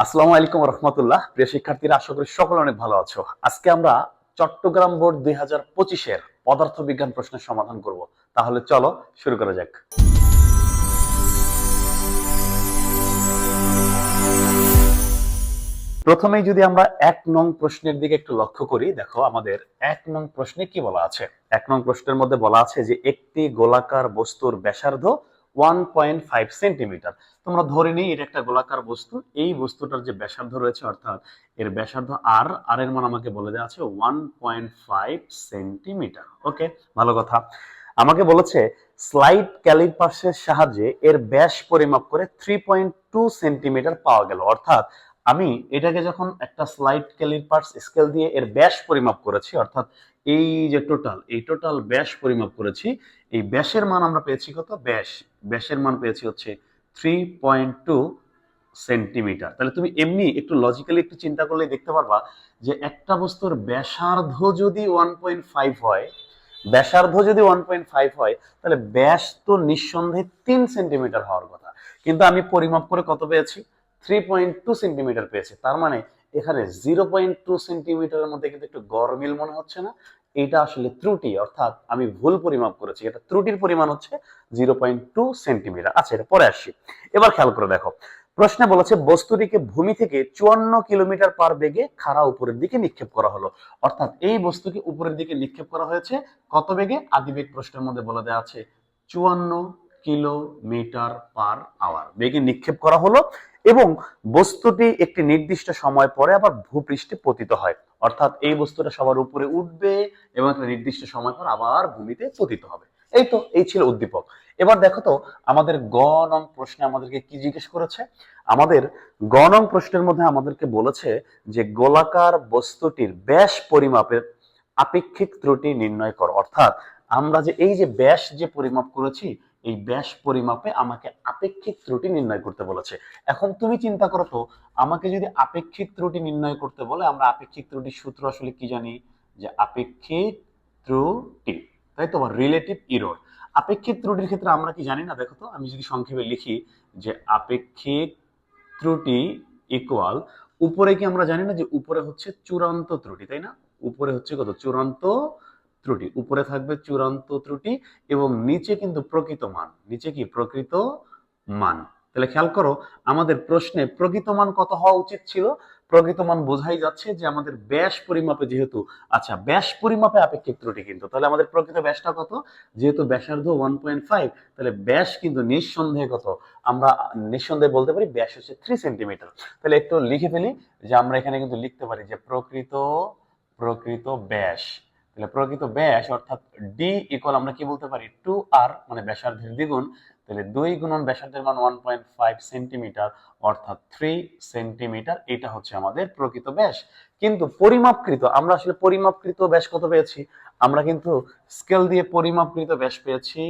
আসসালামু আলাইকুম রহমতুল্লাহ। প্রিয় শিক্ষার্থীরা, আশা করি সকলে অনেক ভালো আছো। আজকে আমরা চট্টগ্রাম বোর্ড 2025-এর পদার্থ বিজ্ঞান প্রশ্নের সমাধান করব। তাহলে চলো শুরু করা যাক। প্রথমেই যদি আমরা 1 নং প্রশ্নের দিকে একটু লক্ষ্য করি, দেখো আমাদের 1 নং প্রশ্নে কি বলা আছে। 1 নং প্রশ্নের মধ্যে বলা আছে যে একটি গোলাকার বস্তুর ব্যাসার্ধ 1.5 সেন্টিমিটার। তোমরা ধরে নিই এটা একটা গোলাকার বস্তু। এই বস্তুটার যে ব্যাসার্ধ রয়েছে, অর্থাৎ এর ব্যাসার্ধ আর এর মান আমাকে বলে দেওয়া আছে 1.5 সেন্টিমিটার। ওকে, ভালো কথা। আমাকে বলেছে স্লাইড ক্যালিপার্সের সাহায্যে এর ব্যাস পরিমাপ করে 3.2 সেন্টিমিটার পাওয়া গেল। অর্থাৎ আমি এটাকে যখন একটা স্লাইড ক্যালিপার্স স্কেল দিয়ে এর ব্যাস পরিমাপ করেছি, অর্থাৎ এই যে টোটাল ব্যাস পরিমাপ করেছি, এই ব্যাসের মান আমরা পেয়েছি কত? ব্যাসের মান পেয়েছি হচ্ছে 3.2 সেন্টিমিটার। তাহলে তুমি এমনি একটু লজিক্যালি একটু চিন্তা করলে দেখতে পারবা যে একটা বস্তুর ব্যাসার্ধ যদি 1.5 হয়, তাহলে ব্যাস তো নিঃসন্দেহে 3 সেন্টিমিটার হওয়ার কথা। কিন্তু আমি পরিমাপ করে কত পেয়েছি? 3.2 সেন্টিমিটার পেয়েছি। তার মানে এখানে 0.2 সেন্টিমিটারের মধ্যে কিন্তু একটু গরমিল মনে হচ্ছে না? এটা আসলে ত্রুটি, অর্থাৎ আমি ভুল পরিমাপ করেছি। এটা ত্রুটির পরিমাণ হচ্ছে 0.2 সেন্টিমিটার। আচ্ছা, এটা পরে আসছি। এবার খেয়াল করে দেখো, প্রশ্নে বলেছে বস্তুটিকে ভূমি থেকে 54 কিলোমিটার পার বেগে খাড়া উপরের দিকে নিক্ষেপ করা হলো। অর্থাৎ এই বস্তুকে উপরের দিকে নিক্ষেপ করা হয়েছে কত বেগে? আদিবেগ প্রশ্নের মধ্যে বলে দেওয়া আছে 54 কিলোমিটার পার আওয়ার বেগে নিক্ষেপ করা হলো, এবং বস্তুটি একটি নির্দিষ্ট সময় পরে আবার ভূপৃষ্ঠে পতিত হয়। অর্থাৎ এই বস্তুটা সবার উপরে উঠবে এবং একটা নির্দিষ্ট সময় পর আবার ভূমিতে পতিত হবে। এই ছিল উদ্দীপক। এবার দেখো তো আমাদের গ নং প্রশ্নে আমাদেরকে কি জিজ্ঞেস করেছে। আমাদের গ নং প্রশ্নের মধ্যে আমাদেরকে বলেছে যে গোলাকার বস্তুটির ব্যাস পরিমাপের আপেক্ষিক ত্রুটি নির্ণয় করো। অর্থাৎ আমরা যে এই যে ব্যাস যে পরিমাপ করেছি, এই ব্যাস পরিমাপে আমাকে আপেক্ষিক ত্রুটি নির্ণয় করতে বলেছে। এখন তুমি চিন্তা করো তো, আমাকে যদি আপেক্ষিক ত্রুটি নির্ণয় করতে বলে, আমরা আপেক্ষিক ত্রুটির সূত্র আসলে কি জানি? যে আপেক্ষিক ত্রুটি, তাই তো, রিলেটিভ এরর। আপেক্ষিক ত্রুটির ক্ষেত্রে আমরা কি জানি না? দেখো তো, আমি যদি সংক্ষেপে লিখি যে আপেক্ষিক ত্রুটি ইকুয়াল, উপরে কি আমরা জানি না যে উপরে হচ্ছে চূড়ান্ত ত্রুটি, তাই না? উপরে হচ্ছে কত? চূড়ান্ত ত্রুটি। উপরে থাকবে চূড়ান্ত ত্রুটি এবং নিচে কিন্তু প্রকৃত মান। নিচে কি? প্রকৃত মান। তাহলে খেয়াল করো, আমাদের প্রশ্নে প্রকৃত মান কত হওয়া উচিত ছিল? প্রকৃত মান বোঝাই যাচ্ছে যে আমাদের ব্যাস পরিমাপে যেহেতু, আচ্ছা ব্যাস পরিমাপে আপেক্ষিক ত্রুটি কিন্তু, তাহলে আমাদের প্রকৃত ব্যাসটা কত? যেহেতু ব্যাসার্ধ 1.5, তাহলে ব্যাস কিন্তু নিঃসন্দেহে কত? আমরা নিঃসন্দেহে বলতে পারি ব্যাস হচ্ছে 3 সেন্টিমিটার। তাহলে একটু লিখে ফেলি যে আমরা এখানে কিন্তু লিখতে পারি যে প্রকৃত ব্যাস। তাহলে প্রকৃত ব্যাস অর্থাৎ ডি ইকুয়াল আমরা কি বলতে পারি? 2r, মানে ব্যাসার্ধের দ্বিগুণ। তাহলে 2 গুণন ব্যাসার্ধের মান 1.5 সেন্টিমিটার, অর্থাৎ 3 সেন্টিমিটার। এটা হচ্ছে আমাদের প্রকৃত ব্যাস। কিন্তু পরিমাপকৃত, আমরা আসলে পরিমাপকৃত ব্যাস কত পেয়েছি? আমরা কিন্তু স্কেল দিয়ে পরিমাপকৃত ব্যাস পেয়েছি।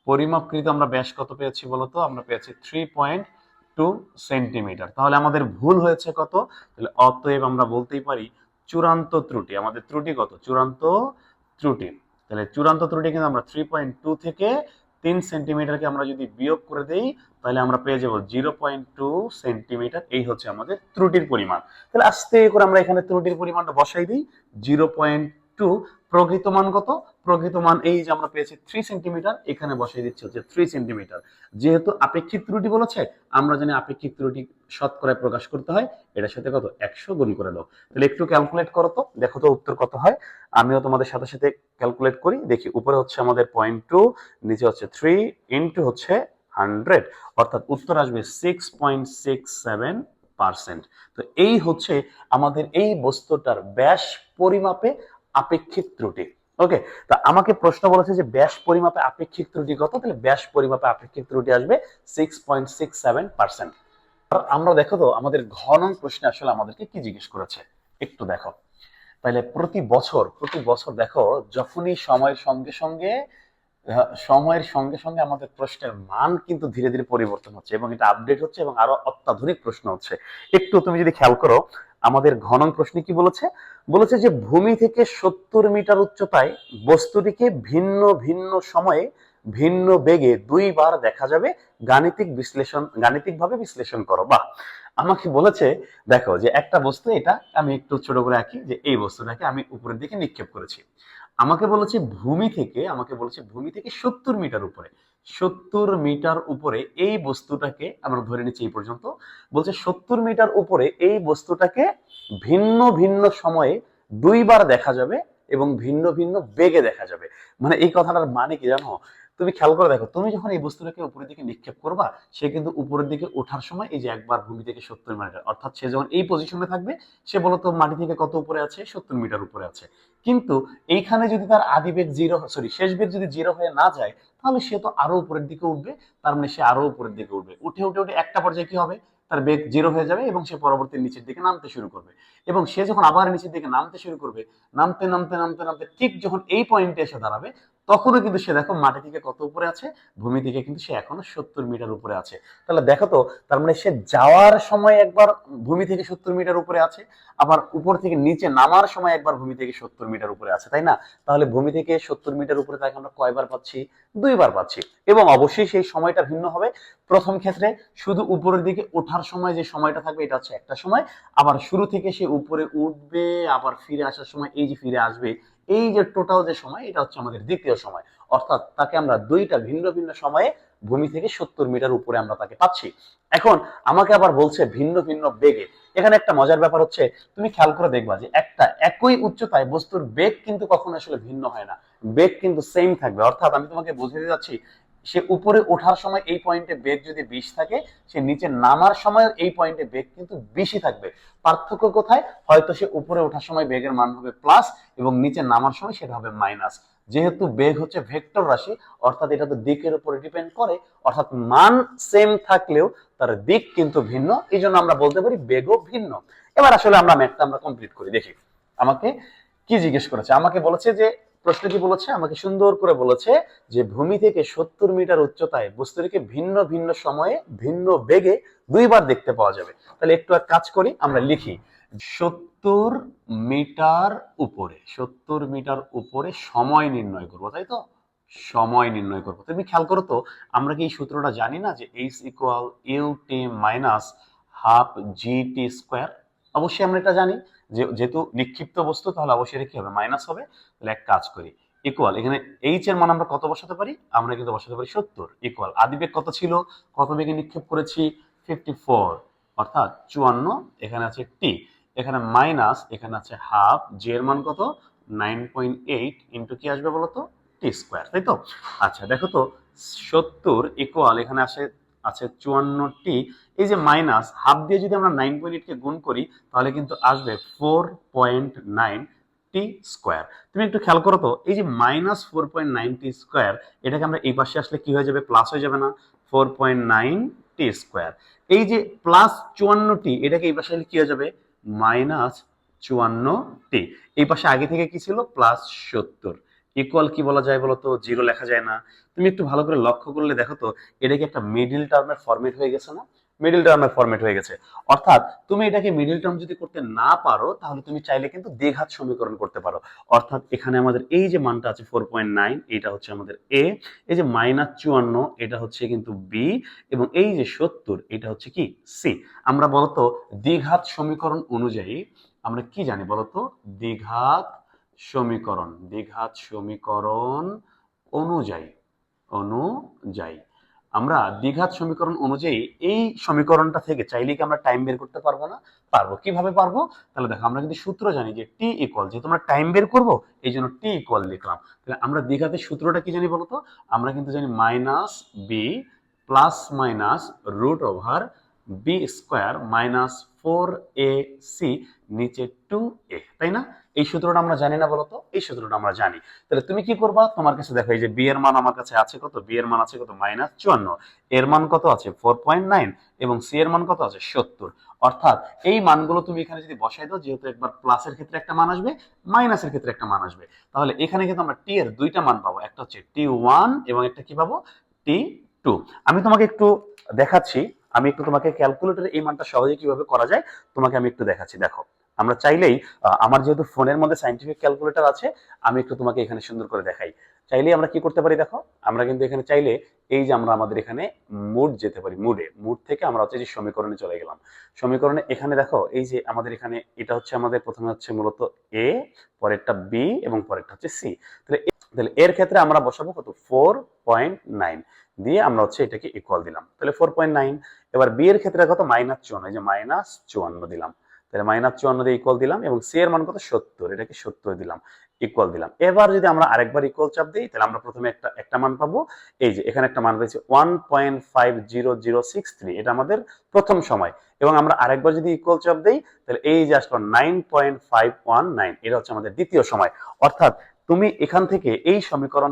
পরিমাপকৃত আমরা ব্যাস কত পেয়েছি বলতো? আমরা পেয়েছি 3.2 সেন্টিমিটার। তাহলে আমাদের ভুল হয়েছে কত? তাহলে অতএব আমরা বলতেই পারি চূড়ান্ত ত্রুটি। আমাদের ত্রুটি কত? চূড়ান্ত ত্রুটি। তাহলে চূড়ান্ত ত্রুটি কিন্তু আমরা 3.2 থেকে 3 সেন্টিমিটারকে আমরা যদি বিয়োগ করে দেই, তাহলে আমরা পেয়ে যাব 0.2 সেন্টিমিটার। এই হচ্ছে আমাদের ত্রুটির পরিমাণ। তাহলে আস্তে করে আমরা এখানে ত্রুটির পরিমাণটা বসাই দিই 0.2। প্রকৃত মান কত? প্রকৃত মান এই যে আমরা পেয়েছি 3 সেন্টিমিটার, এখানে বসাই দিচ্ছি হচ্ছে 3 সেন্টিমিটার। যেহেতু আপেক্ষিক ত্রুটি বলেছে, আমরা জানি আপেক্ষিক ত্রুটি শতকরায় প্রকাশ করতে হয়। এটার সাথে কত? 100 গুণ করে দাও। তাহলে একটু ক্যালকুলেট করো তো, দেখো তো উত্তর কত হয়। আমিও তোমাদের সাথে সাথে ক্যালকুলেট করি, দেখি। উপরে হচ্ছে আমাদের 0.2, নিচে হচ্ছে 3 ইন্টু হচ্ছে 100, অর্থাৎ উত্তর আসবে 6.67%। তো এই হচ্ছে আমাদের এই বস্তুটার ব্যাস পরিমাপে আপেক্ষিক ত্রুটি। ওকে, তা আমাকে প্রশ্ন বলেছে যে ব্যাস পরিমাপে আপেক্ষিক ত্রুটি কত? তাহলে ব্যাস পরিমাপে আপেক্ষিক ত্রুটি আসবে 6.67%। আমরা দেখো তো আমাদের ঘ নং প্রশ্নে আসলে আমাদেরকে কি জিজ্ঞেস করেছে, একটু দেখো। তাহলে প্রতি বছর দেখো, যখনই সময়ের সঙ্গে সঙ্গে আমাদের প্রশ্নের মান কিন্তু ধীরে ধীরে পরিবর্তন হচ্ছে এবং এটা আপডেট হচ্ছে এবং আরো অত্যাধুনিক প্রশ্ন হচ্ছে। একটু তুমি যদি খেয়াল করো, আমাদের ঘ নং প্রশ্নে কি বলেছে? বলেছে যে ভূমি থেকে 70 মিটার উচ্চতায় বস্তুটিকে ভিন্ন ভিন্ন সময়ে ভিন্ন বেগে দুইবার দেখা যাবে, গাণিতিকভাবে বিশ্লেষণ করো। বাহ, আমাকে বলেছে দেখো যে একটা বস্তু, এটা আমি একটু ছোট করে আঁকি, যে এই বস্তুটাকে আমি উপরের দিকে নিক্ষেপ করেছি। আমাকে বলেছে ভূমি থেকে 70 মিটার উপরে, 70 মিটার উপরে এই বস্তুটাকে আমরা ধরে নিচ্ছি এই পর্যন্ত। বলছে 70 মিটার উপরে এই বস্তুটাকে ভিন্ন ভিন্ন সময়ে দুইবার দেখা যাবে এবং ভিন্ন ভিন্ন বেগে দেখা যাবে। মানে এই কথাটার মানে কি জানো? তুমি খেয়াল করে দেখো, তুমি যখন এই বস্তুটাকে উপরের দিকে নিক্ষেপ করবা, সে কিন্তু উপরের দিকে ওঠার সময় এই যে একবার ভূমি থেকে 70 মিটার, অর্থাৎ সে যখন এই পজিশনে থাকবে, সে বলতো মাটি থেকে কত উপরে আছে? 70 মিটার উপরে আছে। কিন্তু এইখানে যদি তার আদি বেগ শেষ বেগ যদি জিরো হয়ে না যায়, তাহলে সে তো আরো উপরের দিকে উঠবে। তার মানে সে আরো উপরের দিকে উঠবে, উঠে উঠে উঠে একটা পর্যায়ে কি হবে? তার বেগ জিরো হয়ে যাবে এবং সে পরবর্তী নিচের দিকে নামতে শুরু করবে। এবং সে যখন আবার নিচের দিকে নামতে শুরু করবে, নামতে নামতে নামতে নামতে ঠিক যখন এই পয়েন্টে এসে দাঁড়াবে, তখনও কিন্তু সে দেখো মাটি থেকে কত উপরে আছে? ভূমি থেকে কিন্তু সে এখনো 70 মিটার উপরে আছে। তাহলে দেখো তো, তার মানে সে যাওয়ার সময় একবার ভূমি থেকে 70 মিটার উপরে আছে, আবার উপর থেকে নিচে নামার সময় একবার ভূমি থেকে 70 মিটার উপরে আছে, তাই না? তাহলে ভূমি থেকে 70 মিটার উপরে তাকে আমরা কয়বার পাচ্ছি? দুইবার পাচ্ছি। এবং অবশ্যই সেই সময়টা ভিন্ন হবে। প্রথম ক্ষেত্রে শুধু উপরের দিকে ওঠার সময় যে সময়টা থাকবে, এটা হচ্ছে একটা সময়। আবার শুরু থেকে সে উপরে উঠবে, আবার ফিরে আসার সময় এই যে ফিরে আসবে, এই যে টোটাল যে সময়, এটা হচ্ছে আমাদের দ্বিতীয় সময়। অর্থাৎ তাকে আমরা দুইটা ভিন্ন ভিন্ন সময়ে ভূমি থেকে 70 মিটার উপরে আমরা তাকে পাচ্ছি। এখন আমাকে আবার বলছে ভিন্ন ভিন্ন বেগে। এখানে একটা মজার ব্যাপার হচ্ছে, তুমি খেয়াল করে দেখবা যে একটা একই উচ্চতায় বস্তুর বেগ কিন্তু কখনো আসলে ভিন্ন হয় না, বেগ কিন্তু সেম থাকবে। অর্থাৎ আমি তোমাকে বুঝিয়ে যাচ্ছি, সে উপরে ওঠার সময় এই পয়েন্টে বেগ যদি 20 থাকে, সে নিচে নামার সময় এই পয়েন্টে বেগ কিন্তু 20ই থাকবে। পার্থক্য কোথায়? হয়তো সে উপরে ওঠার সময় বেগের মান হবে প্লাস এবং নিচে নামার সময় সেটা হবে মাইনাস। যেহেতু বেগ হচ্ছে ভেক্টর রাশি, অর্থাৎ এটা তো দিকের উপরে ডিপেন্ড করে, অর্থাৎ মান সেম থাকলেও তার দিক কিন্তু ভিন্ন, এই জন্য আমরা বলতে পারি বেগও ভিন্ন। এবার আসলে আমরা ম্যাথটা আমরা কমপ্লিট করি, দেখি আমাকে কি জিজ্ঞেস করেছে। আমাকে বলেছে যে, প্রশ্ন কি বলেছে? আমাকে সুন্দর করে বলেছে যে ভূমি থেকে 70 মিটার উচ্চতায় বস্তুটিকে ভিন্ন ভিন্ন সময়ে ভিন্ন বেগে দুইবার দেখতে পাওয়া যাবে। তাহলে একটু এক কাজ করি, আমরা লিখি 70 মিটার উপরে, 70 মিটার উপরে সময় নির্ণয় করবো, তাই তো? সময় নির্ণয় করবো। তুমি খেয়াল করো তো, আমরা কি এই সূত্রটা জানি না যে h equal ut minus half gt square? অবশ্যই আমরা এটা জানি, যেহেতু নিক্ষিপ্ত বস্তু, তাহলে অবশ্যই এটা কি হবে? মাইনাস হবে। তাহলে এক কাজ করি, ইকুয়াল এখানে এইচ এর মান আমরা কত বসাতে পারি? আমরা কিন্তু বসাতে পারি 70। ইকুয়াল আদিবেগ কত ছিল? কত বেগে নিক্ষেপ করেছি? 54, অর্থাৎ 54। এখানে আছে টি, এখানে মাইনাস, এখানে আছে হাফ, জি এর মান কত? 9.8 ইন্টু কি আসবে বলতো? টি স্কোয়ার, তাই তো? আচ্ছা দেখো তো, 70 ইকুয়াল এখানে আছে 54টি, এই যে মাইনাস হাফ দিয়ে যদি আমরা 9.8 কে গুণ করি, তাহলে কিন্তু আসবে 4.9 টি স্কোয়ার। তুমি একটু খেয়াল করো তো, এই যে মাইনাস 4.9 টি স্কোয়ার, এটাকে আমরা এই পাশে আসলে কি হয়ে যাবে? প্লাস হয়ে যাবে না? 4.9 টি স্কোয়ার। এই যে প্লাস 54টি, এটাকে এই পাশে কি হয়ে যাবে? মাইনাস 54টি। এই পাশে আগে থেকে কি ছিল? প্লাস 70। ইকুয়াল কি বলা যায় বলতো? জিরো লেখা যায় না? তুমি একটু ভালো করে লক্ষ্য করলে দেখো তো, এটা কি একটা মিডল টার্মের ফরম্যাট হয়ে গেছে না? মিডল টার্মের ফরম্যাট হয়ে গেছে। অর্থাৎ তুমি এটাকে মিডল টার্ম যদি করতে না পারো, তাহলে তুমি চাইলে কিন্তু দ্বিঘাত সমীকরণ করতে পারো। অর্থাৎ এখানে আমাদের এই যে মানটা আছে 4.9, এটা হচ্ছে আমাদের এ, এই যে মাইনাস 54, এটা হচ্ছে কিন্তু বি, এবং এই যে 70, এটা হচ্ছে কি? সি। আমরা বলতো দ্বিঘাত সমীকরণ অনুযায়ী আমরা কি জানি বলতো? দ্বিঘাত সমীকরণ অনুযায়ী আমরা দ্বিঘাত সমীকরণ অনুযায়ী এই সমীকরণটা থেকে চাইলে কি আমরা টাইম বের করতে পারবো না? পারবো। কিভাবে পারবো? তাহলে দেখো, আমরা কিন্তু সূত্র জানি যে টি ইকুয়াল, যেহেতু আমরা টাইম বের করবো এই জন্য টি ইকুয়াল লিখলাম। তাহলে আমরা দ্বিঘাতের সূত্রটা কি জানি বলতো? আমরা কিন্তু জানি minus b plus minus root over b square minus 4ac নিচে 2a, তাই না? এই সূত্রটা আমরা জানি না বলতো? এই সূত্রটা আমরা জানি। তাহলে তুমি কি করবা? তোমার কাছে দেখো, এই যে বি এর মান আমার কাছে আছে কত? বি এর মান আছে কত? মাইনাস 54, এর মান কত আছে? 4.9, এবং সি এর মান কত আছে? 70। অর্থাৎ এই মানগুলো তুমি এখানে যদি বসাই দাও, যেহেতু একবার প্লাসের ক্ষেত্রে একটা মান আসবে, মাইনাসের ক্ষেত্রে একটা মান আসবে, তাহলে এখানে কিন্তু আমরা টি এর দুইটা মান পাবো, একটা হচ্ছে টি1 এবং একটা কি পাবো? টি2। আমি তোমাকে একটু দেখাচ্ছি, আমি একটু তোমাকে ক্যালকুলেটরে এই মানটা সহজে কিভাবে করা যায় তোমাকে আমি একটু দেখাচ্ছি। দেখো, আমরা চাইলেই আমার যেহেতু ফোনের মধ্যে সায়েন্টিফিক ক্যালকুলেটর আছে, আমি একটু তোমাকে এখানে সুন্দর করে দেখাই। চাইলেই আমরা কি করতে পারি দেখো, আমরা কিন্তু এখানে চাইলে এই যে আমরা আমাদের এখানে মুড যেতে পারি, মুড থেকে আমরা হচ্ছে যে সমীকরণে চলে গেলাম। সমীকরণে এখানে দেখো এই যে আমাদের এখানে এটা হচ্ছে আমাদের প্রথমে হচ্ছে মূলত এ, পরেরটা বি এবং পরেরটা হচ্ছে সি। তাহলে এর ক্ষেত্রে আমরা বসাবো কত 4.9 দিয়ে আমরা হচ্ছে এটাকে ইকুয়াল দিলাম, তাহলে 4.9। এবার বি এর ক্ষেত্রে কত -54, এই যে -54 দিলাম, তাহলে -54 দিয়ে ইকুয়াল দিলাম, এবং সি এর মান কত 70, এটাকে 70 দিলাম, ইকুয়াল দিলাম। এবার যদি আমরা আরেকবার ইকুয়াল চাপ দিই, তাহলে আমরা প্রথমে একটা মান পাবো, এই যে এখানে একটা মান পেয়েছি 1.50063, এটা আমাদের প্রথম সময়। এবং আমরা আরেকবার যদি ইকুয়াল চাপ দেই, তাহলে এই যে আসলো 9.519, এটা হচ্ছে আমাদের দ্বিতীয় সময়। অর্থাৎ তুমি এখান থেকে এই সমীকরণ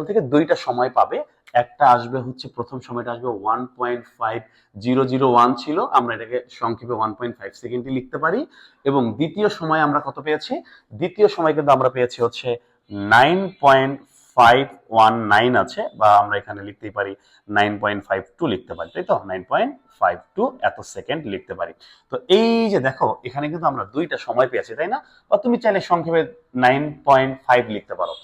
থেকে দুইটা সময় পাবে। একটা আসবে হচ্ছে প্রথম সময়টা আসবে 1.5001 ছিল, আমরা এটাকে সংক্ষেপে 1.5 সেকেন্ডে লিখতে পারি। এবং দ্বিতীয় সময় আমরা কত পেয়েছি, দ্বিতীয় সময় কিন্তু আমরা পেয়েছি হচ্ছে 9.519 আছে, বা আমরা এখানে লিখতেই পারি 9.52 লিখতে পারি, তাই তো 9.52 এত সেকেন্ড লিখতে পারি। তো এই যে দেখো এখানে কিন্তু আমরা দুইটা সময় পেয়েছি, তাই না? বা তুমি চাইলে সংক্ষেপে 9.5 লিখতে পারো।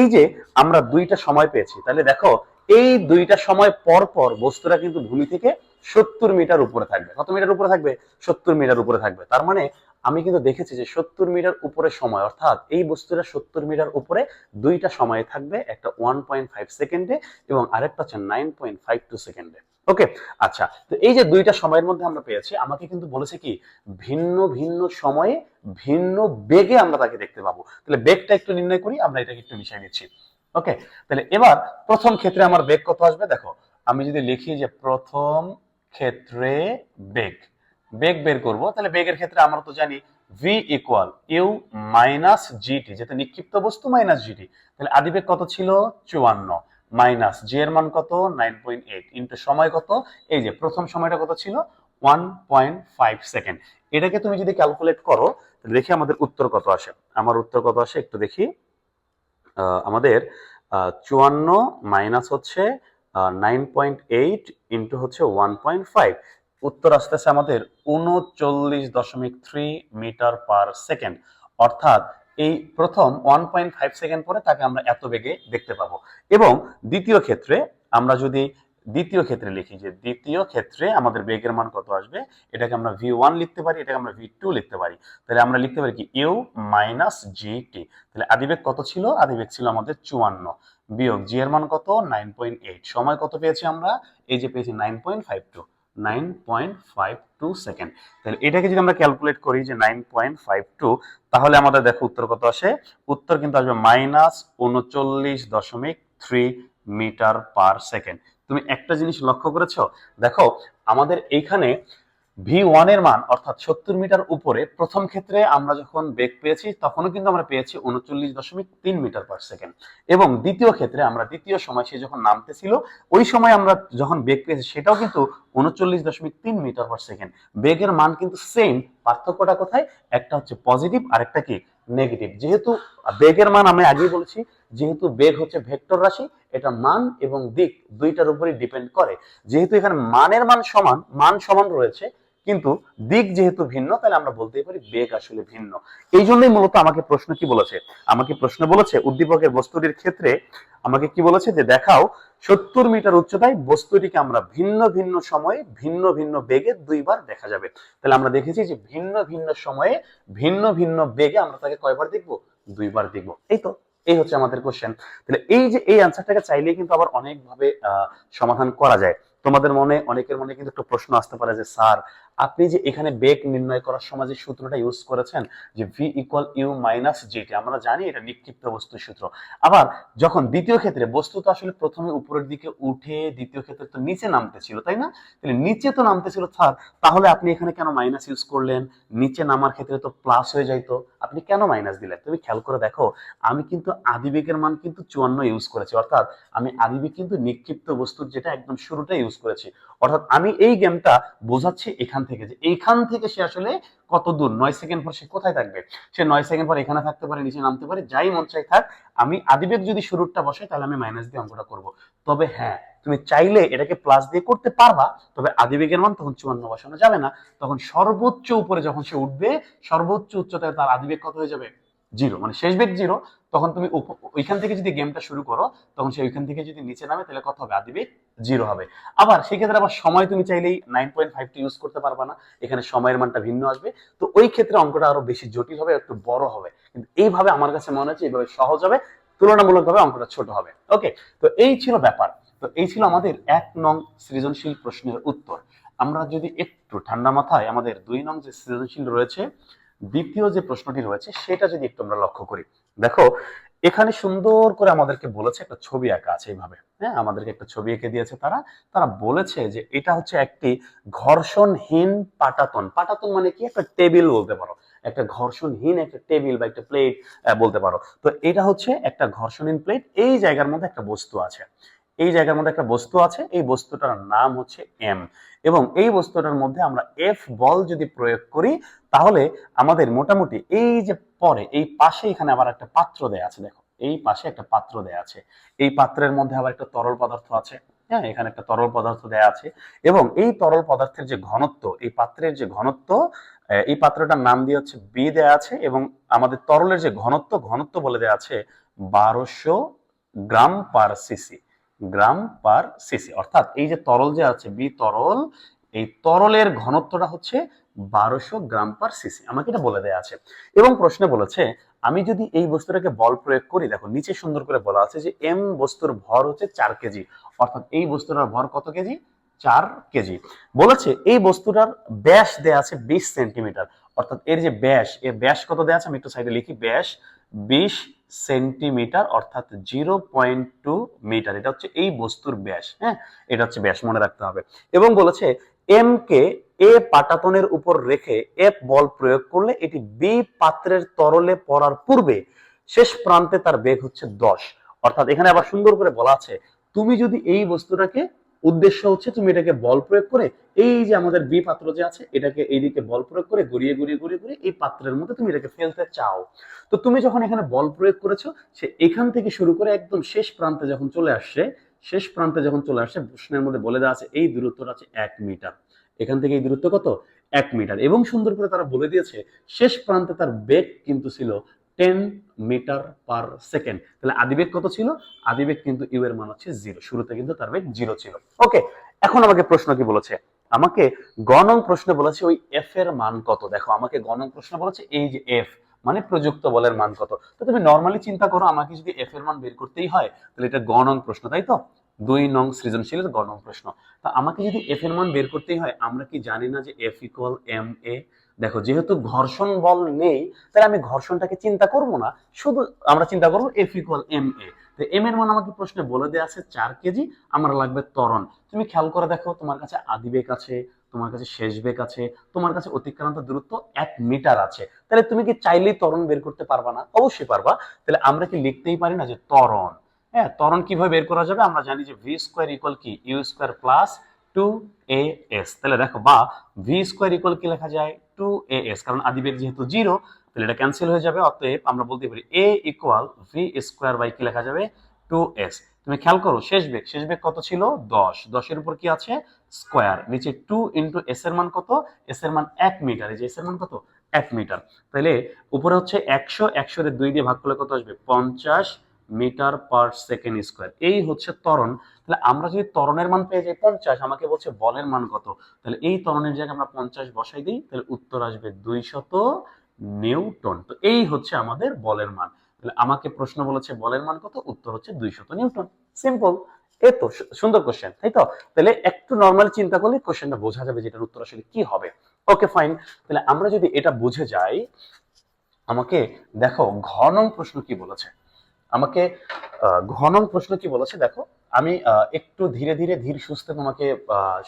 এই যে আমরা দুইটা সময় পেয়েছি, তাহলে দেখো এই দুইটা সময় পর পর বস্তুটা কিন্তু ভূমি থেকে 70 মিটার উপরে থাকবে। কত মিটার উপরে থাকবে? 70 মিটার উপরে থাকবে। তার মানে আমি কিন্তু দেখেছি যে 70 মিটার উপরে সময়, অর্থাৎ এই বস্তুটা 70 মিটার উপরে দুইটা সময় থাকবে, একটা 1.5 সেকেন্ডে এবং আরেকটা হচ্ছে 9.52 সেকেন্ডে। ওকে, আচ্ছা, তো এই যে দুইটা সময়ের মধ্যে আমরা পেয়েছি, আমাকে কিন্তু বলেছে কি ভিন্ন ভিন্ন সময়ে ভিন্ন বেগে আমরা তাকে দেখতে পাবো। তাহলে বেগটা একটু নির্ণয় করি, আমরা এটাকে একটু মিশিয়ে নিচ্ছি। ওকে, তাহলে এবার প্রথম ক্ষেত্রে আমার বেগ কত আসবে দেখো, আমি যদি লিখি যে প্রথম ক্ষেত্রে বেগ বের করব, তাহলে বেগের ক্ষেত্রে আমরা তো জানি v equal u minus g t, যেটা নিক্ষিপ্ত বস্তু মাইনাস জিটি। তাহলে আদিবেগ কত ছিল 54, মাইনাস জি এর মান কত 9.8 ইনটু সময় কত, এই যে প্রথম সময়টা কত ছিল 1.5 সেকেন্ড। এটাকে তুমি যদি ক্যালকুলেট করো, তাহলে দেখি আমাদের উত্তর কত আসে। আমার উত্তর কত আসে একটু দেখি। আমাদের 54 মাইনাস হচ্ছে 9.8 ইন্টু হচ্ছে 1.5, উত্তর আসতেছে আমাদের 39.3 মিটার পার সেকেন্ড। অর্থাৎ এই প্রথম 1.5 সেকেন্ড পরে তাকে আমরা এত বেগে দেখতে পাবো। এবং দ্বিতীয় ক্ষেত্রে আমরা যদি দ্বিতীয় ক্ষেত্রে লিখি যে দ্বিতীয় ক্ষেত্রে আমাদের বেগের মান কত আসবে, এটাকে আমরা v1 লিখতে পারি, এটাকে আমরা v2 লিখতে পারি। তাহলে আমরা লিখতে পারি কি ইউ মাইনাস জিটি। তাহলে আদিবেগ কত ছিল, আদিবেগ ছিল আমাদের 54, বিয়োগ জি এর মান কত 9.8, সময় কত পেয়েছি আমরা, এই যে পেয়েছি 9.52 সেকেন্ড। তাহলে এটাকে যদি আমরা ক্যালকুলেট করি যে 9.52, তাহলে আমাদের দেখো উত্তর কত আসে, উত্তর কিন্তু আসবে -39.3 মিটার পার সেকেন্ড। তুমি একটা জিনিস লক্ষ্য করেছো, দেখো আমাদের এইখানে v1 এর মান অর্থাৎ 70 মিটার উপরে প্রথম ক্ষেত্রে আমরা যখন বেগ পেয়েছি তখনও কিন্তু আমরা পেয়েছি 39.3 মিটার পার সেকেন্ড। এবং দ্বিতীয় ক্ষেত্রে আমরা দ্বিতীয় সময় সে যখন নামতেছিল ওই সময় আমরা যখন বেগ পেয়েছি সেটাও কিন্তু 39.3 মিটার পার সেকেন্ড। বেগের মান কিন্তু সেম, পার্থক্যটা কোথায়, একটা হচ্ছে পজিটিভ আর একটা কি নেগেটিভ। যেহেতু বেগের মান আমি আগেই বলেছি, যেহেতু বেগ হচ্ছে ভেক্টর রাশি, এটা মান এবং দিক দুইটার উপরই ডিপেন্ড করে। যেহেতু এখানে মানের মান সমান রয়েছে, কিন্তু দিক যেহেতু ভিন্ন, তাহলে আমরা বলতেই পারি বেগ আসলে ভিন্ন। এই জন্যই মূলত আমাকে প্রশ্ন কি বলেছে, উদ্দীপকের বস্তুটির ক্ষেত্রে আমাকে কি বলেছে যে দেখাও 70 মিটার উচ্চতায় বস্তুটিকে আমরা ভিন্ন ভিন্ন সময়ে ভিন্ন ভিন্ন বেগে দুইবার দেখা যাবে। তাহলে আমরা দেখেছি যে ভিন্ন ভিন্ন সময়ে ভিন্ন ভিন্ন বেগে আমরা তাকে কয়বার দেখব, দুইবার দেখব। এই হচ্ছে আমাদের কোশ্চেন। তাহলে এই যে এই অ্যান্সারটাকে চাইলেই কিন্তু আবার অনেক ভাবে সমাধান করা যায়। তোমাদের মনে অনেকের মনে কিন্তু একটা প্রশ্ন আসতে পারে যে স্যার আপনি যে এখানে বেগ নির্ণয় করার সময় যে সূত্রটা ইউজ করেছেন যে v equal u minus g t, আমরা জানি এটা নিক্ষিপ্ত বস্তুর সূত্র। আবার যখন দ্বিতীয় ক্ষেত্রে বস্তু তো আসলে প্রথমে উপরের দিকে উঠে দ্বিতীয় ক্ষেত্রে তো নিচে নামতে ছিল, তাই না? তাহলে নিচে তো নামতে ছিল স্যার, তাহলে আপনি এখানে কেন মাইনাস ইউজ করলেন? নিচে নামার ক্ষেত্রে তো প্লাস হয়ে যাইতো, আপনি কেন মাইনাস দিলেন? তুমি খেয়াল করে দেখো, আমি কিন্তু আদিবেগের মান কিন্তু 54 ইউজ করেছি, অর্থাৎ আমি আদিবেগ কিন্তু নিক্ষিপ্ত বস্তুর যেটা একদম শুরুটা ইউজ করেছি। অর্থাৎ আমি এই গেমটা বোঝাচ্ছি এখান থেকে, যে এইখান থেকে সে আসলে কত দূর, 9 সেকেন্ড পর সে কোথায় থাকবে। সে 9 সেকেন্ড পর এখানে থাকতে পারে, নিচে নামতে পারে, যাই মন চাই থাক, আমি আদিবেগ যদি শুরুটা বসে তাহলে আমি মাইনাস দিয়ে অঙ্কটা করব। তবে হ্যাঁ, তুমি চাইলে এটাকে প্লাস দিয়ে করতে পারবা, তবে আদিবেগের মান তখন 54 বসানো যাবে না। তখন সর্বোচ্চ উপরে যখন সে উঠবে, সর্বোচ্চ উচ্চতায় তার আদিবেগ কত হয়ে যাবে? 0, মানে শেষ বেগ 0। তখন তুমি ওইখান থেকে যদি গেমটা শুরু করো, তখন সে ওইখান থেকে যদি নিচে নামে, তাহলে কত হবে? আদিবেগ 0 হবে। আবার সেই ক্ষেত্রে আবার সময় তুমি চাইলেই 9.5 ইউজ করতে পারবা না, এখানে সময়ের মানটা ভিন্ন আসবে। তো ওই ক্ষেত্রে অঙ্কটা আরো বেশি জটিল হবে, একটু বড় হবে। কিন্তু এইভাবে আমার কাছে মনে হচ্ছে এইভাবে সহজ হবে, তুলনামূলকভাবে অঙ্কটা ছোট হবে। ওকে, তো এই ছিল ব্যাপার। তো এই ছিল আমাদের 1 নং সৃজনশীল প্রশ্নের উত্তর। আমরা যদি একটু ঠান্ডা মাথায় আমাদের 2 নং যে সৃজনশীল রয়েছে, দ্বিতীয় যে প্রশ্নটি রয়েছে, সেটা যদি একটু আমরা লক্ষ্য করি, দেখো এখানে সুন্দর করে আমাদেরকে বলেছে একটা ছবি আঁকা আছে এইভাবে। হ্যাঁ, আমাদেরকে একটা ছবি এঁকে দিয়েছে তারা। তারা বলেছে যে এটা হচ্ছে একটি ঘর্ষণহীন পাটাতন। পাটাতন মানে কি? একটা টেবিল বলতে পারো, একটা ঘর্ষণহীন একটা টেবিল বা একটা প্লেট বলতে পারো। তো এটা হচ্ছে একটা ঘর্ষণহীন প্লেট। এই জায়গার মধ্যে একটা বস্তু আছে, এই জায়গার মধ্যে একটা বস্তু আছে, এই বস্তুটার নাম হচ্ছে এম। এবং এই বস্তুটার মধ্যে আমরা এফ বল যদি প্রয়োগ করি, তাহলে আমাদের মোটামুটি এই যে পরে এই পাশে এখানে আবার একটা পাত্র দেয়া আছে। দেখো এই পাশে একটা পাত্র দেয়া আছে, এই পাত্রের মধ্যে আবার একটা তরল পদার্থ আছে। হ্যাঁ, এখানে একটা তরল পদার্থ দেয়া আছে। এবং এই তরল পদার্থের যে ঘনত্ব, এই পাত্রের যে ঘনত্ব, এই পাত্রটার নাম দিয়ে হচ্ছে বি দেয়া আছে। এবং আমাদের তরলের যে ঘনত্ব, ঘনত্ব বলে দেয়া আছে 1200 গ্রাম পার সিসি, গ্রাম পার সিসি। অর্থাৎ এই যে তরল যে আছে বি তরল, এই তরলের ঘনত্বটা হচ্ছে 1200 গ্রাম পার সিসি, আমাকে এটা বলে দেয়া আছে। এবং প্রশ্নে বলেছে আমি যদি এই বস্তুটাকে বল প্রয়োগ করি, দেখো নিচে সুন্দর করে বলা আছে যে এম বস্তুর ভর হচ্ছে 4 কেজি। অর্থাৎ এই বস্তুটার ভর কত কেজি? 4 কেজি। বলেছে এই বস্তুটার ব্যাস দেয়া আছে 20 সেন্টিমিটার। অর্থাৎ এর যে ব্যাস, এর ব্যাস কত দেয়া আছে? আমি একটু সাইডে লিখি, ব্যাস 20 সেন্টিমিটার, অর্থাৎ 0.2 মিটার। এটা হচ্ছে এই বস্তুর ব্যাস। হ্যাঁ, এটা হচ্ছে ব্যাস, মনে রাখতে হবে। এবং বলেছে এম কে এ পাটাতনের উপর রেখে এফ বল প্রয়োগ করলে এটি বি পাত্রের তরলে পড়ার পূর্বে শেষ প্রান্তে তার বেগ হচ্ছে 10। অর্থাৎ এখানে আবার সুন্দর করে বলা আছে, তুমি যদি এই বস্তুটাকে, উদ্দেশ্য হচ্ছে তুমি এটাকে বল প্রয়োগ করে এই যে আমাদের বি পাত্র যে আছে, এটাকে এইদিকে বল প্রয়োগ করে ঘুরিয়ে ঘুরিয়ে ঘুরিয়ে ঘুরিয়ে এই পাত্রের মধ্যে তুমি এটাকে ফেলতে চাও। তো তুমি যখন এখানে বল প্রয়োগ করেছো, সে এখান থেকে শুরু করে একদম শেষ প্রান্তে যখন চলে আসছে, শেষ প্রান্তে যখন চলে আসছে, প্রশ্নের মধ্যে বলে দেওয়া আছে এই দূরত্বটা আছে 1 মিটার। এখান থেকে এই দূরত্ব কত? 1 মিটার। এবং সুন্দর করে তারা বলে দিয়েছে শেষ প্রান্তে তার বেগ কিন্তু ছিল 10 মিটার পার সেকেন্ড। তাহলে আদিবেগ কত ছিল? আদিবেগ কিন্তু ইউ এর মান হচ্ছে 0, শুরুতে কিন্তু তার বেগ 0 ছিল। ওকে, এখন আমাকে প্রশ্ন কি বলেছে? আমাকে গ নং প্রশ্নে বলেছে ওই এফ এর মান কত। দেখো আমাকে গ নং প্রশ্ন বলেছে এই যে এফ মানে প্রযুক্ত বলের মান কত। তো তুমি নরমালি চিন্তা করো, আমাকে যদি এফ এর মান বের করতেই হয়, তাহলে এটা গ নং প্রশ্ন, তাই তো? 2 নং সৃজনশীলের গ নং প্রশ্ন। তা আমাকে যদি এফ এর মান বের করতেই হয়, আমরা কি জানি না যে এফ ইকুয়াল এম এ? দেখো যেহেতু ঘর্ষণ বল নেই, তাহলে আমি ঘর্ষণটাকে চিন্তা করব না, শুধু আমরা চিন্তা করবো এফ ইকুয়াল এম এ। তো এম এর মান আমাকে প্রশ্নে বলে দেয়া আছে 4 কেজি, আমার লাগবে ত্বরণ। তুমি খেয়াল করে দেখো, তোমার কাছে আদিবেগ আছে, তোমার কাছে শেষ বেগ আছে, তোমার কাছে অতিক্রান্ত দূরত্ব 1 মিটার আছে। তাহলে তুমি কি চাইলেই ত্বরণ বের করতে পারবা না? অবশ্যই পারবা। তাহলে আমরা কি লিখতেই পারি না যে ত্বরণ? হ্যাঁ, ত্বরণ কিভাবে বের করা যাবে? আমরা জানি যে ভি স্কোয়ার ইকুয়াল কি ইউ স্কোয়ার প্লাস 2as। তাহলে দেখো, বা ভি স্কোয়ার ইকুয়াল কি লেখা যায়? 2as, কারণ আদিবেগ যেহেতু 0, তাহলে এটা ক্যান্সেল হয়ে যাবে। অতএব আমরা বলতে পারি a equal v square by কি লেখা যাবে? 2s। তুমি খেয়াল করো, শেষ বেগ, শেষ বেগ কত ছিল? 10। 10 এর উপর কি আছে? স্কোয়ার, নিচে 2 ইন্টু এস এর মান কত? এস এর মান 1 মিটার। এই যে এস এর মান কত? 1 মিটার। তাহলে উপরে হচ্ছে 100, 100 এর 2 দিয়ে ভাগ করলে কত আসবে? 50 মিটার পার সেকেন্ড স্কোয়ার। এই হচ্ছে ত্বরণ। তাহলে আমরা যদি ত্বরণের মান পেয়ে যাই 50, আমাকে বলছে বলের মান কত। তাহলে এই ত্বরণের জায়গায় আমরা 50 বসাই দিই, তাহলে উত্তর আসবে 200 নিউটন। তো এই হচ্ছে আমাদের বলের মান। তাহলে আমাকে প্রশ্ন বলেছে বলের মান কত? উত্তর হচ্ছে 200 নিউটন। সিম্পল। এই তো সুন্দর কোশ্চেন, তাই তো? তাহলে একটু নরমালি চিন্তা করলে কোশ্চেনটা বোঝা যাবে যে এটার উত্তর আসলে কি হবে। Okay fine. তাহলে আমরা যদি এটা বুঝে যাই, আমাকে দেখো ঘ নং প্রশ্ন কি বলেছে। আমাকে ঘ নং প্রশ্ন কি বলেছে দেখো, আমি একটু ধীরে ধীরে ধীর সুস্থে তোমাকে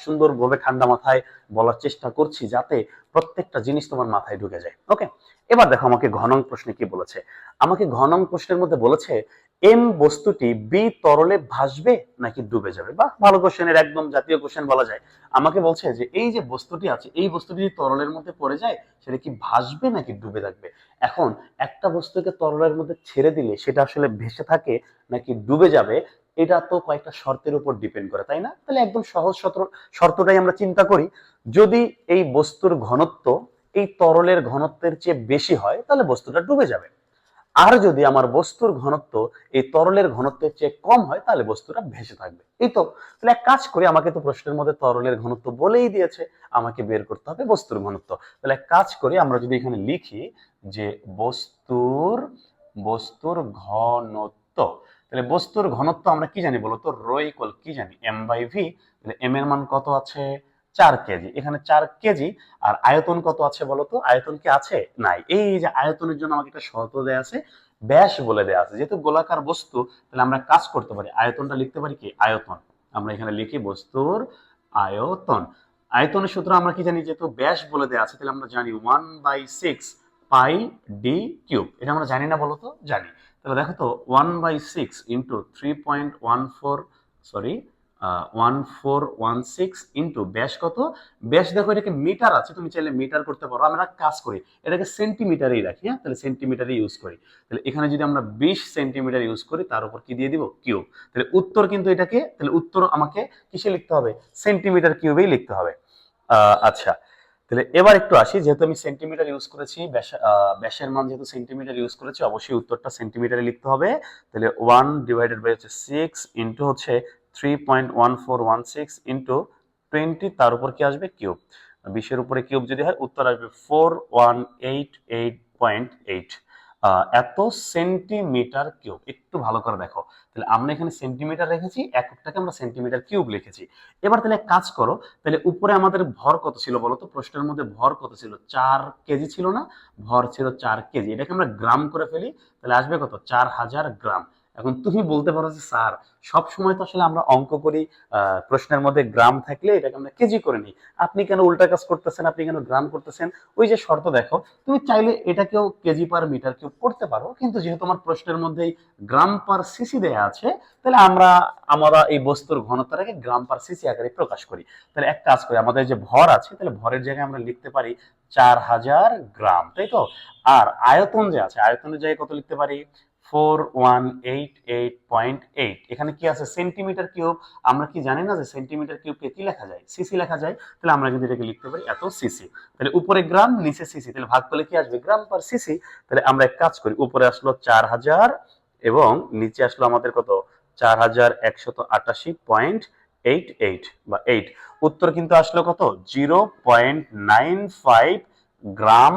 সুন্দরভাবে ঠান্ডা মাথায় বলার চেষ্টা করছি, যাতে প্রত্যেকটা জিনিস তোমার মাথায় ঢুকে যায়। ওকে, এবার দেখো আমাকে ঘ নং প্রশ্নে কি বলেছে। আমাকে ঘ নং প্রশ্নের মধ্যে বলেছে এম বস্তুটি বি তরলে ভাসবে নাকি ডুবে যাবে। বা ভালো কোশ্চেনের একদম জাতীয় কোশ্চেন বলা যায়। আমাকে বলছে যে এই যে বস্তুটি আছে, এই বস্তুটি যদি তরলের মধ্যে পড়ে যায়, সেটা কি ভাসবে নাকি ডুবে থাকবে। এখন একটা বস্তুকে তরলের মধ্যে ছেড়ে দিলে সেটা আসলে ভেসে থাকে নাকি ডুবে যাবে, এটা তো কয়েকটা শর্তের উপর ডিপেন্ড করে, তাই না? তাহলে একদম সহজ শর্তটাই আমরা চিন্তা করি। যদি এই বস্তুর ঘনত্ব এই তরলের ঘনত্বের চেয়ে বেশি হয় তাহলে বস্তুটা ডুবে যাবে, আর যদি আমার বস্তুর ঘনত্ব এই তরলের ঘনত্বের চেয়ে কম হয় তাহলে বস্তুটা ভেসে থাকবে। এই তো, তাহলে এক কাজ করি, আমাকে তো প্রশ্নের মধ্যে তরলের ঘনত্ব বলেই দিয়েছে, আমাকে বের করতে হবে বস্তুর ঘনত্ব। তাহলে এক কাজ করি, আমরা যদি এখানে লিখি যে বস্তুর বস্তুর ঘনত্ব, তাহলে বস্তুর ঘনত্ব আমরা কি জানি বলতো, রো ইকুয়াল কি জানি, m/v। তাহলে m এর মান কত আছে, 4 কেজি, এখানে 4 কেজি। আর আয়তন কত আছে বলতো, আয়তন কি আছে, নাই। এই যে আয়তনের জন্য আমাকে একটা শর্ত দেয়া আছে, ব্যাস বলে দেয়া আছে, যেহেতু গোলাকার বস্তু তাহলে আমরা কাজ করতে পারি, আয়তনটা লিখতে পারি কি, আয়তন। আমরা এখানে লিখি বস্তুর আয়তন। আয়তনের সূত্র আমরা কি জানি, যেহেতু ব্যাস বলে দেয়া আছে তাহলে আমরা জানি 1/6 পাই ডি কিউব। এটা আমরা জানি না বলতো, জানি। তাহলে দেখো তো 1/6 ইন্টু 3.14 সরি 1416 ইন্টু ব্যাস কত, ব্যাস দেখো এটাকে মিটার আছে, তুমি চাইলে মিটার করতে পারো, আমরা কাজ করি এটাকে সেন্টিমিটারেই রাখি, হ্যাঁ, তাহলে সেন্টিমিটারে ইউজ করি। তাহলে এখানে যদি আমরা 20 সেন্টিমিটার ইউজ করি তার উপর কি দিয়ে দিব, কিউব। তাহলে উত্তর কিন্তু এটাকে, তাহলে উত্তর আমাকে কিসে লিখতে হবে, সেন্টিমিটার কিউবেই লিখতে হবে। আচ্ছা, তাহলে এবার একটু আসি, যেহেতু আমি সেন্টিমিটার ইউজ করেছি, ব্যাসের মান যেহেতু সেন্টিমিটার ইউজ করেছি, অবশ্যই উত্তরটা সেন্টিমিটারে লিখতে হবে। তাহলে 1/6 ইন্টু হচ্ছে 3.1416 ইন্টু 20, তার উপর কি আসবে, কিউব। 20 এর উপরে কিউব যদি হয় উত্তর আসবে 4188.8, এত সেন্টিমিটার কিউব। একটু ভালো করে দেখো, তাহলে আমরা এখানে সেন্টিমিটার রেখেছি, এককটাকে আমরা সেন্টিমিটার কিউব লিখেছি। এবার তাহলে কাজ করো, তাহলে উপরে আমাদের ভর কত ছিল বলতো, প্রশ্নের মধ্যে ভর কত ছিল, 4 কেজি ছিল না, ভর ছিল 4 কেজি। এটাকে আমরা গ্রাম করে ফেলি, তাহলে আসবে কত, 4000 গ্রাম। এখন তুমি বলতে পারো যে স্যার সব সময় তো আসলে আমরা অঙ্ক করি, প্রশ্নের মধ্যে গ্রাম থাকলে এটাকে আমরা কেজি করে নিই, আপনি কেন উল্টা কাজ করতেছেন, আপনি কেন গ্রাম করতেছেন? ওই যে শর্ত দেখো, তুমি চাইলে এটাকেও কেজি পার মিটার কিউব করতে পারো, কিন্তু যেহেতু আমার প্রশ্নের মধ্যেই গ্রাম পার সিসি দেয়া আছে, তাহলে আমরা এই বস্তুর ঘনত্বটাকে গ্রাম পার সিসি আকারে প্রকাশ করি। তাহলে এক কাজ করি, আমাদের যে ভর আছে তাহলে ভরের জায়গায় আমরা লিখতে পারি 4000 গ্রাম, তাই তো। আর আয়তন যে আছে, আয়তনের জায়গায় কত লিখতে পারি, 4188.8। এখানে কি আছে, সেন্টিমিটার কিউব। আমরা কি জানি না যে সেন্টিমিটার কিউবকে কি লেখা যায়, সিসি লেখা যায়, তাহলে আমরা কিন্তু এটাকে লিখতে পারি এত সিসি। তাহলে উপরে গ্রাম নিচে সিসি, তাহলে ভাগ করলে কি আসবে, গ্রাম পার সিসি। তাহলে আমরা এক কাজ করি, উপরে আসলো 4000 এবং নিচে আসলো আমাদের কত, 4188.88 বা 8। উত্তর কিন্তু আসলো কত, 0.95 গ্রাম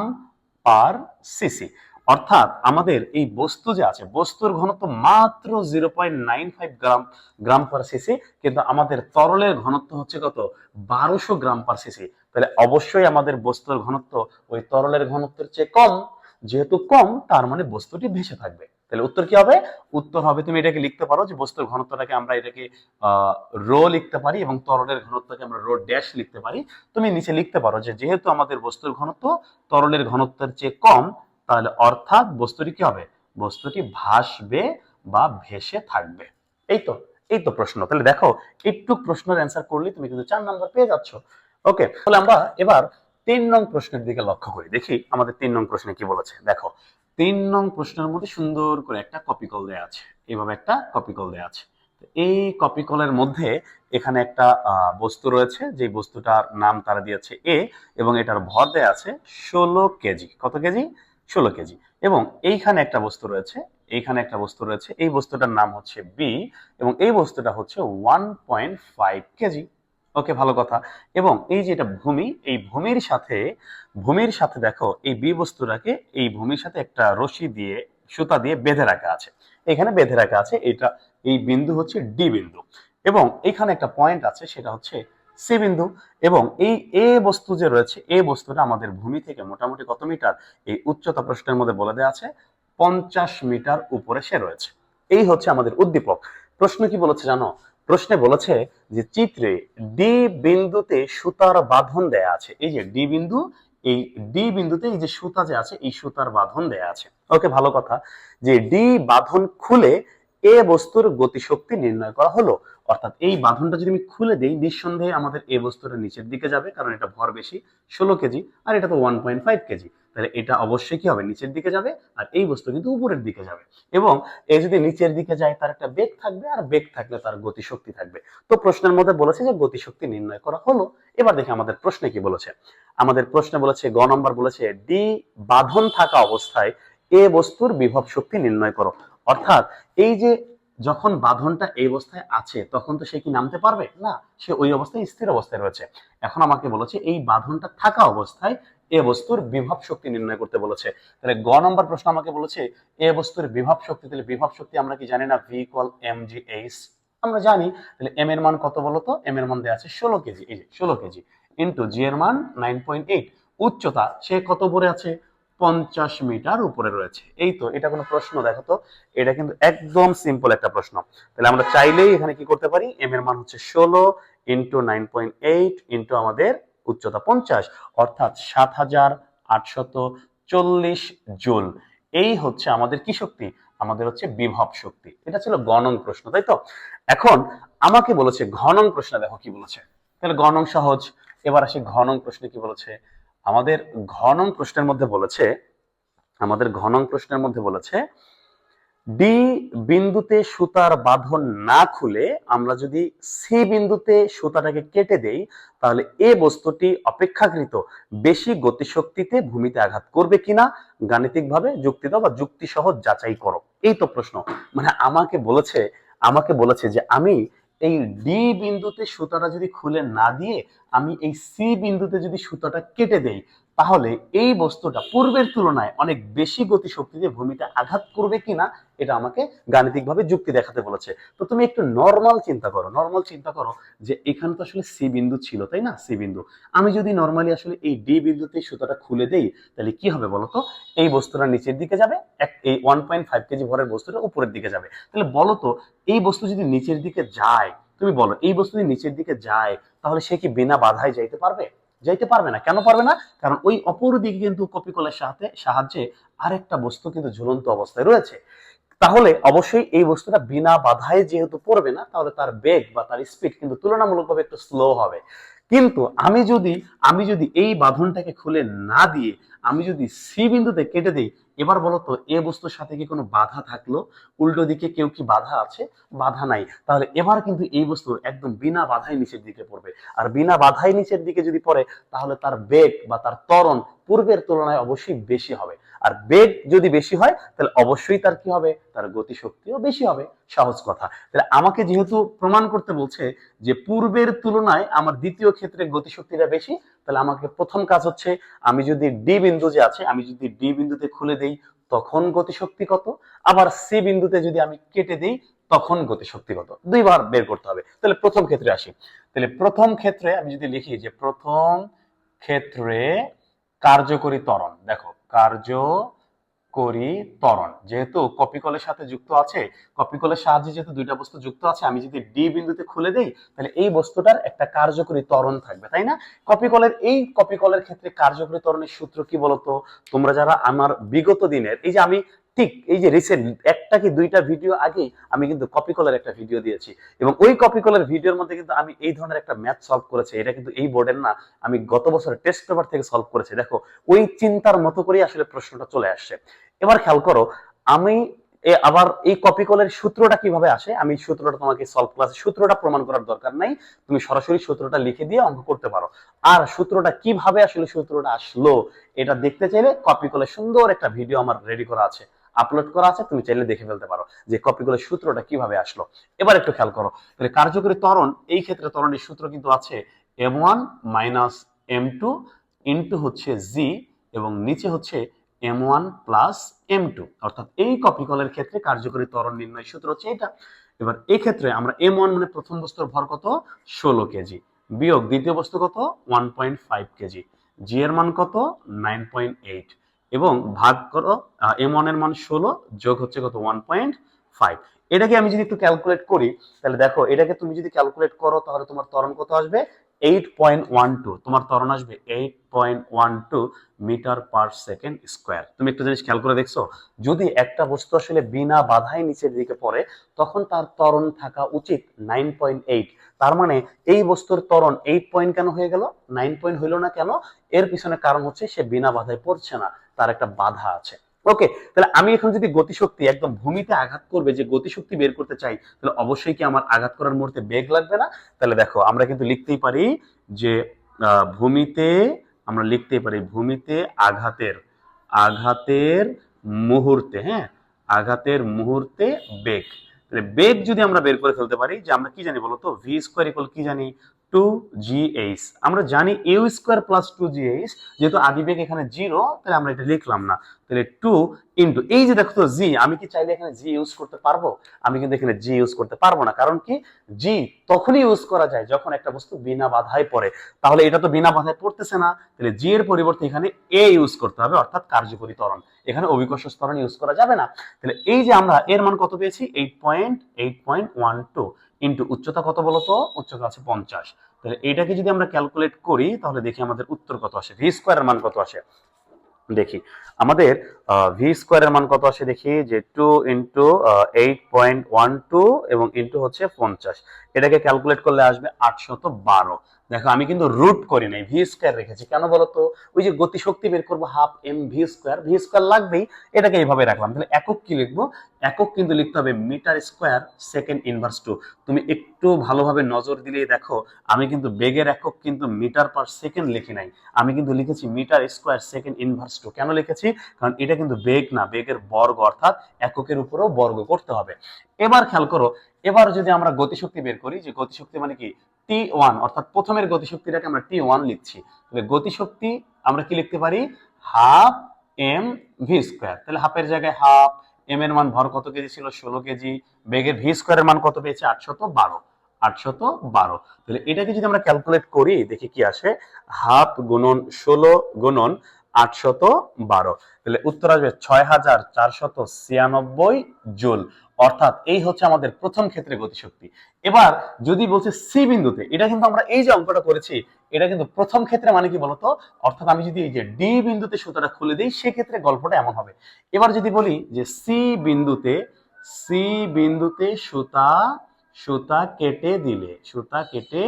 পার সিসি। অর্থাৎ আমাদের এই বস্তু যে আছে, বস্তুর ঘনত্ব মাত্র 0.95 গ্রাম পার সিসি, কিন্তু আমাদের তরলের ঘনত্ব হচ্ছে কত, 1200 গ্রাম পার সিসি। তাহলে অবশ্যই আমাদের বস্তুর ঘনত্ব ওই তরলের ঘনত্বের চেয়ে কম, যেহেতু কম তার মানে বস্তুটি ভেসে থাকবে। তাহলে উত্তর কি হবে, উত্তর হবে, তুমি এটাকে লিখতে পারো যে বস্তুর ঘনত্বটাকে আমরা এটাকে রো লিখতে পারি এবং তরলের ঘনত্বকে আমরা রো ড্যাশ লিখতে পারি। তুমি নিচে লিখতে পারো যে যেহেতু আমাদের বস্তুর ঘনত্ব তরলের ঘনত্বের চেয়ে কম, তাহলে অর্থাৎ বস্তুটি কি হবে, বস্তুটি ভাসবে বা ভেসে থাকবে। এই তো প্রশ্ন। তাহলে দেখো একটু প্রশ্নের অ্যান্সার করলে তুমি কিন্তু 4 নাম্বার পেয়ে যাচ্ছ। ওকে, তাহলে আমরা এবার 3 নং প্রশ্নের দিকে লক্ষ্য করি, দেখি আমাদের 3 নং প্রশ্নে কি বলেছে। দেখো 3 নং প্রশ্নের মধ্যে সুন্দর করে একটা কপি কল দেয়া আছে, এইভাবে একটা কপি কল দেয়া আছে। এই কপি কলের মধ্যে এখানে একটা বস্তু রয়েছে, যে বস্তুটার নাম তারা দিয়েছে এ, এবং এটার ভর দেয়া আছে 16 কেজি। কত কেজি, 16 কেজি। এবং এইখানে একটা বস্তু রয়েছে, এইখানে একটা বস্তু রয়েছে, এই বস্তুটার নাম হচ্ছে বি, এবং এই বস্তুটা হচ্ছে 1.5 কেজি। ওকে, ভালো কথা। এবং এই যে এটা ভূমি, এই ভূমির সাথে দেখো এই বি বস্তুটাকে এই ভূমির সাথে একটা রশি দিয়ে, সুতা দিয়ে বেঁধে রাখা আছে, এখানে বেঁধে রাখা আছে। এটা এই বিন্দু হচ্ছে ডি বিন্দু, এবং এখানে একটা পয়েন্ট আছে সেটা হচ্ছে সি বিন্দু। এবং এই এ বস্তু যে রয়েছে, এ বস্তুটা আমাদের ভূমি থেকে মোটামুটি কত মিটার, এই উচ্চতা প্রশ্নের মধ্যে বলে দেওয়া আছে 50 মিটার উপরে সে রয়েছে। এই হচ্ছে আমাদের উদ্দীপক। প্রশ্ন কি বলেছে জানো, প্রশ্নে বলেছে যে চিত্রে ডি বিন্দুতে সুতার বাঁধন দেয়া আছে। এই যে ডি বিন্দু, এই ডি বিন্দুতে এই যে সুতা যে আছে, এই সুতার বাঁধন দেয়া আছে। ওকে, ভালো কথা। যে ডি বাঁধন খুলে এ বস্তুর গতিশক্তি নির্ণয় করা হলো। অর্থাৎ এই বাঁধনটা যদি আমি খুলে দেই, নিঃসন্দেহে আমাদের এই বস্তুটা নিচের দিকে যাবে, কারণ এটা ভর বেশি 16 কেজি, আর এটা তো 1.5 কেজি। তাহলে এটা অবশ্যই কি হবে, নিচের দিকে যাবে, আর এই বস্তু কিন্তু উপরের দিকে যাবে। এবং এই যদি নিচের দিকে যায়, তার একটা বেগ থাকবে, আর বেগ থাকলে তার গতিশক্তি থাকবে। তো প্রশ্নের মধ্যে বলেছে যে গতিশক্তি নির্ণয় করা হলো। এবার দেখি আমাদের প্রশ্নে কি বলেছে। আমাদের প্রশ্নে বলেছে, গ নম্বর বলেছে, ডি বাঁধন থাকা অবস্থায় এ বস্তুর বিভব শক্তি নির্ণয় করো। অর্থাৎ এই যে যখন বাঁধনটা এই অবস্থায় আছে, তখন তো সে কি নামতে পারবে না, সে ওই অবস্থায় স্থির অবস্থায় রয়েছে। এখন আমাকে বলেছে এই বাঁধনটা থাকা অবস্থায় এ বস্তুর বিভব শক্তি নির্ণয় করতে বলেছে। তাহলে গ নম্বর প্রশ্ন আমাকে বলেছে এ বস্তুর বিভব শক্তি। তাহলে বিভব শক্তি আমরা কি জানি না, v equal m g h, আমরা জানি। তাহলে এম এর মান কত বলতো, এম এর মান দেওয়া আছে 16 কেজি, এই যে 16 কেজি, ইন্টু জি এর মান 9.8, উচ্চতা সে কত উপরে আছে, 50 মিটার উপরে রয়েছে। এই তো, এটা কোনো প্রশ্ন? দেখো তো, এটা কিন্তু একদম সিম্পল একটা প্রশ্ন। তাহলে আমরা চাইলেই এখানে কি করতে পারি, এম এর মান হচ্ছে 16 ইন্টু 9.8 ইন্টু আমাদের উচ্চতা 50, অর্থাৎ 7840 জুল। এই হচ্ছে আমাদের কি শক্তি, আমাদের হচ্ছে বিভব শক্তি। এটা ছিল গ নং প্রশ্ন, তাই তো? এখন আমাকে বলেছে ঘ নং প্রশ্ন, দেখো কি বলেছে। তাহলে গ নং সহজ। এবার আসি ঘ নং প্রশ্নে কি বলেছে। আমাদের ঘ নং প্রশ্নের মধ্যে বলেছে, ডি বিন্দুতে সুতার বাঁধন না খুলে আমরা যদি সি বিন্দুতে সুতাটাকে কেটে দেই, তাহলে এ বস্তুটি অপেক্ষাকৃত বেশি গতিশক্তিতে ভূমিতে আঘাত করবে কিনা গাণিতিকভাবে যুক্তি দাও বা যুক্তি সহ যাচাই করো। এই তো প্রশ্ন। মানে আমাকে বলেছে যে আমি এই ডি বিন্দুতে সুতাটা যদি খুলে না দিয়ে আমি এই সি বিন্দুতে যদি সুতাটা কেটে দেই, তাহলে এই বস্তুটা পূর্বের তুলনায় অনেক বেশি গতিশক্তিতে ভূমিতে আঘাত করবে কিনা এটা আমাকে গাণিতিকভাবে যুক্তি দেখাতে বলেছে। তো তুমি একটু নর্মাল চিন্তা করো যে এখানে তো আসলে সি বিন্দু ছিল, তাই না, সি বিন্দু। আমি যদি নর্মালি আসলে এই ডি বিন্দুতে সুতাটা খুলে দেই, তাহলে কি হবে বলতো, এই বস্তুটা নিচের দিকে যাবে, এই 1.5 কেজি ভরের বস্তুটা উপরের দিকে যাবে। তাহলে বলতো, এই বস্তু যদি নিচের দিকে যায়, তুমি বলো, এই বস্তু যদি নিচের দিকে যায়, তাহলে সে কি বিনা বাধায় যাইতে পারবে? যাইতে পারবে না। কেন পারবে না? কারণ ওই অপর দিকে কিন্তু কপিকলের সাহায্যে আরেকটা বস্তু কিন্তু ঝুলন্ত অবস্থায় রয়েছে। তাহলে অবশ্যই এই বস্তুটা বিনা বাধায় যেহেতু পড়বে না, তাহলে তার বেগ বা তার স্পিড কিন্তু তুলনামূলকভাবে একটু স্লো হবে। কিন্তু আমি যদি এই বাঁধনটাকে খুলে না দিয়ে আমি যদি সি বিন্দুতে কেটে দিই, এবার বলতো এ বস্তুর সাথে কি কোনো বাধা থাকলো? উল্টো দিকে কেউ কি বাধা আছে? বাধা নাই। তাহলে এবার কিন্তু এই বস্তু একদম বিনা বাধায় নিচের দিকে পড়বে। আর বিনা বাধায় নিচের দিকে যদি পড়ে, তাহলে তার বেগ বা তার ত্বরণ পূর্বের তুলনায় অবশ্যই বেশি হবে। আর বেগ যদি বেশি হয়, তাহলে অবশ্যই তার কি হবে, তার গতিশক্তিও বেশি হবে। সহজ কথা। তাহলে আমাকে যেহেতু প্রমাণ করতে বলছে যে পূর্বের তুলনায় আমার দ্বিতীয় ক্ষেত্রে গতিশক্তিটা বেশি, তাহলে আমাকে প্রথম কাজ হচ্ছে, আমি যদি ডি বিন্দু যে আছে, আমি যদি ডি বিন্দুতে খুলে দেই, তখন গতিশক্তি কত, আবার সি বিন্দুতে যদি আমি কেটে দেই, তখন গতিশক্তি কত, দুইবার বের করতে হবে। তাহলে প্রথম ক্ষেত্রে আসি। তাহলে প্রথম ক্ষেত্রে আমি যদি লিখি যে প্রথম ক্ষেত্রে কার্যকরী ত্বরণ, দেখো কার্যকরী ত্বরণ যেহেতু কপিকলের সাথে যুক্ত আছে, কপিকলের সাহায্যে যেহেতু দুইটা বস্তু যুক্ত আছে, আমি যদি ডি বিন্দুতে খুলে দেই, তাহলে এই বস্তুটার একটা কার্যকরী ত্বরণ থাকবে, তাই না? কপিকলের ক্ষেত্রে কার্যকরী ত্বরণের সূত্র কি বলতো? তোমরা যারা আমার বিগত দিনের, এই যে আমি ঠিক এই যে রিসেন্ট একটা কি দুইটা ভিডিও আগে আমি কিন্তু কপিকলের একটা ভিডিও দিয়েছি, এবং ওই কপিকলের ভিডিওর মধ্যে কিন্তু আমি এই ধরনের একটা ম্যাথ সলভ করেছি। এটা কিন্তু এই বোর্ডের না, আমি গত বছরের টেস্ট পেপার থেকে সলভ করেছি। দেখো, ওই চিন্তার মতো করেই আসলে প্রশ্নটা চলে আসছে। এবার খেয়াল করো, আমি আবার এই কপিকলের সূত্রটা কিভাবে আসে, আমি সূত্রটা তোমাকে সলভ ক্লাসে সূত্রটা প্রমাণ করার দরকার নাই, তুমি সরাসরি সূত্রটা লিখে দিয়ে অঙ্ক করতে পারো। আর সূত্রটা কিভাবে আসলে সূত্রটা আসলো এটা দেখতে চাইলে কপিকলের সুন্দর একটা ভিডিও আমার রেডি করা আছে, আপলোড করা আছে, তুমি চাইলে দেখে ফেলতে পারো যে কপিকলের সূত্রটা কিভাবে আসলো। এবার একটু খেয়াল করো, তাহলে কার্যকরী ত্বরণ, এই ক্ষেত্রে ত্বরণের সূত্র কিন্তু আছে m1 মাইনাস m2 ইন্টু হচ্ছে জি, এবং নিচে হচ্ছে m1 প্লাস m2, অর্থাৎ এই কপিকলের ক্ষেত্রে কার্যকরী ত্বরণ নির্ণয় সূত্র হচ্ছে এটা। এবার এই ক্ষেত্রে আমরা m1 মানে প্রথম বস্তুর ভর কত, 16 কেজি, বিয়োগ দ্বিতীয় বস্তু কত, 1.5 কেজি, জি এর মান কত, 9.8, এবং ভাগ করো m1 এর মান 16 যোগ হচ্ছে কত, 1.5। এটাকে আমি যদি একটু ক্যালকুলেট করি, তাহলে দেখো, এটাকে তুমি যদি ক্যালকুলেট করো, তাহলে তোমার ত্বরণ কত আসবে, 8.12, তোমার ত্বরণ আসবে 8.12 মিটার পার সেকেন্ড স্কোয়ার। তুমি একটা জিনিস খেয়াল করে দেখছো, যদি একটা বস্তু আসলে বিনা বাধায় নিচের দিকে পড়ে তখন তার ত্বরণ থাকা উচিত 9.8। তার মানে এই বস্তুর ত্বরণ 8 পয়েন্ট কেন হয়ে গেল, 9 পয়েন্ট হইল না কেন? এর পিছনে কারণ হচ্ছে সে বিনা বাধায় পড়ছে না, তার একটা বাধা আছে। ওকে, তাহলে আমি এখন যদি গতিশক্তি একদম ভূমিতে আঘাত করবে যে গতিশক্তি বের করতে চাই, তাহলে অবশ্যই কি আমার আঘাত করার মুহূর্তে বেগ লাগবে না? তাহলে দেখো আমরা কিন্তু লিখতেই পারি যে ভূমিতে, আমরা লিখতেই পারি ভূমিতে আঘাতের আঘাতের মুহূর্তে, হ্যাঁ, আঘাতের মুহূর্তে বেগ। তাহলে বেগ যদি আমরা বের করে ফেলতে পারি, যে আমরা কি জানি বলতো, ভি স্কোয়ার ইকুয়াল কি জানি, 2gh। আমরা জানি ইউ স্কোয়ার প্লাস 2gh, যেহেতু আদি বেগ এখানে 0, তাহলে আমরা এটা লিখলাম না। তাহলে 2 ইন্টু এই যে দেখো তো জি, আমি কি চাইলে এখানে জি ইউজ করতে পারবো? আমি কিন্তু এখানে জি ইউজ করতে পারবো না। কারণ কি, জি তখনই ইউজ করা যায় যখন একটা বস্তু বিনা বাধায় পড়ে। তাহলে এটা তো বিনা বাধায় পড়তেছে না, তাহলে জি এর পরিবর্তে এখানে এ ইউজ করতে হবে, অর্থাৎ কার্যকরী ত্বরণ। এখানে অভিকর্ষ ত্বরণ ইউজ করা যাবে না। তাহলে এই যে আমরা এর মান কত পেয়েছি, 8.12 ইন্টু উচ্চতা কত বলতো, উচ্চতা আছে 50। তাহলে এইটাকে যদি আমরা ক্যালকুলেট করি তাহলে দেখি আমাদের উত্তর কত আসে, ভি স্কোয়ারের মান কত আসে দেখি। আমাদের ভি স্কোয়ারের মান কত আসে দেখি, যে 2 ইন্টু 8.12 এবং ইন্টু হচ্ছে 50, এটাকে ক্যালকুলেট করলে আসবে 812। দেখো আমি কিন্তু রুট করি নাই, ভি স্কোয়ার রেখেছি। কেন বলতো, ওই যে গতিশক্তি বের করবো half m v square, v square লাগবেই, এটাকে এইভাবে রাখলাম। তাহলে একক কি লিখবো, একক কিন্তু লিখতে হবে মিটার স্কোয়ার সেকেন্ড ইনভার্স 2। তুমি একটু ভালোভাবে নজর দিলেই দেখো আমি কিন্তু বেগের একক কিন্তু মিটার পার সেকেন্ড লিখি নাই, আমি কিন্তু লিখেছি মিটার স্কোয়ার সেকেন্ড ইনভার্স 2। কেন লিখেছি, কারণ এটা কিন্তু বেগ না, বেগের বর্গ, অর্থাৎ এককের উপরেও বর্গ করতে হবে। এবার খেয়াল করো, এবার যদি আমরা গতিশক্তি বের করি, যে গতিশক্তি মানে কি, T1, অর্থাৎ প্রথমের গতিশক্তিটাকে আমরা T1 লিখছি। তাহলে গতিশক্তি আমরা কি লিখতে পারি, হাফ এম ভি স্কোয়ার। তাহলে হাফের জায়গায় হাফ, এম এর মান ভর কত কেজি ছিল, 16 কেজি, বেগের ভি স্কোয়ারের মান কত পেয়েছে, 812। 812, তাহলে এটাকে যদি আমরা ক্যালকুলেট করি দেখি কি আসে, হাফ গুণন 16 গুণন 812, তাহলে উত্তর আসবে 6496 জুল। অর্থাৎ এই হচ্ছে আমাদের প্রথম ক্ষেত্রে গতিশক্তি। এবার যদি বলছে সি বিন্দুতে, এটা কিন্তু আমরা এই যে অঙ্কটা করেছি এটা কিন্তু প্রথম ক্ষেত্রে মানে কি বলতো, অর্থাৎ আমি যদি এই যে ডি বিন্দুতে সুতাটা খুলে দিই সেক্ষেত্রে গল্পটা এমন হবে। এবার যদি বলি যে সি বিন্দুতে, সি বিন্দুতে সুতা সুতা কেটে দিলে, সুতা কেটে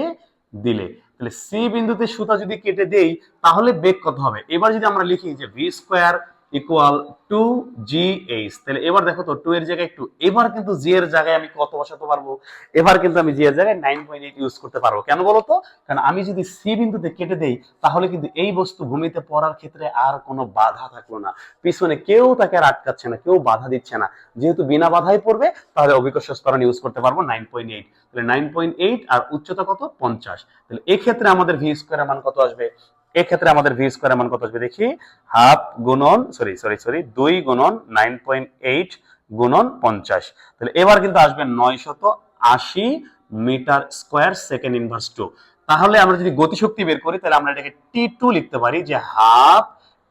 দিলে, তাহলে সি বিন্দুতে সুতা যদি কেটে দেই তাহলে বেগ কত হবে। এবার যদি আমরা লিখি যে ভি স্কোয়ার ইকুয়াল 2gh, তাহলে এবার দেখো তো 2 এর জায়গায় একটু, এবার কিন্তু জি এর জায়গায় আমি কত বসাতে পারবো, এবার কিন্তু আমি জি এর জায়গায় 9.8 ইউজ করতে পারবো। কেন বলতো, কারণ আমি যদি সি বিন্দুতে কেটে দেই তাহলে কিন্তু এই বস্তু ভূমিতে পড়ার ক্ষেত্রে আর কোনো বাধা থাকলো না, পিছনে কেউ তাকে আর আটকাচ্ছে না, কেউ বাধা দিচ্ছে না, যেহেতু বিনা বাধায় পড়বে তাহলে অভিকর্ষ ত্বরণ ইউজ করতে পারবো 9.8। তাহলে 9.8 আর উচ্চতা কত, 50। তাহলে এই ক্ষেত্রে আমাদের ভি স্কোয়ারের মান কত আসবে, এক্ষেত্রে আমাদের ভি স্কোয়ারের মান কত আসবে দেখি, হাফ গুণন 2 গুণন 9.8 গুণন 50, তাহলে এবার কিন্তু আসবে 980 মিটার স্কোয়ার সেকেন্ড ইনভার্স 2। তাহলে আমরা যদি গতিশক্তি বের করি তাহলে আমরা এটাকে T2 লিখতে পারি, যে হাফ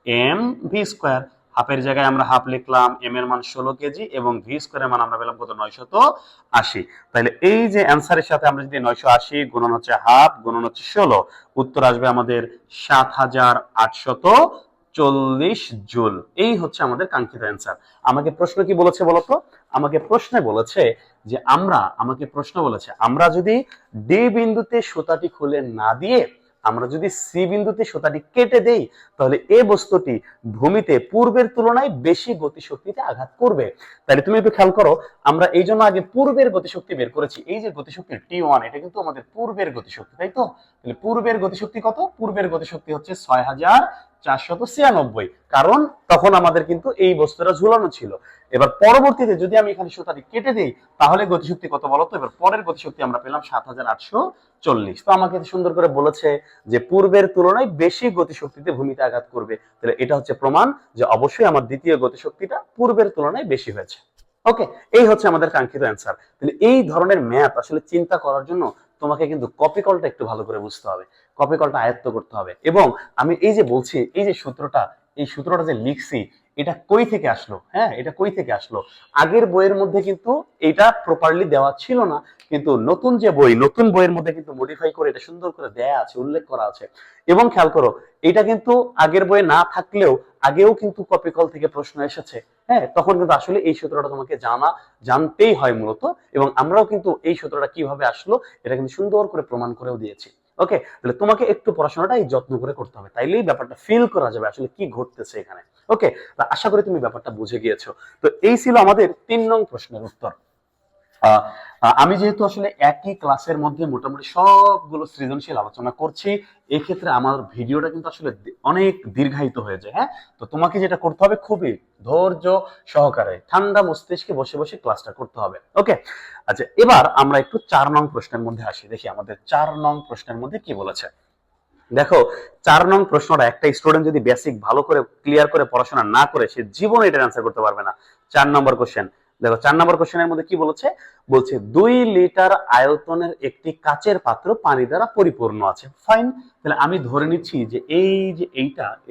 এম ভি স্কোয়ার, হাফের জায়গায় আমরা হাফ লিখলাম, এম এর মান 16 কেজি এবং ভি স্কোয়ারের মান আমরা পেলাম কত, 980। তাহলে এই যে অ্যান্সারের সাথে আমরা যদি 980 গুণন হচ্ছে হাফ গুণন হচ্ছে 16, উত্তর আসবে আমাদের 7840 জুল। এই হচ্ছে আমাদের কাঙ্ক্ষিত অ্যান্সার। আমাকে প্রশ্ন কি বলেছে বলতো, আমাকে প্রশ্নে বলেছে যে আমরা যদি ডি বিন্দুতে সুতাটি খুলে না দিয়ে আমরা যদি সি বিন্দুতে সুতাটি কেটে দেই তাহলে এই বস্তুটি ভূমিতে পূর্বের তুলনায় বেশি গতিশক্তিতে আঘাত করবে। তাহলে তুমি একটু খেয়াল করো, আমরা এই জন্য আগে পূর্বের গতিশক্তি বের করেছি, এই যে গতিশক্তি T1 এটা কিন্তু আমাদের পূর্বের গতিশক্তি, তাই তো? তাহলে পূর্বের গতিশক্তি কত, পূর্বের গতিশক্তি হচ্ছে 6496, কারণ তখন আমাদের কিন্তু এই বস্তুটা ঝুলানো ছিল। এবার পরবর্তীতে যদি আমি এখানে সুতাটি কেটে দিই তাহলে গতিশক্তি কত বলতো, এবার পরের গতিশক্তি আমরা পেলাম 7840। তো আমাকে সুন্দর করে বলেছে যে পূর্বের তুলনায় বেশি গতিশক্তিতে ভূমিতে আঘাত করবে, তাহলে এটা হচ্ছে প্রমাণ যে অবশ্যই আমার দ্বিতীয় গতিশক্তিটা পূর্বের তুলনায় বেশি হয়েছে। ওকে, এই হচ্ছে আমাদের কাঙ্ক্ষিত অ্যান্সার। তাহলে এই ধরনের ম্যাথ আসলে চিন্তা করার জন্য তোমাকে কিন্তু কপি কলটা একটু ভালো করে বুঝতে হবে, কপি কলটা আয়ত্ত করতে হবে। এবং আমি এই যে বলছি, এই যে সূত্রটা, এই সূত্রটা যে লিখছি এটা কই থেকে আসলো? হ্যাঁ, এটা কই থেকে আসলো? আগের বইয়ের মধ্যে কিন্তু এটা প্রপারলি দেওয়া ছিল না, কিন্তু নতুন যে বই, নতুন বইয়ের মধ্যে কিন্তু মডিফাই করে এটা সুন্দর করে দেয়া আছে, উল্লেখ করা আছে। এবং খেয়াল করো, এটা কিন্তু আগের বইয়ে না থাকলেও আগেও কিন্তু কপি কল থেকে প্রশ্ন এসেছে। হ্যাঁ, তখন কিন্তু আসলে এই সূত্রটা তোমাকে জানতেই হয় মূলত, এবং আমরাও কিন্তু এই সূত্রটা কিভাবে আসলো এটা কিন্তু সুন্দর করে প্রমাণ করেও দিয়েছি। ওকে, তাহলে তোমাকে একটু পড়াশোনাটা এই যত্ন করে করতে হবে, তাইলেই ব্যাপারটা ফিল করা যাবে আসলে কি ঘটতেছে এখানে। ওকে, আশা করি তুমি ব্যাপারটা বুঝে গিয়েছো। তো এই ছিল আমাদের 3 নং প্রশ্নের উত্তর। আমি যেহেতু আসলে একই ক্লাসের মধ্যে মোটামুটি সবগুলো সৃজনশীল আলোচনা করছি, এই ক্ষেত্রে আমার ভিডিওটা কিন্তু আসলে অনেক দীর্ঘায়িত হয়ে যায়। হ্যাঁ, তো তোমাকে যেটা করতে হবে, খুবই ধৈর্য সহকারে ঠান্ডা মস্তিষ্কে বসে বসে ক্লাসটা করতে হবে। ওকে, আচ্ছা, এবার আমরা একটু 4 নং প্রশ্নের মধ্যে আসি, দেখি আমাদের 4 নং প্রশ্নের মধ্যে কি বলেছে। দেখো, 4 নং প্রশ্নটা একটা স্টুডেন্ট যদি বেসিক ভালো করে ক্লিয়ার করে পড়াশোনা না করে, সে জীবনে এটার অ্যান্সার করতে পারবে না। 4 নম্বর কোশ্চেন দেখো, 4 নম্বর কোশ্চেনের মধ্যে কি বলেছে, বলছে 2 লিটার আয়তনের একটি কাচের পাত্র পানি দ্বারা পরিপূর্ণ আছে। ফাইন, তাহলে আমি ধরে নিচ্ছি যে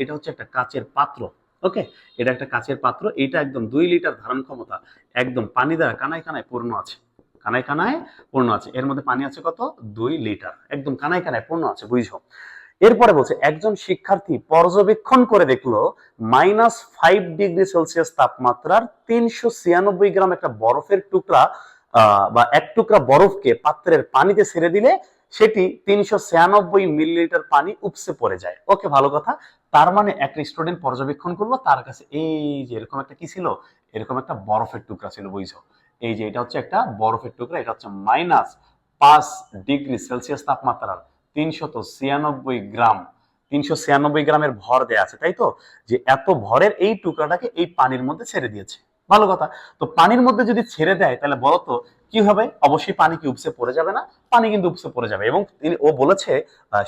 এটা হচ্ছে একটা কাচের পাত্র। ওকে, এটা একটা কাচের পাত্র, এটা একদম 2 লিটার ধারণ ক্ষমতা, একদম পানি দ্বারা কানায় কানায় পূর্ণ আছে। কানায় কানায় পূর্ণ আছে, এর মধ্যে পানি আছে কত? 2 লিটার, একদম কানায় কানায় পূর্ণ আছে, বুঝছো? এরপরে বলছে একজন শিক্ষার্থী পর্যবেক্ষণ করে দেখলো -5 ডিগ্রি সেলসিয়াস তাপমাত্রার 396 গ্রাম একটা বরফের টুকরা বা এক টুকরা বরফকে পাত্রের পানিতে ছেড়ে দিলে সেটি 396 মিলিলিটার পানি উপসে পড়ে যায়। ওকে, ভালো কথা। তার মানে একটা স্টুডেন্ট পর্যবেক্ষণ করলো, তার কাছে এই যে এরকম একটা কি ছিল, এরকম একটা বরফের টুকরা ছিল, বুঝছো? এই যে এটা হচ্ছে একটা বরফের টুকরা, এটা হচ্ছে -5 ডিগ্রি সেলসিয়াস তাপমাত্রার 396 গ্রাম, 396 গ্রামের ভর দেয়া আছে, তাই তো? যে এত ভরের এই টুকরাটাকে এই পানির মধ্যে ছেড়ে দিয়েছে। ভালো কথা। তো পানির মধ্যে যদি ছেড়ে দেয় তাহলে বলতো কি হবে? অবশ্যই পানি কি উপসে পড়ে যাবে না? পানি কিন্তু উপসে পড়ে যাবে। এবং ও বলেছে,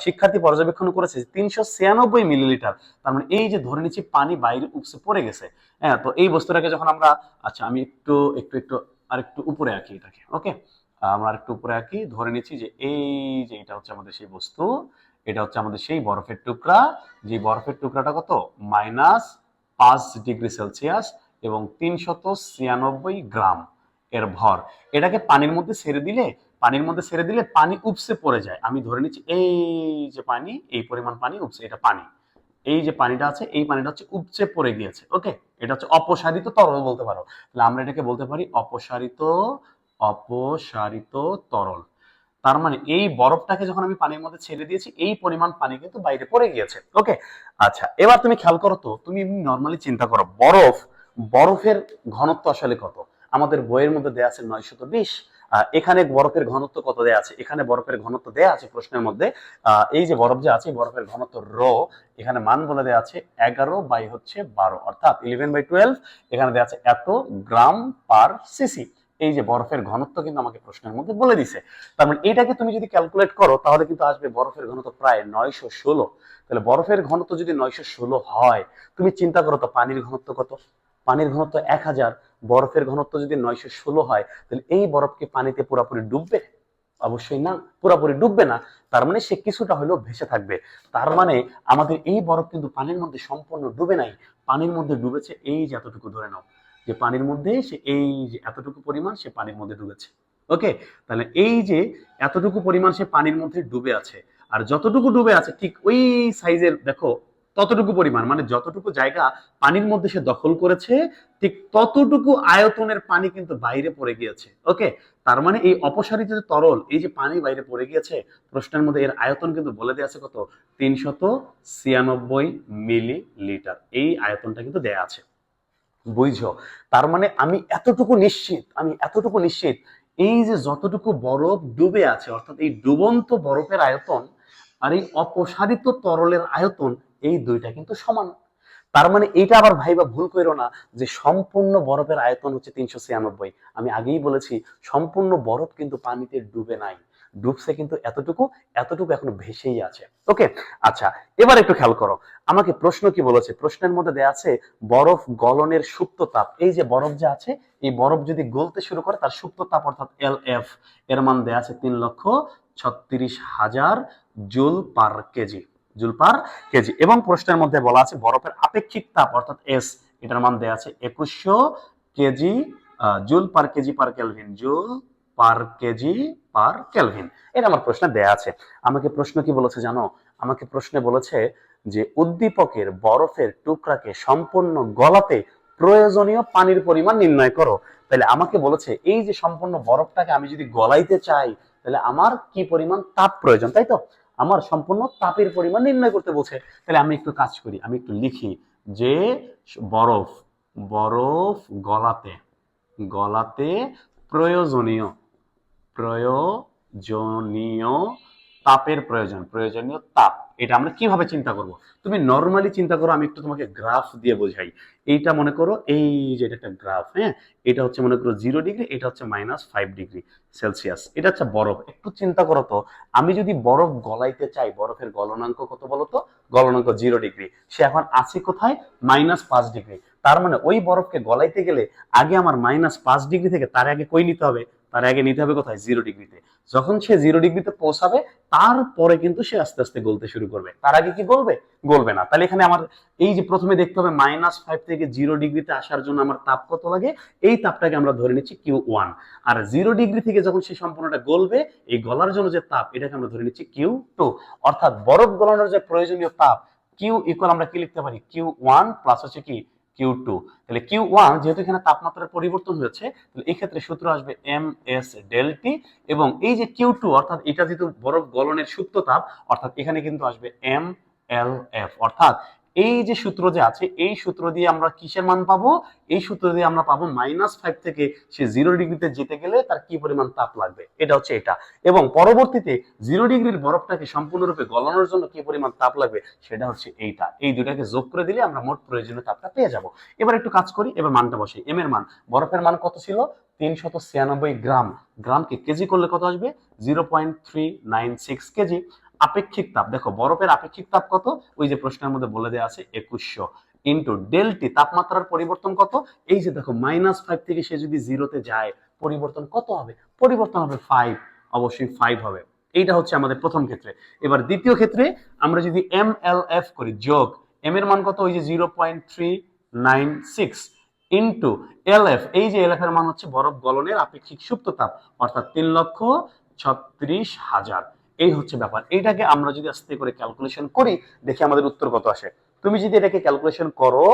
শিক্ষার্থী পর্যবেক্ষণ করেছে 396 মিলিলিটার, তার মানে এই যে ধরে নিচ্ছি পানি বাইরে উপসে পড়ে গেছে। হ্যাঁ, তো এই বস্তুটাকে যখন আমরা, আচ্ছা আমি একটু একটু একটু আর একটু উপরে আঁকি এটাকে। ওকে, আমরা একটু উপরে আঁকি, ধরে নিচ্ছি যে এই যে এটা হচ্ছে আমাদের সেই বস্তু, এটা হচ্ছে আমাদের সেই বরফের টুকরা, যে বরফের টুকরাটা কত, -5 ডিগ্রি সেলসিয়াস এবং 396 গ্রাম এর ভর। এটাকে পানির মধ্যে ছেড়ে দিলে, পানি উপসে পড়ে যায়। আমি ধরে নিচ্ছি এই যে পানি, এই পরিমাণ পানি উপসে, এটা পানি, এই যে পানিটা আছে এই পানিটা হচ্ছে উপচে পড়ে গিয়েছে। ওকে, এটা হচ্ছে অপসারিত তরল বলতে পারো। তাহলে আমরা এটাকে বলতে পারি অপসারিত তরল। তার মানে এই বরফটাকে যখন আমি পানির মধ্যে ছেড়ে দিয়েছি, এই পরিমাণ পানি কিন্তু বাইরে পড়ে গিয়েছে। ওকে, আচ্ছা, এবার তুমি খেয়াল করো তো, তুমি নর্মালি চিন্তা করো, বরফের ঘনত্ব আসলে কত? আমাদের বইয়ের মধ্যে দেয়া আছে 920। এখানে বরফের ঘনত্ব কত দেয়া আছে? এখানে বরফের ঘনত্ব দেয়া আছে প্রশ্নের মধ্যে। এই যে বরফ যে আছে, বরফের ঘনত্ব এখানে মান বলে দেয়া আছে 11/12, অর্থাৎ 11/12। এখানে দেয়া আছে এত গ্রাম পার সিসি। এই যে বরফের ঘনত্ব কিন্তু আমাকে প্রশ্নের মধ্যে বলে দিছে। তার মানে এটাকে তুমি যদি ক্যালকুলেট করো তাহলে কিন্তু আসবে বরফের ঘনত্ব প্রায় 916। তাহলে বরফের ঘনত্ব যদি 916 হয়, তুমি চিন্তা করো তো পানির ঘনত্ব কত? পানির ঘনত্ব 1000, বরফের ঘনত্ব যদি 916 হয়, তাহলে এই বরফকে পানিতে পুরোপুরি ডুববে? অবশ্যই না, পুরোপুরি ডুববে না। তার মানে সে কিছুটা হলেও ভেসে থাকবে। তার মানে আমাদের এই বরফ কিন্তু পানির মধ্যে সম্পূর্ণ ডুবে নাই, পানির মধ্যে ডুবেছে এই যে এতটুকু, ধরে নাও যে পানির মধ্যে সে এই যে এতটুকু পরিমাণ সে পানির মধ্যে ডুবেছে। ওকে, তাহলে এই যে এতটুকু পরিমাণ সে পানির মধ্যে ডুবে আছে, আর যতটুকু ডুবে আছে ঠিক ওই সাইজের, দেখো ততটুকু পরিমাণ, মানে যতটুকু জায়গা পানির মধ্যে সে দখল করেছে, ঠিক ততটুকু আয়তনের পানি কিন্তু বাইরে পড়ে গিয়েছে। ওকে, তার মানে এই অপসারিত তরল, এই যে পানি বাইরে পড়ে গিয়েছে, প্রশ্নের মধ্যে এর আয়তন কিন্তু বলে দেওয়া আছে কত, 396 মিলিলিটার। এই আয়তনটা কিন্তু দেয়া আছে, বুঝছো? তার মানে আমি এতটুকু নিশ্চিত, এই যে যতটুকু বরফ ডুবে আছে, অর্থাৎ এই ডুবন্ত বরফের আয়তন আর এই অপসারিত তরলের আয়তন, এই দুইটা কিন্তু সমান। তার মানে এটা আবার ভাইবা ভুল করো না যে সম্পূর্ণ বরফের আয়তন হচ্ছে 396। আমি আগেই বলেছি সম্পূর্ণ বরফ কিন্তু পানিতে ডুবে নাই, ডুবছে কিন্তু এতটুকু, এখনো ভেসেই আছে। ওকে, আচ্ছা, এবার একটু খেয়াল করো, আমাকে প্রশ্ন কি বলেছে? প্রশ্নের মধ্যে দেয়া আছে বরফ গলনের সুপ্ত তাপ। এই যে বরফ যে আছে, এই বরফ যদি গলতে শুরু করে তার সুপ্ত তাপ অর্থাৎ LF এর মান দেয়া আছে 3,36,000 জুল পার কেজি। এবং প্রশ্নের মধ্যে বলা আছে বরফের আপেক্ষিক তাপ অর্থাৎ S, এটার মান দেয়া আছে 2100 KG joule per KG per kelvin, joule per KG per kelvin. এটা আমার প্রশ্নে দেয়া আছে। আমাকে প্রশ্ন কি বলেছে জানো? আমাকে প্রশ্নে বলেছে যে উদ্দীপকের বরফের টুকরাকে সম্পূর্ণ গলাতে প্রয়োজনীয় পানির পরিমাণ নির্ণয় করো। তাহলে আমাকে বলেছে এই যে সম্পূর্ণ বরফটাকে আমি যদি গলাইতে চাই তাহলে আমার কি পরিমাণ তাপ প্রয়োজন, তাই তো? আমার সম্পূর্ণ তাপের পরিমাণ নির্ণয় করতে বলছে। তাহলে আমি একটু কাজ করি, আমি একটু লিখি যে বরফ বরফ গলাতে গলাতে প্রয়োজনীয় প্রয়োজনীয় তাপের প্রয়োজনীয় তাপ, এটা আমরা কিভাবে চিন্তা করব? তুমি নরমালি চিন্তা করো, আমি একটু তোমাকে গ্রাফ দিয়ে বোঝাই। এইটা মনে করো এই যে এটা একটা গ্রাফ, হ্যাঁ, এটা হচ্ছে মনে করো 0 ডিগ্রি, এটা হচ্ছে -5 ডিগ্রি সেলসিয়াস, এটা হচ্ছে বরফ। একটু চিন্তা করো তো, আমি যদি বরফ গলাইতে চাই, বরফের গলনাঙ্ক কত বলো তো? গলনাঙ্ক 0 ডিগ্রি। সে এখন আছে কোথায়? -5 ডিগ্রি। তার মানে ওই বরফকে গলাইতে গেলে আগে আমার -5 ডিগ্রি থেকে তার আগে কই নিতে হবে? তার আগে নিতে হবে কোথায়? 0 ডিগ্রিতে। যখন সে 0 ডিগ্রিতে পৌঁছাবে তারপরে কিন্তু সে আস্তে আস্তে গলতে শুরু করবে। তার আগে কি গলবে? গলবে না। তাহলে এখানে আমার এই যে প্রথমে দেখতে হবে -5 থেকে 0 ডিগ্রিতে আসার জন্য আমার তাপ কত লাগে, এই তাপটাকে আমরা ধরে নিচ্ছি Q1। আর 0 ডিগ্রি থেকে যখন সে সম্পূর্ণটা গলবে, এই গলার জন্য যে তাপ, এটাকে আমরা ধরে নিচ্ছি Q2। অর্থাৎ বরফ গলানোর যে প্রয়োজনীয় তাপ Q ইকুয়াল আমরা কি লিখতে পারি? Q1 প্লাস হচ্ছে কি Q2। তাহলে Q1 যেহেতু এখানে তাপমাত্রার পরিবর্তন হয়েছে, তাহলে এই ক্ষেত্রে সূত্র আসবে ms ডেল টি, এবং এই যে Q2 অর্থাৎ এটা যেহেতু বরফ গলনের সুপ্ত তাপ, অর্থাৎ এখানে কিন্তু আসবে mLF। অর্থাৎ এই যে সূত্র যে আছে, এই সূত্র দিয়ে আমরা কিসের মান পাবো? এই সূত্র দিয়ে আমরা পাবো -5 থেকে সে 0 ডিগ্রিতে যেতে গেলে তার কি পরিমাণ তাপ লাগবে, এটা হচ্ছে এটা। এবং পরবর্তীতে 0 ডিগ্রির বরফটাকে সম্পূর্ণরূপে গলানোর জন্য কি পরিমাণ তাপ লাগবে, সেটা হচ্ছে এইটা। এই দুটাকে যোগ করে দিলে আমরা মোট প্রয়োজনীয় তাপটা পেয়ে যাব। এবার একটু কাজ করি, এবার মানটা বসাই। এম এর মান, বরফের মান কত ছিল? 396 গ্রাম। গ্রামকে কেজি করলে কত আসবে? 0.396 কেজি। আপেক্ষিক তাপ, দেখো বরফের আপেক্ষিক তাপ কত? ওই যে প্রশ্নের মধ্যে বলে দেওয়া আছে 2100 ইন্টু ডেলটি, তাপমাত্রার পরিবর্তন কত? এই যে দেখো -5 থেকে সে যদি 0-তে যায়, পরিবর্তন কত হবে? পরিবর্তন হবে 5, অবশ্যই 5 হবে। এইটা হচ্ছে আমাদের প্রথম ক্ষেত্রে। এবার দ্বিতীয় ক্ষেত্রে আমরা যদি mLF করি, যোগ m এর মান কত? ওই যে 0.396 ইন্টু LF, এই যে LF এর মান হচ্ছে বরফ গলনের আপেক্ষিক সুপ্ত তাপ, অর্থাৎ 3,36,000। এই হচ্ছে ব্যাপার। এইটাকে আমরা যদি আস্তে করে ক্যালকুলেশন করি, দেখি আমাদের উত্তর কত আসে। তুমি যদি এটাকে ক্যালকুলেশন করো,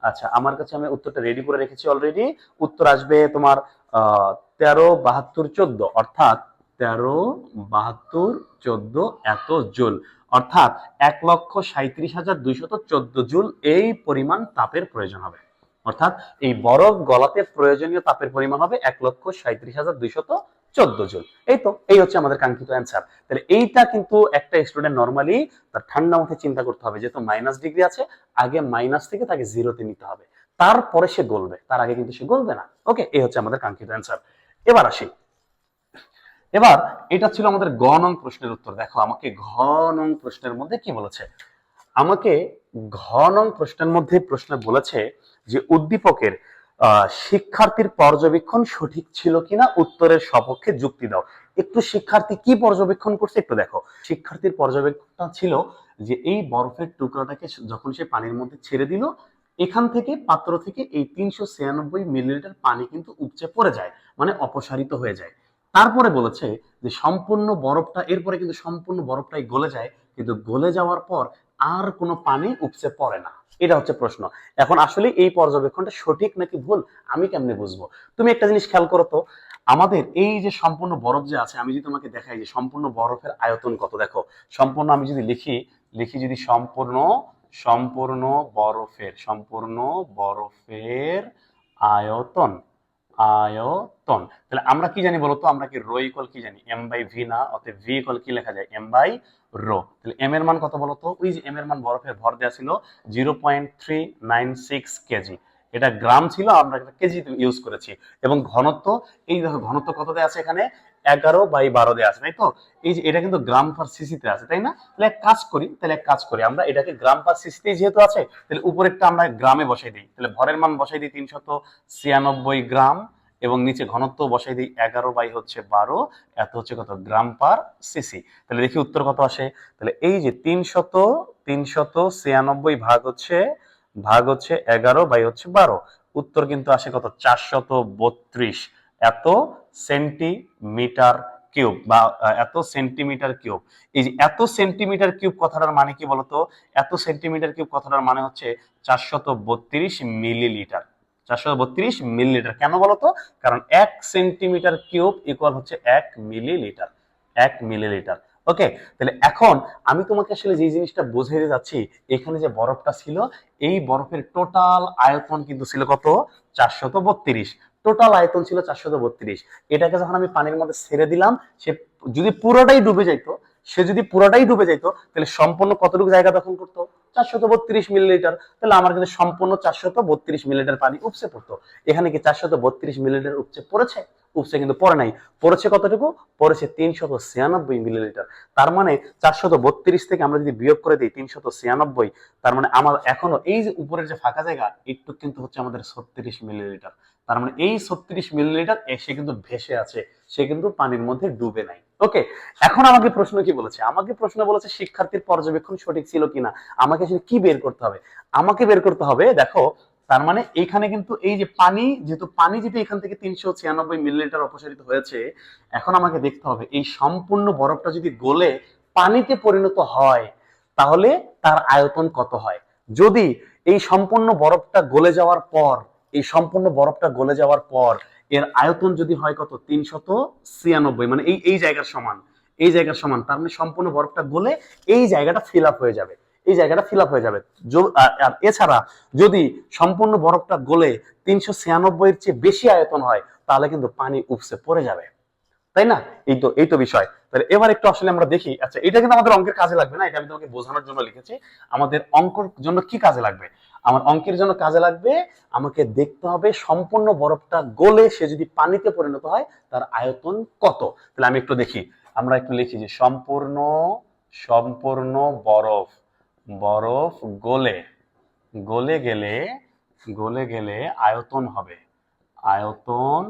আচ্ছা আমার কাছে আমি উত্তরটা রেডি করে রেখেছি অলরেডি। উত্তর আসবে তোমার 137214, অর্থাৎ 137214 এত জুল, অর্থাৎ 1,37,214 জুল এই পরিমাণ তাপের প্রয়োজন হবে। অর্থাৎ এই বরফ গলাতে প্রয়োজনীয় তাপের পরিমাণ হবে 1,37,214 জুল। এই তো, এই হচ্ছে আমাদের কাঙ্ক্ষিত অ্যান্সার। তাহলে এইটা কিন্তু একটা স্টুডেন্ট নরমালি তার ঠান্ডা মাথায় চিন্তা করতে হবে, যেহেতু -ডিগ্রি আছে, আগে মাইনাস থেকে তাকে 0-তে নিতে হবে, তারপরে সে গলবে, তার আগে কিন্তু সে গলবে না। ওকে, এই হচ্ছে আমাদের কাঙ্ক্ষিত অ্যান্সার। এবার আসি, এবার এটা ছিল আমাদের গ নং প্রশ্নের উত্তর। দেখো আমাকে ঘ নং প্রশ্নের মধ্যে কি বলেছে। আমাকে ঘ নং প্রশ্নের মধ্যে প্রশ্ন বলেছে যে উদ্দীপকের শিক্ষার্থীর পর্যবেক্ষণ সঠিক ছিল কিনা উত্তরের সপক্ষে যুক্তি দাও। একটু শিক্ষার্থী কি পর্যবেক্ষণ করছে একটু দেখো। শিক্ষার্থীর পর্যবেক্ষণটা ছিল যে এই বরফের টুকরাটাকে যখন সে পানির মধ্যে ছেড়ে দিল, এখান থেকে পাত্র থেকে এই 396 মিলিলিটার পানি কিন্তু উপচে পড়ে যায়, মানে অপসারিত হয়ে যায়। তারপরে বলেছে যে সম্পূর্ণ বরফটা, এরপরে কিন্তু সম্পূর্ণ বরফটাই গলে যায়, কিন্তু গলে যাওয়ার পর আর কোনো পানি উপচে পড়ে না। এটা হচ্ছে প্রশ্ন। এখন আসলে এই পর্যবেক্ষণটা সঠিক নাকি ভুল আমি কেমনে বুঝবো? তুমি একটা জিনিস খেয়াল করো তো, আমাদের এই যে সম্পূর্ণ বরফ যে আছে, আমি যদি তোমাকে দেখাই যে সম্পূর্ণ বরফের আয়তন কত, দেখো সম্পূর্ণ আমি যদি লিখি যদি সম্পূর্ণ সম্পূর্ণ বরফের আয়তন আয়তন, তাহলে আমরা কি জানি বলতো? আমরা কি রো ইকুয়াল কি জানি? m/v না, অতএব v ইকুয়াল কি লেখা যায়? m/রো। তাহলে m এর মান কত বলতো? ওই যে m এর মান বরফের ভর দেওয়া ছিল 0.396 কেজি, এটা গ্রাম ছিল, আমরা এটা কেজি ইউজ করেছি। এবং ঘনত্ব, এই দেখো ঘনত্ব কত দেওয়া আছে এখানে? 11/12 দেওয়া আছে, তাই তো? এই যে এটা কিন্তু গ্রাম পার সিসিতে আছে, তাই না? তাহলে এক কাজ করি আমরা এটাকে গ্রাম পার সিসিতে যেহেতু আছে, তাহলে উপরেরটা আমরা গ্রামে বসাই দিই। তাহলে ভরের মান বসাই দিই 396 গ্রাম, এবং নিচে ঘনত্ব বসাই দিই 11/12, এত হচ্ছে কত? গ্রাম পার সিসি। তাহলে দেখি উত্তর কত আসে। তাহলে এই যে 396 ভাগ হচ্ছে ভাগ হচ্ছে 11 বাই হচ্ছে 12, উত্তর কিন্তু আসে কত 432 এত সেন্টিমিটার কিউব বা এত সেন্টিমিটার কিউব। এই যে এত সেন্টিমিটার কিউব কথাটার মানে কি বলতো? এত সেন্টিমিটার কিউব কথাটার মানে হচ্ছে 432 মিলিলিটার। 432 মিলিলিটার কেন বলতো? কারণ 1 সেন্টিমিটার কিউব ইকুয়াল হচ্ছে 1 মিলিলিটার। 1 মিলিলিটার। ওকে, তাহলে এখন আমি তোমাকে আসলে যে জিনিসটা বোঝাতে যাচ্ছি, এখানে যে বরফটা ছিল, এই বরফের টোটাল আয়তন কিন্তু ছিল কত? 432। টোটাল আয়তন ছিল 432। এটাকে যখন আমি পানির মধ্যে ছেড়ে দিলাম, সে যদি পুরোটাই ডুবে যাইতো, তাহলে সম্পূর্ণ কতটুকু জায়গা দখল করতো? 432 মিলিলিটার। তাহলে আমার কিন্তু সম্পূর্ণ 432 মিলিলিটার পানি উপচে পড়তো। এখানে কি 432 মিলিলিটার উপচে পড়েছে? উপচে কিন্তু পড়ে নাই। পড়েছে কতটুকু? পড়েছে 396 মিলিলিটার। তার মানে 432 থেকে আমরা যদি বিয়োগ করে দিই 396, তার মানে আমার এখনো এই যে উপরের যে ফাঁকা জায়গা, একটু কিন্তু হচ্ছে আমাদের 36 মিলিলিটার। তার মানে এই 36 মিলিলিটার সে কিন্তু ভেসে আছে, সে কিন্তু পানির মধ্যে ডুবে নাই। ওকে, এখন আমাকে প্রশ্ন কি বলেছে? আমাকে প্রশ্ন বলেছে শিক্ষার্থীর পর্যবেক্ষণ সঠিক ছিল কিনা। আমাকে আসলে কি বের করতে হবে? আমাকে বের করতে হবে, দেখো, তার মানে এইখানে কিন্তু এই যে পানি, যেহেতু পানি যেহেতু এখান থেকে 396 মিলিলিটার অপসারিত হয়েছে, এখন আমাকে দেখতে হবে এই সম্পূর্ণ বরফটা যদি গলে পানিতে পরিণত হয়, তাহলে তার আয়তন কত হয়। যদি এই সম্পূর্ণ বরফটা গলে যাওয়ার পর, এর আয়তন যদি হয় কত? 396, মানে এই জায়গার সমান, তার মানে সম্পূর্ণ বরফটা গলে এই জায়গাটা ফিল আপ হয়ে যাবে। আর এছাড়া যদি সম্পূর্ণ বরফটা গলে 396 এর চেয়ে বেশি আয়তন হয়, তাহলে কিন্তু পানি উপসে পড়ে যাবে, তাই না? এই তো বিষয়। তাহলে এবার একটু আসলে আমরা দেখি। আচ্ছা, এটা কিন্তু আমাদের অঙ্কের কাজে লাগবে না, এটা আমি তোমাকে বোঝানোর জন্য লিখেছি। আমাদের অঙ্কের জন্য কি কাজে লাগবে? আমার অঙ্কের জন্য কাজে লাগবে, আমাকে দেখতে হবে সম্পূর্ণ বরফটা গলে সে যদি পানিতে পরিণত হয়, তার আয়তন কত। তাহলে আমি একটু দেখি, আমরা একটু লিখি যে সম্পূর্ণ বরফ বরফ গলে গলে গেলে আয়তন হবে। আয়তন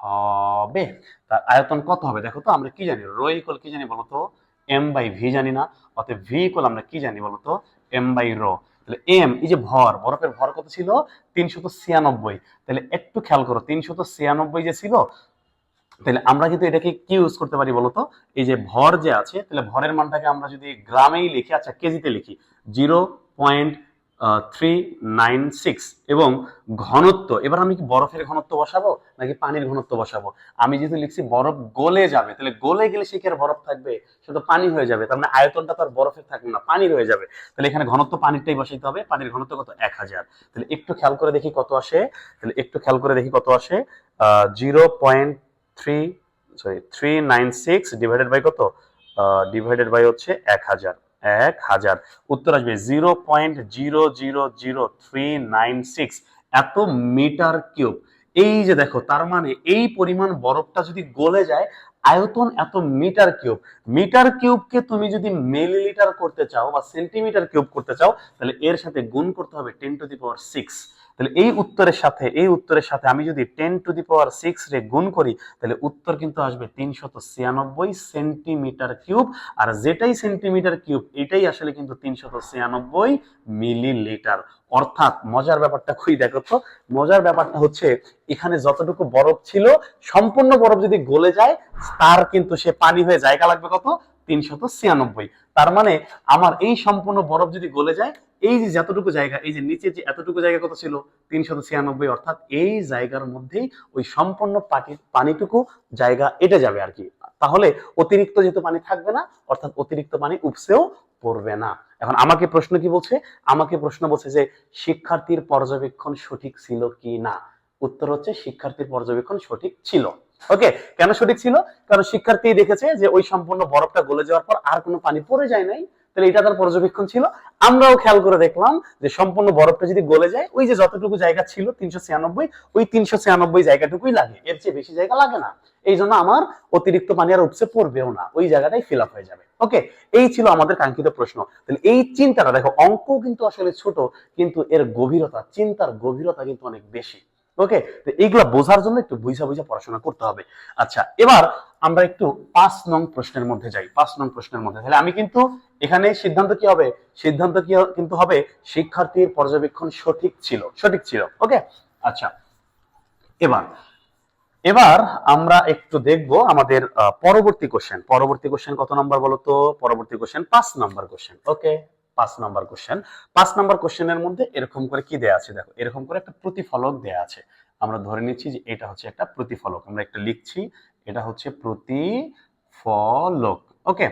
হবে তার আয়তন কত হবে? দেখো তো, আমরা কি জানি? রো ইকুয়াল কি জানি বলতো? এম বাই ভি জানি না? অতএব ভি ইকুয়াল আমরা কি জানি বলতো? M by rho. তাহলে এম, এই যে ভর, বরফের ভর কত ছিল? 396। তাহলে একটু খেয়াল করো, 396 যে ছিল, তাহলে আমরা কিন্তু এটাকে কি ইউজ করতে পারি বলতো? এই যে ভর যে আছে, তাহলে ভরের মানটাকে আমরা যদি গ্রামেই লিখি, আচ্ছা কেজিতে লিখি, 0.396। এবং ঘনত্ব, এবার আমি কি বরফের ঘনত্ব বসাবো নাকি পানির ঘনত্ব বসাবো? আমি যেহেতু লিখছি বরফ গলে যাবে, তাহলে গলে গেলে সে কি আর বরফ থাকবে? সে তো পানি হয়ে যাবে। তার মানে আয়তনটা তো আর বরফের থাকবে না, পানির হয়ে যাবে। তাহলে এখানে ঘনত্ব পানিরটাই বসাইতে হবে। পানির ঘনত্ব কত? 1000। তাহলে একটু খেয়াল করে দেখি কত আসে। 396 ডিভাইডেড বাই কত? ডিভাইডেড বাই হচ্ছে 1000। উত্তর আসবে 0.0000396 এত মিটার কিউব। এই যে দেখো, তার মানে এই পরিমাণ বরফটা যদি গলে যায়, আয়তন এত মিটার কিউব। মিটার কিউবকে তুমি যদি মিলিলিটার করতে চাও বা সেন্টিমিটার কিউব করতে চাও, তাহলে এর সাথে গুণ করতে হবে 10⁶। তাহলে এই উত্তরের সাথে আমি যদি 10⁶ রে গুণ করি, তাহলে উত্তর কিন্তু আসবে 396 সেন্টিমিটার কিউব। আর যেটাই সেন্টিমিটার কিউব, এটাই আসলে কিন্তু 396 মিলিলিটার। অর্থাৎ মজার ব্যাপারটা কই দেখো তো? মজার ব্যাপারটা হচ্ছে, এখানে যতটুকু বরফ ছিল, সম্পূর্ণ বরফ যদি গলে যায়, তার কিন্তু সে পানি হয়ে জায়গা লাগবে কত? 396। তার মানে আমার এই সম্পূর্ণ বরফ যদি গলে যায়, এই যে যতটুকু জায়গা, এই যে নিচে যে এতটুকু জায়গা কত ছিল? 396। অর্থাৎ এই জায়গার মধ্যেই ওই সম্পূর্ণ পানিটুকু জায়গা এটে যাবে আর কি। তাহলে অতিরিক্ত যেহেতু পানি থাকবে না, অর্থাৎ অতিরিক্ত পানি উপসেও পড়বে না। এখন আমাকে প্রশ্ন কি বলছে? আমাকে প্রশ্ন বলছে যে শিক্ষার্থীর পর্যবেক্ষণ সঠিক ছিল কি না। উত্তর হচ্ছে শিক্ষার্থীর পর্যবেক্ষণ সঠিক ছিল। ওকে, কেন সঠিক ছিল? কারণ শিক্ষার্থী দেখেছে যে ওই সম্পূর্ণ বরফটা গলে যাওয়ার পর আর কোনো পানি পড়ে যায় নাই, তাহলে এটা তার পর্যবেক্ষণ ছিল। আমরাও খেয়াল করে দেখলাম যে সম্পূর্ণ বরফটা যদি গলে যায়, ওই যে যতটুকু জায়গা ছিল 396, ওই 396 জায়গাটুকুই লাগে, এর চেয়ে বেশি জায়গা লাগে না। এই জন্য আমার অতিরিক্ত পানি আর উপসে পড়বেও না, ওই জায়গাটাই ফিল আপ হয়ে যাবে। ওকে, এই ছিল আমাদের কাঙ্ক্ষিত প্রশ্ন। তাহলে এই চিন্তাটা দেখো, অঙ্ক কিন্তু আসলে ছোট, কিন্তু এর গভীরতা, চিন্তার গভীরতা কিন্তু অনেক বেশি। ওকে, তো এইগুলা বোঝার জন্য একটু বুঝা বুঝা পড়াশোনা করতে হবে। আচ্ছা, এবার আমরা একটু 5 নং প্রশ্নের মধ্যে যাই। 5 নং প্রশ্নের মধ্যে তাহলে আমি কিন্তু এখানে সিদ্ধান্ত কি হবে, সিদ্ধান্ত কি কিন্তু হবে শিক্ষার্থীর পর্যবেক্ষণ সঠিক ছিল, সঠিক ছিল। ওকে, আচ্ছা, এবার এবার আমরা একটু দেখব আমাদের পরবর্তী কোশ্চেন। পরবর্তী কোশ্চেন কত নাম্বার বলো তো? পরবর্তী কোশ্চেন 5 নাম্বার কোশ্চেন। ওকে, 5 নাম্বার কোশ্চেন। 5 নাম্বার কোশ্চেনের মধ্যে এরকম করে কি দেয়া আছে দেখো, এরকম করে একটা প্রতিফলক দেয়া আছে। আমরা ধরে নিচ্ছি যে এটা হচ্ছে একটা প্রতিফলক, আমরা একটা লিখছি, এটা হচ্ছে প্রতিফলক। ওকে,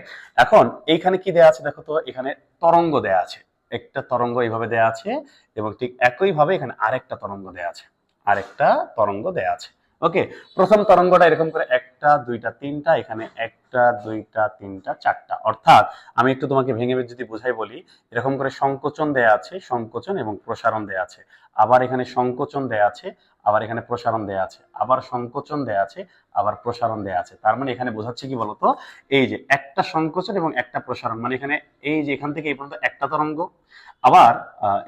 এখন এইখানে কি দেয়া আছে দেখো তো, এখানে তরঙ্গ দেয়া আছে, একটা তরঙ্গ এইভাবে দেয়া আছে, এবং ঠিক একই ভাবে এখানে আরেকটা তরঙ্গ দেয়া আছে, আরেকটা তরঙ্গ দেয়া আছে। ওকে, প্রথম তরঙ্গটা এরকম করে একটা দুইটা তিনটা, এখানে একটা দুইটা তিনটা চারটা, অর্থাৎ আমি একটু তোমাকে ভেঙে যদি বোঝাই বলি, এরকম করে সংকোচন দেয়া আছে, সংকোচন এবং প্রসারণ দেয়া আছে, আবার এখানে সংকোচন দেয়া আছে, আবার এখানে প্রসারণ দেয়া আছে, আবার সংকোচন দেয়া আছে, আবার প্রসারণ দেয়া আছে। তার মানে এখানে বোঝাচ্ছে কি বলতো, এই যে একটা সংকোচন এবং একটা প্রসারণ, মানে এখানে এই যে এখান থেকে এই পর্যন্ত একটা তরঙ্গ, আবার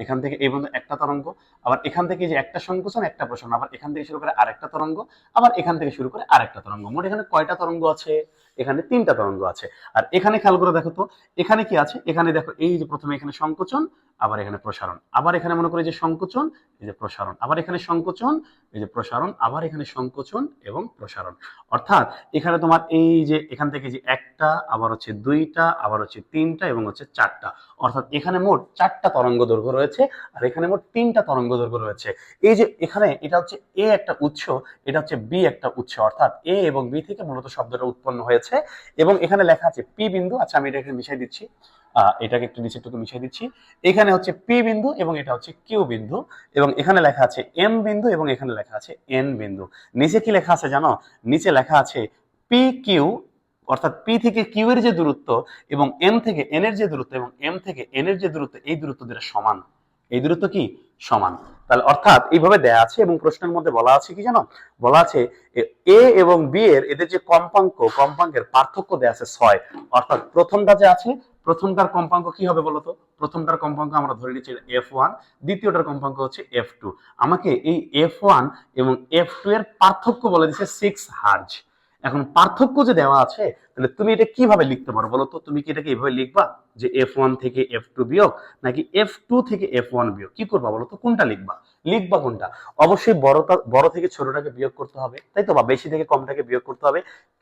এখান থেকে এই পর্যন্ত একটা তরঙ্গ, আবার এখান থেকে যে একটা সংকোচন একটা প্রসারণ, আবার এখান থেকে শুরু করে আরেকটা তরঙ্গ, আবার এখান থেকে শুরু করে আরেকটা তরঙ্গ। মোট এখানে কয়টা তরঙ্গ আছে? এখানে 3টা তরঙ্গ আছে। আর এখানে খেয়াল করে দেখো তো, এখানে কি আছে, এখানে দেখো এই যে প্রথমে এখানে সংকোচন, আবার এখানে প্রসারণ, আবার এখানে মনে করে যে সংকোচন, এই যে প্রসারণ, আবার এখানে সংকোচন, এই যে প্রসারণ, আবার এখানে সংকোচন এবং প্রসারণ। অর্থাৎ এখানে তোমার এই যে এখান থেকে যে একটা, আবার হচ্ছে দুইটা, আবার হচ্ছে তিনটা এবং হচ্ছে চারটা, অর্থাৎ এখানে মোট 4টা তরঙ্গ দৈর্ঘ্য রয়েছে, আর এখানে মোট 3টা তরঙ্গ দৈর্ঘ্য রয়েছে। এই যে এখানে এটা হচ্ছে এ একটা উৎস, এটা হচ্ছে বি একটা উৎস, অর্থাৎ এ এবং বি থেকে মূলত শব্দটা উৎপন্ন হয়েছে। এবং এখানে লেখা আছে পি বিন্দু। আচ্ছা, আমি এটাকে মিশাই দিচ্ছি, এটাকে একটু নিচে একটু মিশাই দিচ্ছি। এখানে হচ্ছে পি বিন্দু এবং এটা হচ্ছে কিউ বিন্দু, এবং এখানে লেখা আছে এম বিন্দু এবং এখানে লেখা আছে এন বিন্দু। নিচে কি লেখা আছে জানো? নিচে লেখা আছে পি কিউ, অর্থাৎ পি থেকে কিউ এর যে দূরত্ব এবং এম থেকে এন এর যে দূরত্ব এবং এম থেকে এন এর যে দূরত্ব, এই দূরত্ব দুটো সমান। এই দূরত্ব কি? সমান। তাহলে অর্থাৎ এইভাবে দেয়া আছে, এবং প্রশ্নের মধ্যে বলা আছে কি জানো? বলা আছে এ এবং বি এর এদের যে কম্পাঙ্ক, কম্পাঙ্কের পার্থক্য দেয়া আছে 6। অর্থাৎ প্রথমটা যে আছে, প্রথমটার কম্পাঙ্ক কি হবে বলতো? প্রথমটার কম্পাঙ্ক আমরা ধরে নিচ্ছি F1, দ্বিতীয়টার কম্পাঙ্ক হচ্ছে F2। আমাকে এই F1 এবং F2 এর পার্থক্য বলে দিচ্ছে 6 হার্জ। এখন পার্থক্য যে দেওয়া আছে, তাহলে তুমি এটা কিভাবে লিখতে পারো বলো তো? তুমি কি এটাকে এইভাবে লিখবা যে F1 থেকে F2 বিয়োগ, নাকি F2 থেকে F1 বিয়োগ? কি করবা বলো তো? কোনটা লিখবা? লিখবা কোনটা? অবশ্যই বড় থেকে ছোটটাকে বিয়োগ করতে হবে, তাই তো? বা বেশি থেকে কমটাকে বিয়োগ করতে হবে।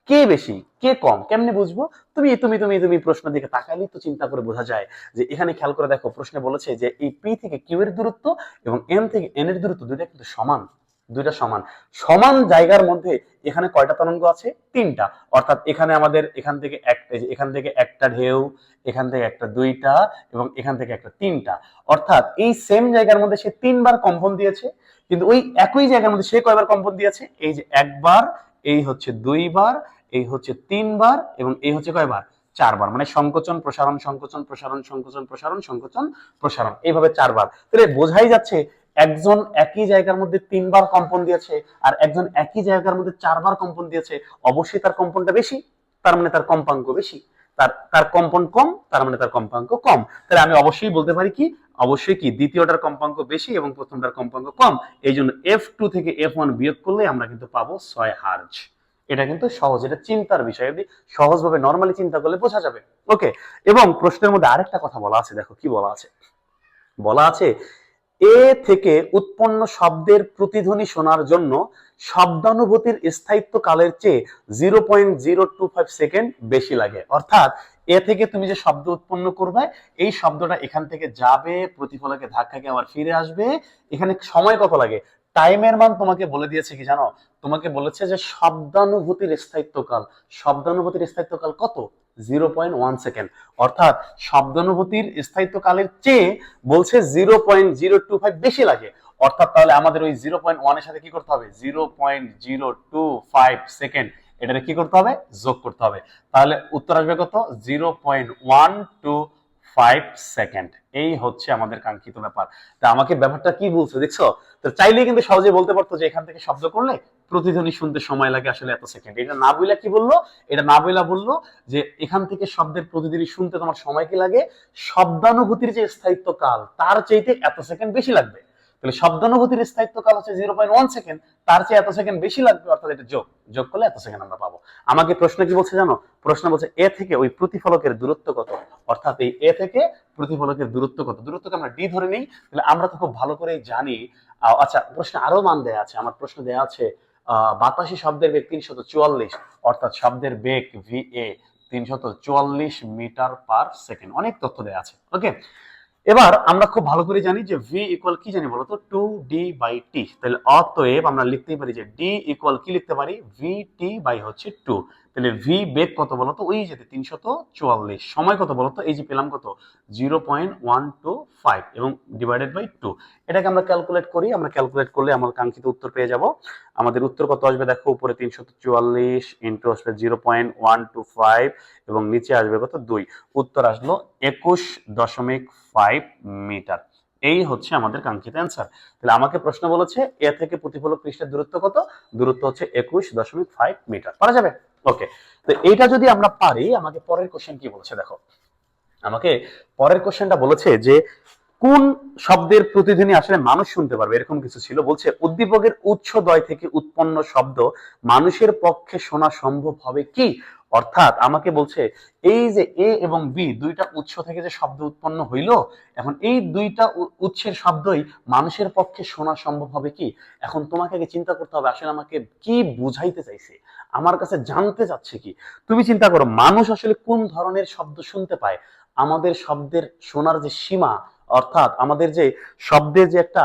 কে বেশি কে কম কেমনে বুঝবো? তুমি তুমি তুমি তুমি প্রশ্নের দিকে তাকালেই তো চিন্তা করে বোঝা যায়। যে এখানে খেয়াল করে দেখো, প্রশ্নে বলেছে যে এই পি থেকে কিউ এর দূরত্ব এবং এম থেকে এন এর দূরত্ব দুইটা কিন্তু সমান। দুইটা সমান। সমান জায়গার মধ্যে এখানে কয়টা তরঙ্গ আছে? 3টা। অর্থাৎ এখানে আমাদের এখান থেকে এখান থেকে একটা ঢেউ, এখান থেকে একটা দুইটা এবং এখান থেকে একটা তিনটা। অর্থাৎ এই সেম জায়গার মধ্যে সে 3বার কম্পন দিয়েছে, কিন্তু ওই একই জায়গার মধ্যে সে কয়বার কম্পন দিয়েছে? এই যে একবার, এই হচ্ছে 2বার, এই হচ্ছে 3বার এবং এই হচ্ছে কয়বার? 4বার। মানে সংকোচন প্রসারণ সংকোচন প্রসারণ সংকোচন প্রসারণ সংকোচন প্রসারণ, এইভাবে 4বার। তাহলে বোঝাই যাচ্ছে একজন একই জায়গার মধ্যে 3বার কম্পন দিয়েছে, আর একজন একই জায়গার মধ্যে 4বার কম্পন দিয়েছে। অবশ্যই তার কম্পনটা বেশি, তার মানে তার কম্পাঙ্ক বেশি। তার তার কম্পন কম, তার মানে তার কম্পাঙ্ক কম। তাহলে আমি অবশ্যই বলতে পারি কি, অবশ্যই কি দ্বিতীয়টার কম্পাঙ্ক বেশি এবং প্রথমটার কম্পাঙ্ক কম। এই জন্য F2 থেকে F1 বিয়োগ করলে আমরা কিন্তু পাবো 6 হার্জ। এটা কিন্তু সহজ, এটা চিন্তার বিষয়, যদি সহজভাবে নরমালি চিন্তা করলে বোঝা যাবে। ওকে, এবং প্রশ্নের মধ্যে আরেকটা কথা বলা আছে, দেখো কি বলা আছে। বলা আছে এ থেকে উৎপন্ন শব্দের প্রতিধ্বনি শোনার জন্য শব্দানুভূতির স্থায়িত্ব কালের চেয়ে 0.025 সেকেন্ড বেশি লাগে। অর্থাৎ এ থেকে তুমি যে শব্দ উৎপন্ন করবে, এই শব্দটা এখান থেকে যাবে, প্রতিফলকে ধাক্কা খেয়ে আবার ফিরে আসবে, এখানে সময় কত লাগে? টাইমের মান তোমাকে বলে দিয়েছে কি জানো? তোমাকে বলেছে যে শব্দানুভূতির স্থায়িত্বকাল, শব্দানুভূতির স্থায়িত্বকাল কত? 0.1 সেকেন্ড। অর্থাৎ শব্দানুভূতির স্থায়িত্বকালের চেয়ে বলছে 0.025 বেশি লাগে। অর্থাৎ তাহলে আমাদের ওই 0.1 এর সাথে কি করতে হবে? 0.025 সেকেন্ড, এটাকে কি করতে হবে? যোগ করতে হবে। তাহলে উত্তর আসবে কত? 0.125 সেকেন্ড। এই হচ্ছে আমাদের কাঙ্ক্ষিত ব্যাপার। তা আমাকে ব্যাপারটা কি বলছে দেখছো? তো চাইলেই কিন্তু সহজে বলতে পারতো যে এখান থেকে শব্দ করলে প্রতিধ্বনি শুনতে সময় লাগে আসলে এত সেকেন্ড। এটা না বইলা কি বললো? এটা না বইলা বললো যে এখান থেকে শব্দের প্রতিধ্বনি শুনতে তোমার সময় কি লাগে? শব্দানুভূতির যে স্থায়িত্ব কাল, তার চাইতে এত সেকেন্ড বেশি লাগবে। তাহলে শব্দানুভূতির স্থায়িত্ব কাল হচ্ছে 0.1 সেকেন্ড, তার চেয়ে এত সেকেন্ড বেশি লাগবে, অর্থাৎ এটা যোগ করলে এত সেকেন্ড আমরা পাবো। আমাকে প্রশ্ন কি বলছে জানো? প্রশ্ন বলছে এ থেকে ওই প্রতিফলকের দূরত্ব কত, অর্থাৎ এই এ থেকে প্রতিফলকের দূরত্ব কত। দূরত্বকে আমরা ডি ধরে নিই, তাহলে আমরা তো খুব ভালো করেই জানি। আচ্ছা, প্রশ্নে আরো মান দেয়া আছে, আমার প্রশ্ন দেয়া আছে বাতাসী শব্দের বেগ 344, অর্থাৎ শব্দের বেগ VA 344 মিটার পার সেকেন্ড। অনেক তথ্য দেয়া আছে। ওকে, এবার আমরা খুব ভালো করে জানি যে v ইকুয়াল কি জানি বলতো 2d/t। তাহলে অতএব আমরা লিখতেই পারি যে d ইকুয়াল কি লিখতে পারি, vt বাই হচ্ছে 2। তাহলে v বেগ কত বলতো, ওই যে 344, সময় কত বলতো, এই যে পেলাম কত 0.125 এবং ডিভাইডেড বাই 2। এটাকে আমরা ক্যালকুলেট করি, আমরা ক্যালকুলেট করলে আমার কাঙ্ক্ষিত উত্তর পেয়ে যাব। আমাদের উত্তর কত আসবে দেখো, উপরে 344 ইন্টু আসবে 0.125 এবং নিচে আসবে কত 2, উত্তর আসলো 21.5 মিটার। এই হচ্ছে আমাদের কাঙ্ক্ষিত অ্যান্সার। তাহলে আমাকে প্রশ্ন বলেছে এ থেকে প্রতিফলক পৃষ্ঠের দূরত্ব কত, দূরত্ব হচ্ছে 21.5 মিটার। পারা যাবে? ওকে, তো এইটা যদি আমরা পারি, আমাকে পরের কোশ্চেন কি বলেছে দেখো। আমাকে পরের কোশ্চেনটা বলেছে যে কোন শব্দের প্রতিধ্বনি আসলে মানুষ শুনতে পারবে, এরকম কিছু ছিল। বলছে উদ্দীপকের উৎসদ্বয় থেকে উৎপন্ন শব্দ মানুষের পক্ষে শোনা সম্ভব হবে কি। অর্থাৎ আমাকে বলছে এই যে এ এবং বি দুইটা উৎস থেকে যে শব্দ উৎপন্ন হইল, এখন এই দুইটা উৎসের শব্দই মানুষের পক্ষে শোনা সম্ভব হবে কি। এখন তোমাকে আগে চিন্তা করতে হবে আসলে আমাকে কি বুঝাইতে চাইছে, আমার কাছে জানতে চাচ্ছে কি। তুমি চিন্তা করো মানুষ আসলে কোন ধরনের শব্দ শুনতে পায়। আমাদের শব্দের শোনার যে সীমা, অর্থাৎ আমাদের যে শব্দের যে একটা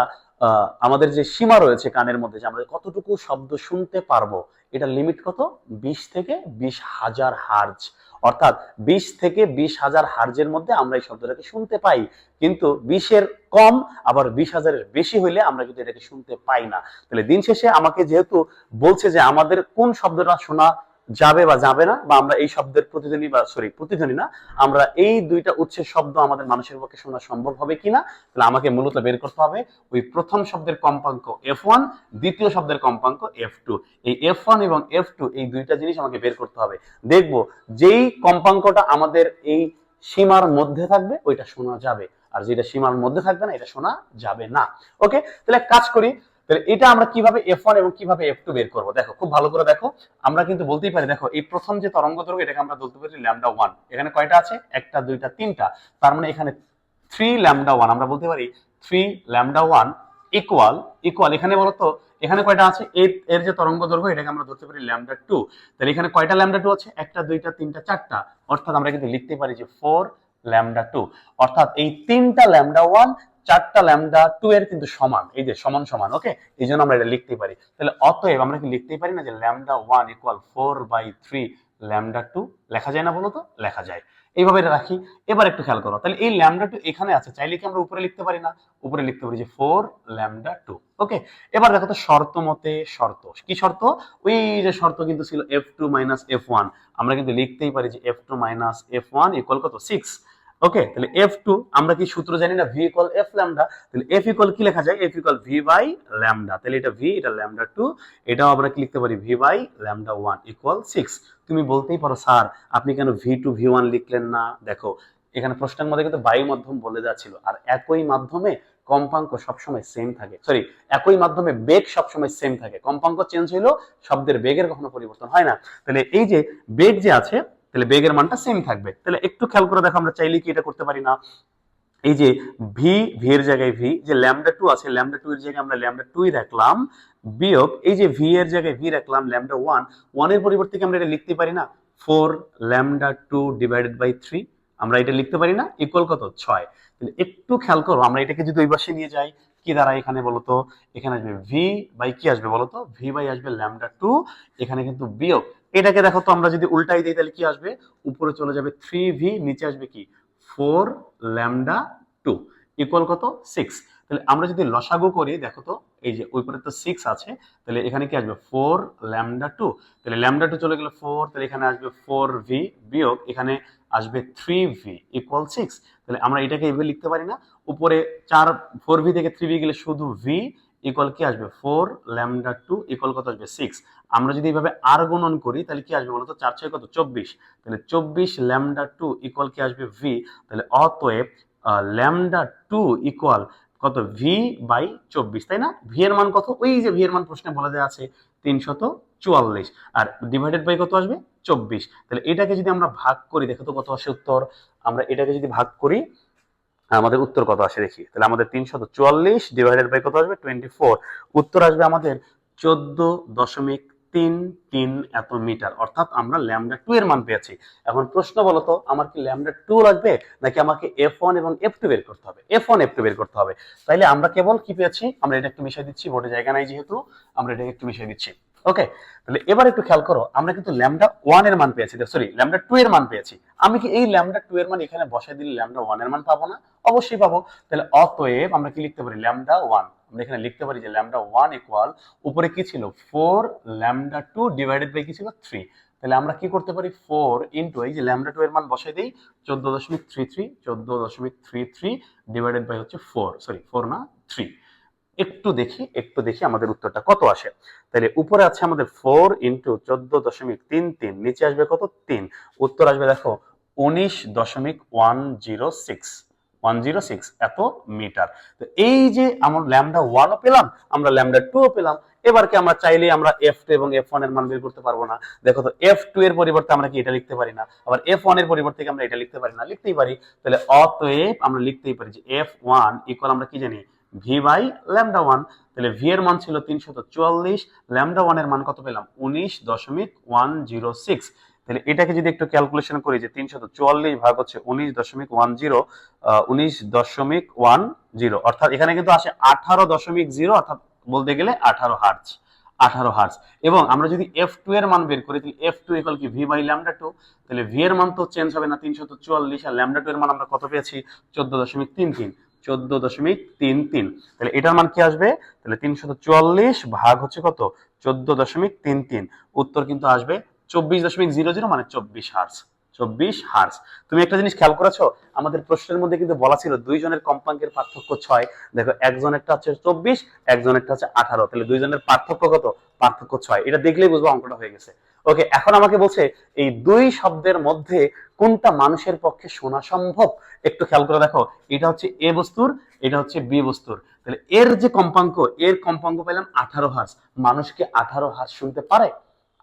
আমাদের যে সীমা রয়েছে কানের মধ্যে, যে আমরা কতটুকু শব্দ শুনতে পারবো, এটা লিমিট কত, 20 থেকে 20,000 হার্জ। অর্থাৎ 20 থেকে 20,000 হার্জের মধ্যে আমরা এই শব্দটাকে শুনতে পাই, কিন্তু 20-এর কম আবার 20,000-এর বেশি হইলে আমরা কিন্তু এটাকে শুনতে পাই না। তাহলে দিন শেষে আমাকে যেহেতু বলছে যে আমাদের কোন শব্দটা শোনা যাবে বা যাবে না, বা আমরা এই শব্দের প্রতিধ্বনি বা প্রতিধ্বনি না, আমরা এই দুইটা উৎসের শব্দ আমাদের মানুষের পক্ষে শোনা সম্ভব হবে কিনা, তাহলে আমাকে মূলত বের করতে হবে ওই প্রথম শব্দের কম্পাঙ্ক F1, দ্বিতীয় শব্দের কম্পাঙ্ক F2। এই F1 এবং F2 এই দুইটা জিনিস আমাকে বের করতে হবে। দেখব যেই কম্পাঙ্কটা আমাদের এই সীমার মধ্যে থাকবে ওইটা শোনা যাবে, আর যেটা সীমার মধ্যে থাকবে না এটা শোনা যাবে না। ওকে, তাহলে কাজ করি। তাহলে এটা আমরা কিভাবে F1 এবং কিভাবে F2 বের করব, দেখো খুব ভালো করে দেখো। আমরা কিন্তু বলতেই পারি, দেখো এই প্রথম যে তরঙ্গ দৈর্ঘ্য এটাকে আমরা বলতে পারি λ1। এখানে কয়টা আছে, একটা দুইটা তিনটা, তার মানে এখানে 3λ1, আমরা বলতে পারি 3λ1 ইকুয়াল এখানে বলতো এখানে কয়টা আছে, এর যে তরঙ্গ দৈর্ঘ্য এটাকে আমরা ধরতে পারি λ2। তাহলে এখানে কয়টা λ2 আছে, একটা দুইটা তিনটা চারটা, অর্থাৎ আমরা কিন্তু লিখতে পারি যে 4λ2। অর্থাৎ এই তিনটা λ1 চারটা λ2 এর কিন্তু সমান, এই যে সমান সমান। ওকে, এই জন্য আমরা এটা লিখতে পারি। তাহলে অতএব আমরা কি লিখতেই পারি না যে λ1 ইকুয়াল 4/3 λ2, লেখা যায় না বলতো? লেখা যায়। এইভাবে এটা রাখি। এবার একটু খেয়াল করো, তাহলে এই λ2 এখানে আছে, চাইলে কি আমরা উপরে লিখতে পারি না? উপরে লিখতে পারি যে 4λ2। ওকে, এবার দেখো তো শর্ত মতে, শর্ত কি শর্ত, ওই যে শর্ত কিন্তু ছিল F2 - F1, আমরা কিন্তু লিখতেই পারি যে F2 - F1 ইকুয়াল কত 6। ওকে, তাহলে F2 আমরা কি সূত্র জানি না, V ইকুয়াল F ল্যামডা। তাহলে F ইকুয়াল কি লেখা যায়, F equal V by lambda. তাহলে এটা V, এটা λ2, এটাও আমরা কি লিখতে পারি, V বাই λ1 ইকুয়াল 6। তুমি বলতেই পারো স্যার আপনি কেন V2 V1 লিখলেন না। দেখো এখানে প্রশ্নের মধ্যে কিন্তু বায়ু মাধ্যম বলে দেওয়া ছিল, আর একই মাধ্যমে কম্পাঙ্ক সবসময় সেম থাকে, একই মাধ্যমে বেগ সবসময় সেম থাকে। কম্পাঙ্ক চেঞ্জ হইলো, শব্দের বেগের কখনো পরিবর্তন হয় না। তাহলে এই যে বেগ যে আছে, তাহলে বেগের মানটা সেম থাকবে। তাহলে একটু খেয়াল করে দেখো, আমরা চাইলে কি এটা করতে পারি না, এই যে ভি এর জায়গায় ভি, যে λ2 আছে λ2 এর জায়গায় আমরা λ2 রাখলাম, বিয়োগ এই যে ভি এর জায়গায় ভি রাখলাম λ1 এর পরিবর্তে কি আমরা এটা লিখতে পারি না 4λ2 ডিভাইডেড বাই 3, আমরা এটা লিখতে পারি না, ইকুয়াল কত 6। তাহলে একটু খেয়াল করো, আমরা এটাকে যদি ওই পাশে নিয়ে যাই কি দাঁড়ায় এখানে বলতো, এখানে আসবে ভি বাই কি আসবে বলতো, ভি বাই আসবে λ2, এখানে কিন্তু বিয়োগ। এটাকে দেখো তো আমরা যদি উল্টাই দিই তাহলে কি আসবে, উপরে চলে যাবে 3v, নিচে আসবে কি 4λ2 ইকুয়াল কত 6। তাহলে আমরা যদি লসাগু করি, দেখো তো এই যে ওই পরে তো 6 আছে, তাহলে এখানে কি আসবে 4λ2, তাহলে λ2 চলে গেল 4, তাহলে এখানে আসবে 4v বিয়োগ এখানে আসবে 3v ইকুয়াল 6। তাহলে আমরা এটাকে এইভাবে লিখতে পারি না, উপরে 4v থেকে 3v গেলে শুধু v ইকুয়াল কি আসবে 4λ2 ইকুয়াল কত আসবে 6। আমরা যদি এইভাবে আর গুণন করি তাহলে কি আসবে বলতো, 4 6 কত 24, তাহলে 24λ2 ইকুয়াল কি আসবে v। তাহলে অতএব λ2 ইকুয়াল কত v/24, তাই না? v এর মান কত? ওই যে v এর মান প্রশ্নে বলে দেওয়া আছে 344, আর ডিভাইডেড বাই কত আসবে 24। তাহলে এটাকে যদি আমরা ভাগ করি, দেখো তো কত আসে উত্তর। আমরা এটাকে যদি ভাগ করি আমাদের উত্তর কত আসে দেখি। তাহলে আমাদের 344 ডিভাইডেড বাই কত আসবে 24, উত্তর আসবে আমাদের 14.33 এত মিটার। অর্থাৎ আমরা λ2 এর মান পেয়েছি। এখন প্রশ্ন বলো তো, আমার কি λ2 লাগবে নাকি আমাকে f1 এবং f2 বের করতে হবে? f1 f2 বের করতে হবে। তাইলে আমরা কেবল কি পেয়েছি, আমরা এটা একটু মিশিয়ে দিচ্ছি, বোর্ডে জায়গা নাই যেহেতু আমরা এটা একটু মিশিয়ে দিচ্ছি। ওকে, তাহলে এবার একটু খেয়াল করো, আমরা কিন্তু λ1 এর মান পেয়েছি, সরি λ2 এর মান পেয়েছি। আমি কি এই λ2 এর মান এখানে বসাই দিলে λ1 এর মান পাবো না? অবশ্যই পাবো। তাহলে অতএব আমরা কি লিখতে পারি, λ1 আমরা এখানে লিখতে পারি যে λ1 ইকুয়াল, উপরে কি ছিল 4, λ2 ডিভাইডেড বাই কি ছিল 3। তাহলে আমরা কি করতে পারি, 4 ইনটু এই যে λ2 এর মান বসাই দেই 14.33 ডিভাইডেড বাই হচ্ছে 4, সরি 4 না 3। একটু দেখি আমাদের উত্তরটা কত আসে। তাহলে উপরে আছে আমাদের 4 ইনটু 14.33, নিচে আসবে কত 3, উত্তর আসবে দেখো 19.106 এত মিটার। তো এই যে আমরা λ1 ও পেলাম, আমরা λ2 ও পেলাম। এবার কি আমরা চাইলে আমরা f2 এবং f1 এর মান বের করতে পারবো না? দেখো তো f2 এর পরিবর্তে আমরা কি এটা লিখতে পারি না, আবার f1 এর পরিবর্তে আমরা এটা লিখতে পারি না? লিখতেই পারি। তাহলে অতএব আমরা লিখতেই পারি যে f1 ইকুয়াল, আমরা কি জানি, v/λ1। তাহলে v এর মান ছিল 344, λ1 এর মান কত পেলাম 19.106। তাহলে এটাকে যদি একটু ক্যালকুলেশন করি যে 344 ভাগ হচ্ছে 19.10 অর্থাৎ এখানে কিন্তু আসে 18.0, অর্থাৎ বলতে গেলে 18 হার্জ। এবং আমরা যদি f2 এর মান বের করি, তাহলে f2 ইকুয়াল কি v/λ2। তাহলে v এর মান তো চেঞ্জ হবে না 344, আর λ2 এর মান আমরা কত পেয়েছি 14.33। তাহলে এটার মান কি আসবে, তাহলে 344 ভাগ হচ্ছে কত 14.33, উত্তর কিন্তু আসবে 24.00, মানে 24 হার্জ। তুমি একটা জিনিস খেয়াল করেছো, আমাদের প্রশ্নের মধ্যে কিন্তু বলা ছিল দুইজনের কম্পাঙ্কের পার্থক্য 6। দেখো একজনেরটা হচ্ছে 24, একজনেরটা হচ্ছে 18। তাহলে দুইজনের পার্থক্য কত, পার্থক্য 6। এটা দেখলেই বুঝবো অঙ্কটা হয়ে গেছে। ওকে, এখন আমাকে বলছে এই দুই শব্দের মধ্যে কোনটা মানুষের পক্ষে শোনা সম্ভব। একটু খেয়াল করে দেখো, এটা হচ্ছে এ বস্তুর, এটা হচ্ছে বি বস্তুর। তাহলে এর যে কম্পাঙ্ক, এর কম্পাঙ্ক পেলাম 18 হার্জ। মানুষ কি 18 হার্জ শুনতে পারে?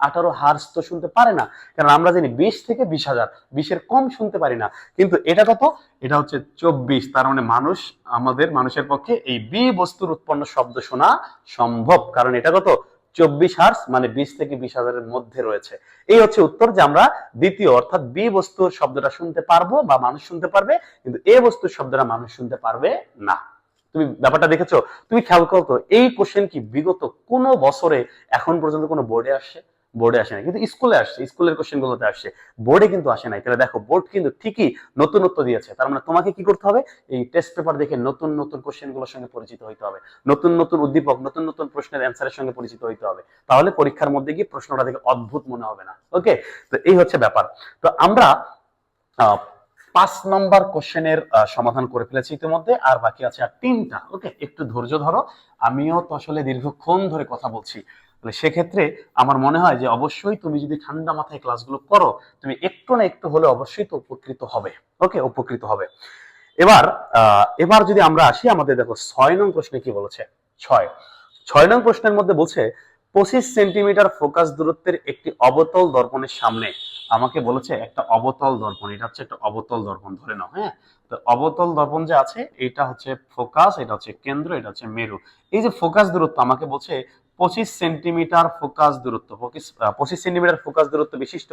18 হার্জ তো শুনতে পারে না, কারণ আমরা জানি 20 থেকে 20,000, 20-এর কম শুনতে পারি না। কিন্তু এটা কত, এটা হচ্ছে 24। তার মানে মানুষের পক্ষে এই বি বস্তুর উৎপন্ন শব্দ শোনা সম্ভব, কারণ এটা কত 24 হার্জ, মানে 20 থেকে 20,000-এর মধ্যে রয়েছে। এই হচ্ছে উত্তর, যে আমরা দ্বিতীয় অর্থাৎ বি বস্তুর শব্দটা শুনতে পারবো বা মানুষ শুনতে পারবে, কিন্তু এ বস্তুর শব্দটা মানুষ শুনতে পারবে না। তুমি ব্যাপারটা দেখেছো? তুমি খেয়াল করো তো, এই কোশ্চেন কি বিগত কোন বছরে এখন পর্যন্ত কোনো বোর্ডে আসছে? বোর্ডে আসে নাই, কিন্তু স্কুলে আসছে, স্কুলের কোশ্চেন গুলোতে আসছে, বোর্ডে কিন্তু আসে নাই। তাহলে দেখো বোর্ড কিন্তু ঠিকই নতুনত্ব দিয়েছে। তার মানে তোমাকে কি করতে হবে, এই টেস্ট পেপার দেখে নতুন নতুন কোশ্চেন গুলোর সঙ্গে পরিচিত হইতে হবে, নতুন নতুন উদ্দীপক, নতুন নতুন প্রশ্নের অ্যান্সারের সঙ্গে পরিচিত হইতে হবে। তাহলে পরীক্ষার মধ্যে গিয়ে প্রশ্নটা দেখে অদ্ভুত মনে হবে না। ওকে, তো এই হচ্ছে ব্যাপার। তো আমরা 5 নম্বর কোশ্চেনের সমাধান করে ফেলেছি ইতিমধ্যে, আর বাকি আছে আর 3টা। ওকে, একটু ধৈর্য ধরো, আমিও তো আসলে দীর্ঘক্ষণ ধরে কথা বলছি। তাহলে সেক্ষেত্রে আমার মনে হয় যে অবশ্যই তুমি যদি ঠান্ডা মাথায় ক্লাসগুলো করো, তুমি একটু না একটু হলে অবশ্যই তো উপকৃত হবে। ওকে, উপকৃত হবে। এবার যদি আমরা আসি, আমাদের দেখো 6 নং প্রশ্নে কি বলেছে। 6 নং প্রশ্নের মধ্যে বলছে 25 সেন্টিমিটার ফোকাস দূরত্বের একটি অবতল দর্পণের সামনে আমাকে বলেছে একটা অবতল দর্পণ, এটা হচ্ছে একটা অবতল দর্পণ ধরে নাও। হ্যাঁ, তো অবতল দর্পণ যে আছে, এটা হচ্ছে ফোকাস, এটা হচ্ছে কেন্দ্র, এটা হচ্ছে মেরু। এই যে ফোকাস দূরত্ব আমাকে বলছে 25 সেন্টিমিটার ফোকাস দূরত্ব, 25 সেন্টিমিটার ফোকাস দূরত্ব বিশিষ্ট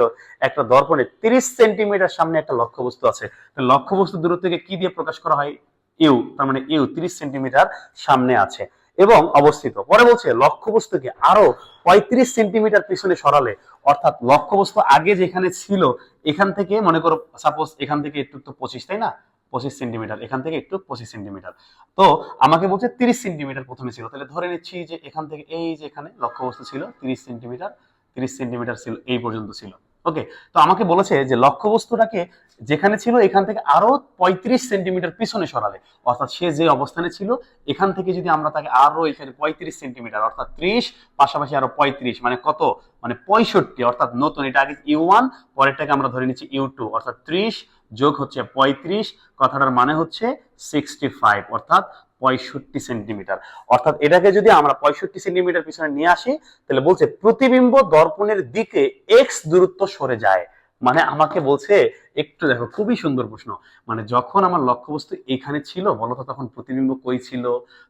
একটা দর্পণে 30 সেন্টিমিটার সামনে একটা লক্ষ্যবস্তু আছে। লক্ষ্যবস্তু দূরত্বকে কি দিয়ে প্রকাশ করা হয়, ইউ। তার মানে ইউ 30 সেন্টিমিটার সামনে আছে এবং অবস্থিত। পরে বলছে লক্ষ্যবস্তুকে আরো 35 সেন্টিমিটার পিছনে সরালে, অর্থাৎ লক্ষ্যবস্তু আগে যেখানে ছিল এখান থেকে, মনে করো সাপোজ এখান থেকে একটু তো 25, তাই না, 25 সেন্টিমিটার, এখান থেকে একটু 25 সেন্টিমিটার। তো আমাকে বলছে 30 সেন্টিমিটার প্রথমে ছিল। তাহলে ধরে নিচ্ছি যে এখান থেকে এই যে এখানে লক্ষ্যবস্তু ছিল 30 সেন্টিমিটার, 30 সেন্টিমিটার ছিল, এই পর্যন্ত ছিল। ওকে, তো আমাকে বলেছে যে লক্ষ্যবস্তুটাকে যেখানে ছিল এখান থেকে আরো 35 সেন্টিমিটার পিছনে সরালে, অর্থাৎ সে যে অবস্থানে ছিল এখান থেকে যদি আমরা তাকে আরো এখানে 35 সেন্টিমিটার, অর্থাৎ 30 পাশাপাশি আরো 35, মানে কত, মানে 65, অর্থাৎ নতুন, এটা আগে U1, পরেরটাকে আমরা ধরে নিচ্ছি U2, অর্থাৎ 30 যোগ হচ্ছে 35, কথাটার মানে হচ্ছে 65, অর্থাৎ 65 সেন্টিমিটার। অর্থাৎ এটাকে যদি আমরা 65 সেন্টিমিটার পিছনে নিয়ে আসি, তাহলে বলছে প্রতিবিম্ব দর্পণের দিকে এক্স দূরত্ব সরে যায়। মানে আমাকে বলছে, একটু দেখো খুবই সুন্দর প্রশ্ন, মানে যখন আমার লক্ষ্যবস্তু এখানে ছিল বলতো তখন প্রতিবিম্ব কই ছিল?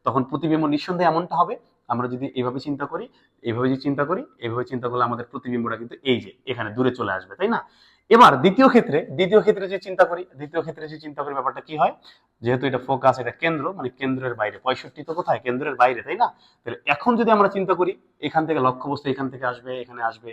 তখন প্রতিবিম্ব নিঃসন্দেহে এমনটা হবে, আমরা যদি এইভাবে চিন্তা করি, এইভাবে যদি চিন্তা করি, এইভাবে চিন্তা করলে আমাদের প্রতিবিম্বটা কিন্তু এই যে এখানে দূরে চলে আসবে, তাই না? এবার দ্বিতীয় ক্ষেত্রে যে চিন্তা করি ব্যাপারটা কি হয়, যেহেতু এটা ফোকাস, এটা কেন্দ্র, মানে কেন্দ্রের বাইরে, 65 তো কোথায়? কেন্দ্রের বাইরে, তাই না? তাহলে এখন যদি আমরা চিন্তা করি, এখান থেকে লক্ষ্যবস্তু এখান থেকে আসবে, এখানে আসবে,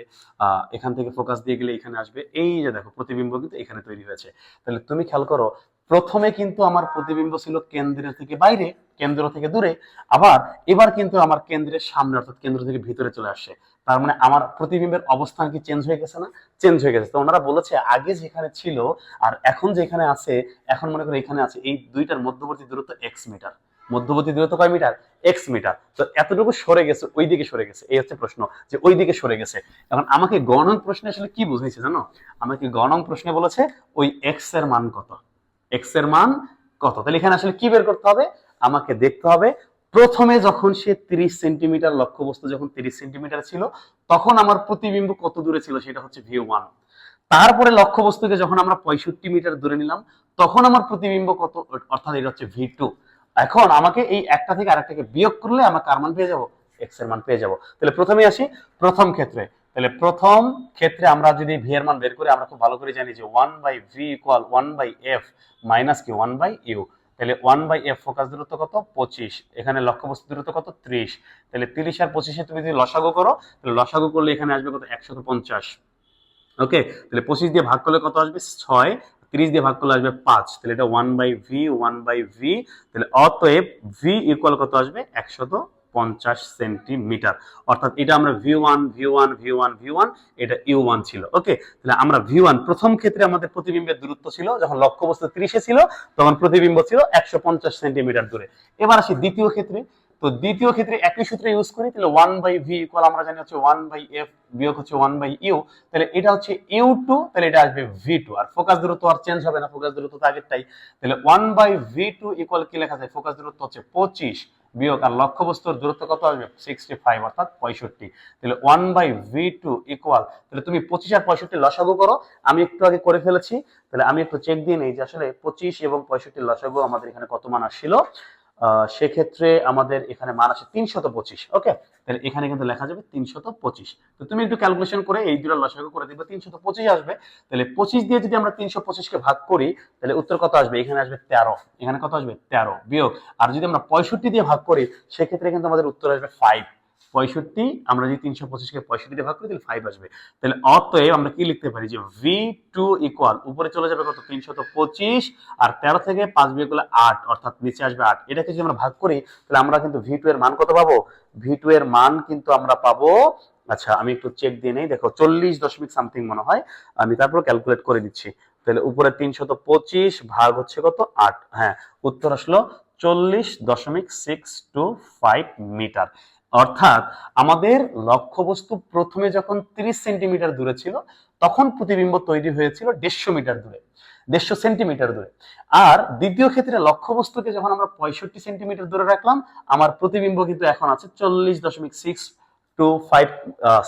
এখান থেকে ফোকাস দিয়ে গেলে এখানে আসবে, এই যে দেখো প্রতিবিম্ব কিন্তু এখানে তৈরি হয়েছে। তাহলে তুমি খেয়াল করো, প্রথমে কিন্তু আমার প্রতিবিম্ব ছিল কেন্দ্র থেকে বাইরে, কেন্দ্র থেকে দূরে, আবার এবার কিন্তু আমার কেন্দ্রের সামনে, অর্থাৎ কেন্দ্র থেকে ভিতরে চলে আসছে। তার মানে আমার প্রতিবিম্বের অবস্থান কি চেঞ্জ হয়ে গেছে না? চেঞ্জ হয়ে গেছে। তো ওনারা বলেছে আগে যেখানে ছিল আর এখন যেখানে আছে, এখন মনে করো এখানে আছে, এই দুইটার মধ্যবর্তী দূরত্ব এক্স মিটার। মধ্যবর্তী দূরত্ব কয় মিটার? X metre. তো এতটুকু সরে গেছে, ওই দিকে সরে গেছে, এই হচ্ছে প্রশ্ন, যে ওই দিকে সরে গেছে। এখন আমাকে গণন প্রশ্নে আসলে কি বুঝাইছে জানো? আমাকে গণন প্রশ্নে বলেছে ওই এক্স এর মান কত, এক্স এর মান কত। তাহলে এখানে আসলে কি বের করতে হবে? আমাকে দেখতে হবে প্রথমে যখন সে 30 সেন্টিমিটার, লক্ষ্যবস্তু যখন 30 সেন্টিমিটার ছিল, তখন আমার প্রতিবিম্ব কত দূরে ছিল, সেটা হচ্ছে v1। তারপরে লক্ষ্যবস্তুকে যখন আমরা 65 মিটার দূরে নিলাম, তখন আমার প্রতিবিম্ব কত, অর্থাৎ এটা হচ্ছে v2। এখন আমাকে এই একটা থেকে আরেকটাকে বিয়োগ করলে আমার কার মান পেয়ে যাব? এক্স এর মান পেয়ে যাব। তাহলে প্রথমে আসি প্রথম ক্ষেত্রে। তাহলে প্রথম ক্ষেত্রে আমরা যদি ভি এর মান বের করি, আমরা খুব ভালো করে জানি যে 1/v ইকুয়াল 1/f মাইনাস কি 1/u। তাহলে 1/f ফোকাস দূরত্ব কত? 25। এখানে লক্ষ্যবস্তু দূরত্ব কত? 30। তাহলে 30 আর 25 তুমি যদি লসাগু করো, তাহলে লসাগু করলে এখানে আসবে কত? 150। ওকে, তাহলে 25 দিয়ে ভাগ করলে কত আসবে? 6। 30 দিয়ে ভাগ করলে আসবে 5। তাহলে এটা 1/v। তাহলে অতএব v ইকুয়াল কত আসবে? 150 সেন্টিমিটার। অর্থাৎ এটা আমরা v1 এটা u1 ছিল। ওকে, তাহলে আমরা v1 প্রথম ক্ষেত্রে আমাদের প্রতিবিম্বের দূরত্ব ছিল, যখন লক্ষ্যবস্তু 30 এ ছিল তখন প্রতিবিম্ব ছিল 150 সেন্টিমিটার দূরে। এবার আসি দ্বিতীয় ক্ষেত্রে। তো দ্বিতীয় ক্ষেত্রে একই সূত্র ইউজ করি, তাহলে 1/v ইকুয়াল আমরা জানি হচ্ছে 1/f বিয়োগ হচ্ছে 1/u। তাহলে এটা হচ্ছে u2, তাহলে এটা আসবে v2। আর ফোকাস দূরত্ব আর চেঞ্জ হবে না, ফোকাস দূরত্ব তো আগেরটাই। তাহলে 1/v2 ইকুয়াল কি লেখা যায়? ফোকাস দূরত্ব হচ্ছে 25 বিয়োগ আর লক্ষ্যবস্তুর দূরত্ব কত আসবে? 65, অর্থাৎ 65। তাহলে 1/v2 ইকুয়াল, তাহলে তুমি 25 আর 65 লসাগু করো, আমি একটু আগে করে ফেলেছি। তাহলে আমি একটু চেক দিয়ে নেই যে আসলে 25 এবং 65 লসাগু আমাদের এখানে কত মান আসছিল। সেক্ষেত্রে আমাদের এখানে মান আসে 325। ওকে, তাহলে এখানে কিন্তু লেখা যাবে 325। তো তুমি একটু ক্যালকুলেশন করে এই দুটো লসাগু করে দিবে, 325 আসবে। তাহলে 25 দিয়ে যদি আমরা 325 কে ভাগ করি, তাহলে উত্তর কত আসবে? এখানে আসবে 13। এখানে কত আসবে? 13 বিয়োগ, আর যদি আমরা 65 দিয়ে ভাগ করি, সেক্ষেত্রে কিন্তু আমাদের উত্তর আসবে 5। 65 আমরা যদি 325 কে 65 দিয়ে ভাগ করি, তাহলে 5 আসবে। তাহলে অতএব আমরা কি লিখতে পারি যে v2 ইকুয়াল, উপরে চলে যাবে কত? 325, আর 13 থেকে 5 বিয়োগ করলে 8, অর্থাৎ নিচে আসবে 8। এটাকে যদি আমরা ভাগ করি, তাহলে আমরা কিন্তু v2 এর মান কত পাবো? v2 এর মান কিন্তু আমরা পাবো, আচ্ছা আমি একটু চেক দিয়ে নেই, দেখো 40 দশমিক সামথিং মনে হয়, আমি তারপর ক্যালকুলেট করে দিচ্ছি। তাহলে উপরে 325 ভাগ হচ্ছে কত? 8। হ্যাঁ, উত্তর আসলো 40.625 মিটার। অর্থাৎ আমাদের লক্ষ্যবস্তু প্রথমে যখন 30 সেন্টিমিটার দূরে ছিল, তখন প্রতিবিম্ব তৈরি হয়েছিল 150 মিটার দূরে, 150 সেন্টিমিটার দূরে। আর দ্বিতীয় ক্ষেত্রে লক্ষ্যবস্তুকে যখন আমরা 65 সেন্টিমিটার দূরে রাখলাম, আমার প্রতিবিম্ব কিন্তু এখন আছে 40.625,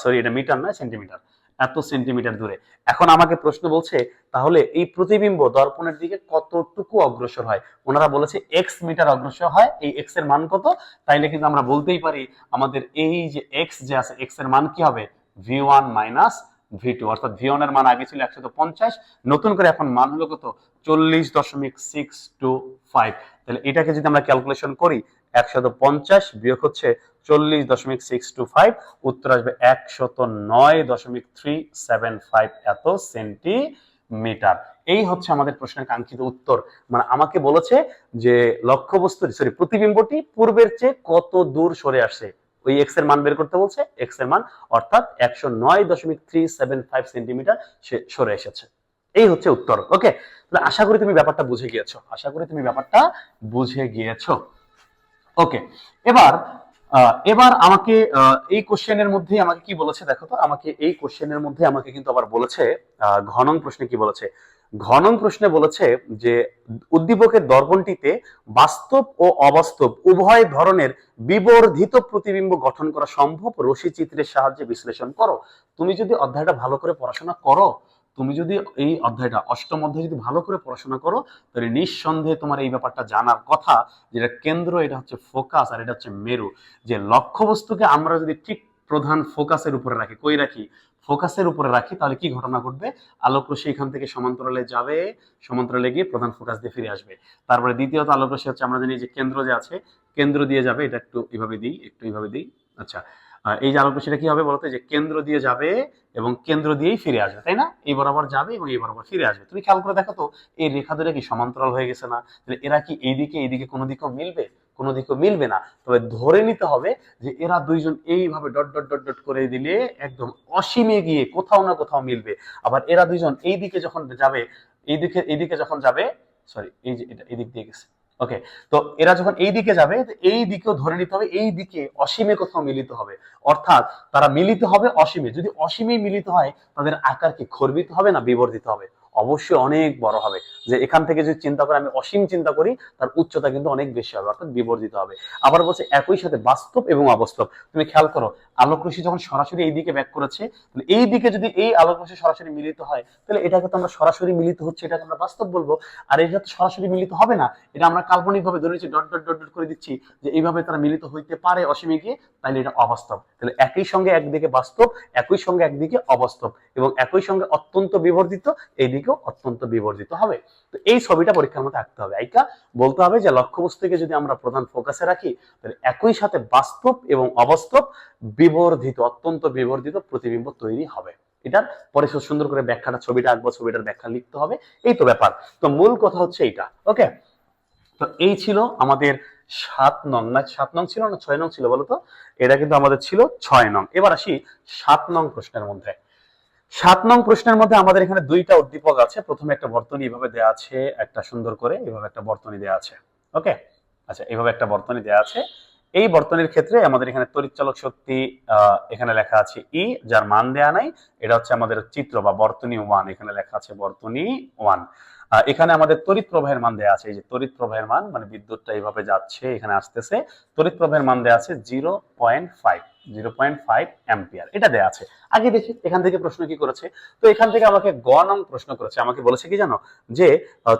সরি এটা মিটার নয়, সেন্টিমিটার, এত সেন্টিমিটার দূরে। এখন আমাকে প্রশ্ন বলছে তাহলে এই প্রতিবিম্ব দর্পণের দিকে কতটুকু অগ্রসর হয়? ওনারা বলেছে এক্স মিটার অগ্রসর হয়। এই এক্স এর মান কত? তাইলে কিন্তু আমরা বলতেই পারি আমাদের এই যে এক্স যে আছে, এক্স এর মান কি হবে? v1 মাইনাস v2, অর্থাৎ v1 এর মান আগে ছিল 150, নতুন করে এখন মান হলো কত? 40.625। তাহলে এটাকে যদি আমরা ক্যালকুলেশন করি, 150 বিয়োগ হচ্ছে 40.625, উত্তর আসবে 109.375 এত সেন্টিমিটার। এই হচ্ছে আমাদের প্রশ্নের কাঙ্ক্ষিত উত্তর। মানে আমাকে বলেছে যে লক্ষ্যবস্তু, সরি প্রতিবিম্বটি পূর্বের চেয়ে কত দূর সরে আসছে, ওই এক্স এর মান বের করতে বলছে, এক্স এর মান, অর্থাৎ 109.375 সেন্টিমিটার সে সরে এসেছে। এই হচ্ছে উত্তর। ওকে, তাহলে আশা করি তুমি ব্যাপারটা বুঝে গিয়েছো। ওকে, এবার আমাকে এই কোশ্চেনের মধ্যে আমাকে কি বলেছে দেখো তো, আমাকে এই কোশ্চেনের মধ্যে আমাকে কিন্তু আবার বলেছে ঘনং প্রশ্নে কি বলেছে, ঘ নং প্রশ্নে বলেছে যে উদ্দীপকের দর্পণটিতে বাস্তব ও অবাস্তব উভয় ধরনের বিবর্ধিত প্রতিবিম্ব গঠন করা সম্ভব, রশ্মি চিত্রের সাহায্যে বিশ্লেষণ করো। তুমি যদি অধ্যায়টা ভালো করে পড়াশোনা করো, তুমি যদি এই অধ্যায়টা অষ্টম অধ্যায় যদি ভালো করে পড়াশোনা করো, তাহলে নিঃসন্দেহে তোমার এই ব্যাপারটা জানার কথা, যেটা কেন্দ্র, এটা হচ্ছে ফোকাস, আর এটা হচ্ছে মেরু। যে লক্ষ্যবস্তুকে আমরা যদি ঠিক প্রধান ফোকাসের উপরে রাখি, কই রাখি, ফোকাসের উপরে রাখি, তাহলে কি ঘটনা ঘটবে, আলোক রশ্মি এখান থেকে সমান্তরালে যাবে, সমান্তরালে গিয়ে প্রধান ফোকাস দিয়ে ফিরে আসবে। তারপরে দ্বিতীয়ত আলোক রশ্মি হচ্ছে, আমরা জানি যে কেন্দ্র যে আছে, কেন্দ্র দিয়ে যাবে, এটা একটু এইভাবে দিই, একটু এইভাবে দিই। আচ্ছা, এই যে আলোক রশ্মিটা কি হবে বলতো, যে কেন্দ্র দিয়ে যাবে এবং কেন্দ্র দিয়েই ফিরে আসবে, তাই না? এই বরাবর যাবে এবং এই বরাবর ফিরে আসবে। তুমি খেয়াল করে দেখো তো, এই রেখা দুটো কি সমান্তরাল হয়ে গেছে না? তাহলে এরা কি এইদিকে কোনো দিকেও মিলবে? কোনো দিকেও মিলবে না। তবে ধরে নিতে হবে যে এরা দুইজন এইভাবে ডট ডট ডট ডট করে দিলে একদম অসীমে গিয়ে কোথাও না কোথাও মিলবে। আবার এরা দুইজন এইদিকে যখন যাবে, এইদিকে যখন যাবে, সরি, এই যে এটা এদিক দিয়ে গেছে, ওকে। তো এরা যখন এই দিকে যাবে, এই দিকেও ধরে নিতে হবে এই দিকে অসীমে কোথাও মিলিত হবে, অর্থাৎ তারা মিলিত হবে অসীমে। যদি অসীমে মিলিত হয়, তাদের আকার কি খর্বিত হবে না বিবর্ধিত হবে? অবশ্যই অনেক বড় হবে। যে এখান থেকে যদি চিন্তা করে, আমি অসীম চিন্তা করি, তার উচ্চতা কিন্তু অনেক বেশি হবে, অর্থাৎ বিবর্ধিত হবে। আবার বলছে একই সাথে বাস্তব এবং অবাস্তব। তুমি খেয়াল করো, আলোক রশ্মি যখন সরাসরি এই দিকে ব্যাক করেছে, তাহলে এই দিকে যদি এই আলোক রশ্মি সরাসরি মিলিত হয়, তাহলে এটাকে তো আমরা সরাসরি মিলিত হচ্ছে, এটাকে আমরা বাস্তব বলবো। আর এটা তো সরাসরি মিলিত হবে না, এটা আমরা কাল্পনিক ভাবে ধরে নিচ্ছি, ডট ডট ডট ডট করে দিচ্ছি যে এইভাবে তারা মিলিত হইতে পারে অসীমে গিয়ে, তাহলে এটা অবাস্তব। তাহলে একই সঙ্গে একদিকে বাস্তব, একই সঙ্গে একদিকে অবাস্তব, এবং একই সঙ্গে অত্যন্ত বিবর্ধিত, এইদিকেও অত্যন্ত বিবর্ধিত হবে। তো এই ছবিটা পরীক্ষার মধ্যে আঁকতে হবে। আইকা বলতে হবে যে লক্ষ্যবস্তুকে যদি আমরা প্রধান ফোকাসে রাখি, তাহলে একই সাথে বাস্তব এবং অবাস্তব বিবর্ধিত, অত্যন্ত বিবর্ধিত প্রতিবিম্ব তৈরি হবে। এটার পরে সুন্দর করে ব্যাখ্যাটা, ছবিটা আঁকবো, ছবিটার ব্যাখ্যা লিখতে হবে, এই তো ব্যাপার। তো মূল কথা হচ্ছে এইটা, ওকে। তো এই ছিল আমাদের 7 নং, না 7 নং ছিল না 6 নং ছিল বলতো? এটা কিন্তু আমাদের ছিল 6 নং। এবার আসি 7 নং প্রশ্নের মধ্যে। 7 নং প্রশ্নের মধ্যে আমাদের এখানে দুইটা উদ্দীপক আছে। প্রথমে একটা বর্তনী এভাবে দেয়া আছে, একটা সুন্দর করে এভাবে একটা বর্তনী দেয়া আছে, ওকে। আচ্ছা, এভাবে একটা বর্তনী দেয়া আছে। এই বর্তনীর ক্ষেত্রে আমাদের এখানে তড়িৎচালক শক্তি এখানে লেখা আছে ই, যার মান দেয়া নাই। এটা হচ্ছে আমাদের চিত্র বা বর্তনী 1, এখানে লেখা আছে বর্তনী 1। এখানে আমাদের তড়িৎ প্রবাহের মান দেয়া আছে, এই যে তড়িৎ প্রবাহের মান, মানে বিদ্যুৎটা এইভাবে যাচ্ছে, এখানে আসতেছে, তড়িৎ প্রবাহের মান দেয়া আছে 0.5 অ্যাম্পিয়ার, এটা দেয়া আছে। আগে দেখি এখান থেকে প্রশ্ন কি করেছে। তো এখান থেকে আমাকে গ নং প্রশ্ন করেছে, আমাকে বলেছে কি জানো, যে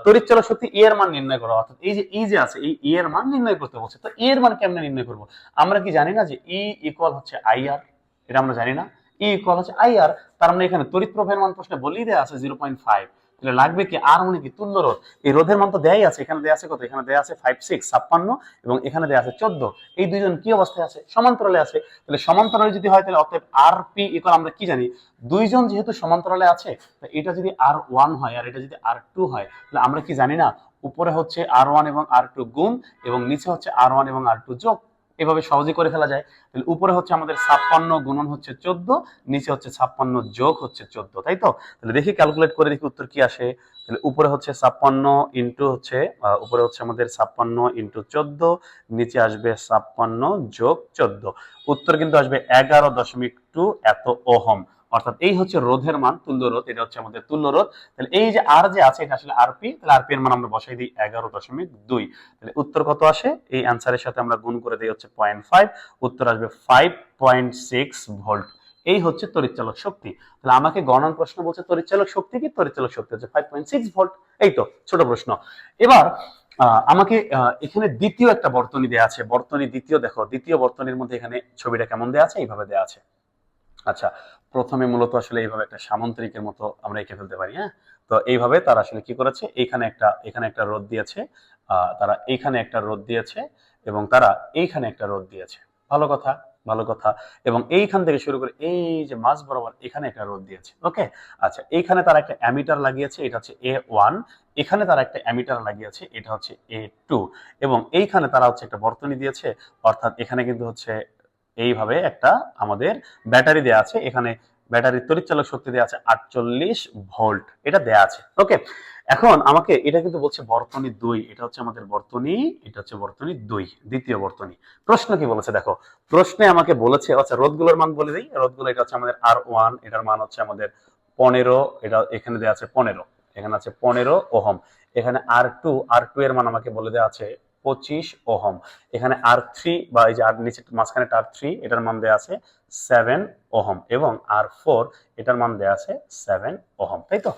তড়িৎচালক শক্তি ই এর মান নির্ণয় করো, অর্থাৎ এই যে ই যে আছে, এই ই এর মান নির্ণয় করতে বলছে। তো ই এর মান কেমনে নির্ণয় করব? আমরা কি জানি না যে ই ইকুয়াল হচ্ছে আইআর? এটা আমরা জানি না, ই ইকুয়াল হচ্ছে আইআর। তার মানে এখানে তড়িৎ প্রবাহের মান প্রশ্নে বলেই দেয়া আছে 0.5। তাহলে লাগবে কি আর, মানে কি তুল্য রোধ। এই রোধের মান তো দেয়াই আছে, এখানে দেয়া আছে কত, এখানে দেয়া আছে 5 6 56, এবং এখানে দেয়া আছে 14। এই দুইজন কি অবস্থায় আছে? সমান্তরালে আছে। তাহলে সমান্তরালে যদি হয়, তাহলে অতএব আর পি ইকুয়াল, আমরা কি জানি, দুইজন যেহেতু সমান্তরালে আছে, তো এটা যদি আর1 হয় আর এটা যদি আর2 হয়, তাহলে আমরা কি জানি না, উপরে হচ্ছে আর1 এবং আর2 গুণ, এবং নিচে হচ্ছে আর1 এবং আর2 যোগ। এভাবে সহজে করে ফেলা যায়। তাহলে উপরে হচ্ছে আমাদের 56 গুণন হচ্ছে 14, নিচে হচ্ছে 56 যোগ হচ্ছে 14, তাই তো? তাহলে দেখি ক্যালকুলেট করে দেখি উত্তর কি আসে। তাহলে উপরে হচ্ছে 56 ইন্টু হচ্ছে উপরে হচ্ছে আমাদের 56 ইন্টু 14, নিচে আসবে 56 যোগ 14, উত্তর কিন্তু আসবে 11.2 এত ওহম। অর্থাৎ এই হচ্ছে রোধের মান, তুল্য রোধ, এটা হচ্ছে আমাদের তুল্য রোধ। তাহলে এই যে আর যে আছে, এটা আসলে আরপি, তাহলে আরপি এর মান আমরা বসাই দিই 11.2। তাহলে উত্তর কত আসে? এই অ্যান্সারের সাথে আমরা গুণ করে দিই হচ্ছে 0.5, উত্তর আসবে 5.6 ভোল্ট। এই হচ্ছে তড়িৎচালক শক্তি। তাহলে আমাকে গণন প্রশ্ন বলছে তড়িৎচালক শক্তি কি? তড়িৎচালক শক্তি হচ্ছে 5.6 ভোল্ট। এই তো ছোট প্রশ্ন। এবার আমাকে এখানে দ্বিতীয় একটা বর্তনী দেয়া আছে, বর্তনী দ্বিতীয়, দেখো দ্বিতীয় বর্তনীর মধ্যে এখানে ছবিটা কেমন দেয়া আছে, এইভাবে দেয়া আছে। আচ্ছা, প্রথমে মূলত আসলে এইভাবে একটা সামন্ত্রিকের মতো আমরা এঁকে ফেলতে পারি, হ্যাঁ। তো এইভাবে তারা আসলে কি করেছে, এখানে একটা রোধ দিয়েছে, তারা এইখানে একটা রোধ দিয়েছে, এবং তারা এইখানে একটা রোধ দিয়েছে। ভালো কথা, ভালো কথা। এবং এইখান থেকে শুরু করে এই যে মাঝ বরাবর এখানে একটা রোধ দিয়েছে, ওকে। আচ্ছা, এইখানে তারা একটা অ্যামিটার লাগিয়েছে, এটা হচ্ছে A1, এখানে তারা একটা অ্যামিটার লাগিয়েছে, এটা হচ্ছে A2, এবং এইখানে তারা হচ্ছে একটা বর্তনী দিয়েছে, অর্থাৎ এখানে কিন্তু হচ্ছে এইভাবে একটা আমাদের ব্যাটারি দেয়া আছে, এখানে ব্যাটারির তড়িৎচালক শক্তি দেয়া আছে 48 ভোল্ট, এটা দেয়া আছে, ওকে। এখন আমাকে এটা কিন্তু বলছে বর্তনী 2, এটা হচ্ছে আমাদের বর্তনী, এটা হচ্ছে বর্তনী 2, দ্বিতীয় বর্তনী। প্রশ্ন কি বলেছে দেখো, প্রশ্নে আমাকে বলেছে, আচ্ছা রোধগুলোর মান বলে দিই। রোধগুলো, এটা হচ্ছে আমাদের R1, এটার মান হচ্ছে আমাদের 15, এটা এখানে দেয়া আছে 15, এখানে আছে 15 ওহম। এখানে আর টু এর মান আমাকে বলে দেওয়া আছে 25 ওহম। এখানে আর3 বা এই যে আর নিচে মাঝখানে আর3 এটার মান দেওয়া আছে 7 ওহম এবং আর4 এটার মান দেওয়া আছে 7 ওহম, তাই তো?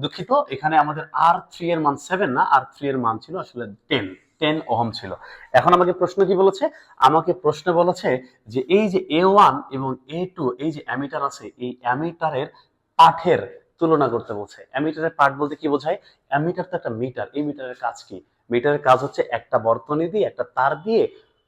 দুঃখিত, এখানে আমাদের আর3 এর মান 7 না, আর3 এর মান ছিল আসলে 10 ওহম ছিল। এখন আমাকে প্রশ্ন কি বলেছে? আমাকে প্রশ্ন বলেছে যে এই যে A1 এবং A2 এই যে অ্যামিটার আছে, এই অ্যামিটারের পাঠের তুলনা করতে বলছে। অ্যামিটারের পাঠ বলতে কি বোঝায়? অ্যামিটার তো একটা মিটার, এই মিটারের কাজ কি? মিটারের কাজ হচ্ছে একটা বর্তনী দিয়ে, একটা তার দিয়ে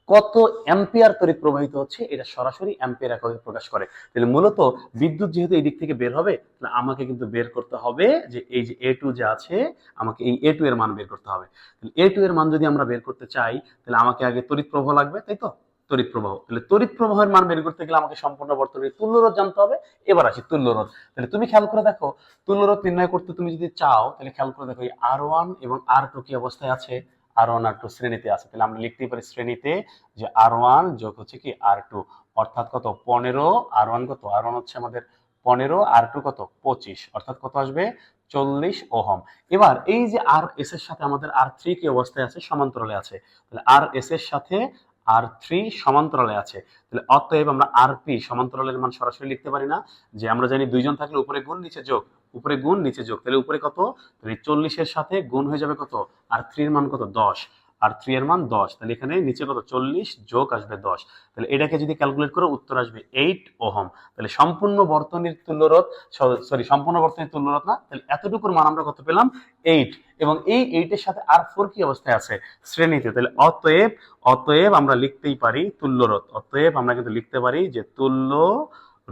কত অ্যাম্পিয়ার তড়িৎ প্রবাহিত হচ্ছে এটা সরাসরি অ্যাম্পিয়ার এককে প্রকাশ করে। তাহলে মূলত বিদ্যুৎ যেহেতু এই দিক থেকে বের হবে, তাহলে আমাকে কিন্তু বের করতে হবে যে এই যে A2 যে আছে, আমাকে এই A2 এর মান বের করতে হবে। তাহলে A2 এর মান যদি আমরা বের করতে চাই, তাহলে আমাকে আগে তড়িৎ প্রবাহ লাগবে, তাই তো? তড়িৎ প্রবাহ, তাহলে তড়িৎ প্রবাহের মান বের করতে গেলে আমাকে সম্পূর্ণ বর্তনীর তুল্যরোধ জানতে হবে। এবার আসি তুল্যরোধ। তাহলে তুমি খেয়াল করে দেখো, তুল্যরোধ নির্ণয় করতে তুমি যদি চাও, তাহলে খেয়াল করে দেখো এই আর1 এবং আর2 কি অবস্থায় আছে? আর1 আর2 শ্রেণীতে আছে। তাহলে আমরা লিখতেই পারি শ্রেণীতে যে আর1 যোগ হচ্ছে কি আর2, অর্থাৎ কত? 15। আর1 কত? আর1 হচ্ছে আমাদের 15, আর2 কত? 25, অর্থাৎ কত আসবে? 40 ওহম। এবার এই যে আর এস এর সাথে আমাদের আর3 কি অবস্থায় আছে? সমান্তরালে আছে। তাহলে আর এস এর সাথে আর3 সমান্তরালে আছে। তাহলে অতএব আমরা আরপি সমান্তরালের মান সরাসরি লিখতে পারি না, যে আমরা জানি দুইজন থাকলে উপরে গুণ নিচে যোগ, উপরে গুণ নিচে যোগ। তাহলে উপরে কত? তাহলে 40 এর সাথে গুণ হয়ে যাবে কত? আর3 এর মান কত? 10। আর3 এর মান 10, তাহলে এখানে নিচে কত? 40 যোগ আসবে 10। তাহলে এটাকে যদি ক্যালকুলেট করো উত্তর আসবে 8 ওহম। তাহলে সম্পূর্ণ বর্তনীর তুল্যরোধ, সম্পূর্ণ বর্তনীর তুল্যরোধ না, তাহলে এতটুকুর মান আমরা কত পেলাম? 8। এবং এই 8 এর সাথে আর4 কি অবস্থায় আছে? শ্রেণীতে। তাহলে অতএব আমরা লিখতেই পারি তুল্যরোধ। অতএব আমরা কিন্তু লিখতে পারি যে তুল্য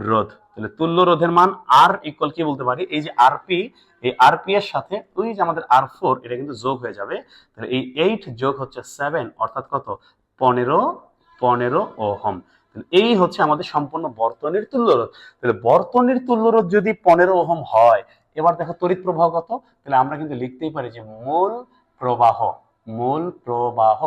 রোধ। তাহলে তুল্য রোধের মান আর ইকুয়াল কি বলতে পারি? এই যে আরপি, এই আরপি এর সাথে ওই যে আমাদের আর4 এটা কিন্তু যোগ হয়ে যাবে। তাহলে এই 8 যোগ হচ্ছে 7, অর্থাৎ কত? 15 ওহম। এই হচ্ছে আমাদের সম্পূর্ণ বর্তনীর তুল্যরোধ। তাহলে বর্তনীর তুল্যরোধ যদি 15 ওহম হয়, এবার দেখো তড়িৎ প্রবাহ কত? তাহলে আমরা কিন্তু লিখতেই পারি যে মূল প্রবাহ। মূল প্রবাহ,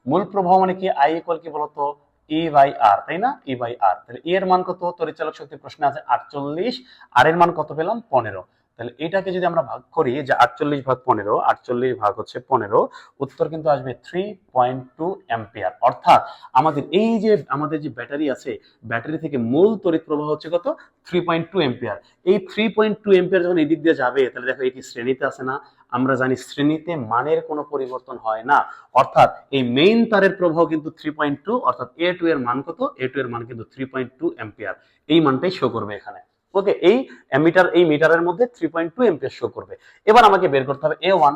মূল প্রবাহ মানে কি? আই ইকুয়াল কি বলতো? ই বাই আর, তাই না? ই বাই আর। তাহলে এর মান কত? তড়িৎচালক শক্তি প্রশ্নে আছে 48, আর এর মান কত পেলাম? 15। তাহলে এটাকে যদি আমরা ভাগ করি যে 48 ভাগ 15, 48 ভাগ হচ্ছে 15, উত্তর কিন্তু আসবে 3.2 অ্যাম্পিয়ার। অর্থাৎ আমাদের এই যে আমাদের যে ব্যাটারি আছে, ব্যাটারি থেকে মূল তড়িৎ প্রবাহ হচ্ছে কত? 3.2 অ্যাম্পিয়ার। এই 3.2 অ্যাম্পিয়ার যখন এই দিক দিয়ে যাবে, তাহলে দেখো এটি শ্রেণীতে আছে না? আমরা জানি শ্রেণীতে মানের কোনো পরিবর্তন হয় না, অর্থাৎ এই মেইন তারের প্রবাহ কিন্তু 3.2, অর্থাৎ A2 এর মান কত? A2 এর মান কিন্তু 3.2 অ্যাম্পিয়ার। এই মানটাই শো করবে এখানে। ওকে, এই অ্যামিটার, এই মিটারের মধ্যে 3.2 অ্যাম্পিয়ার শো করবে। এবার আমাকে বের করতে হবে A1।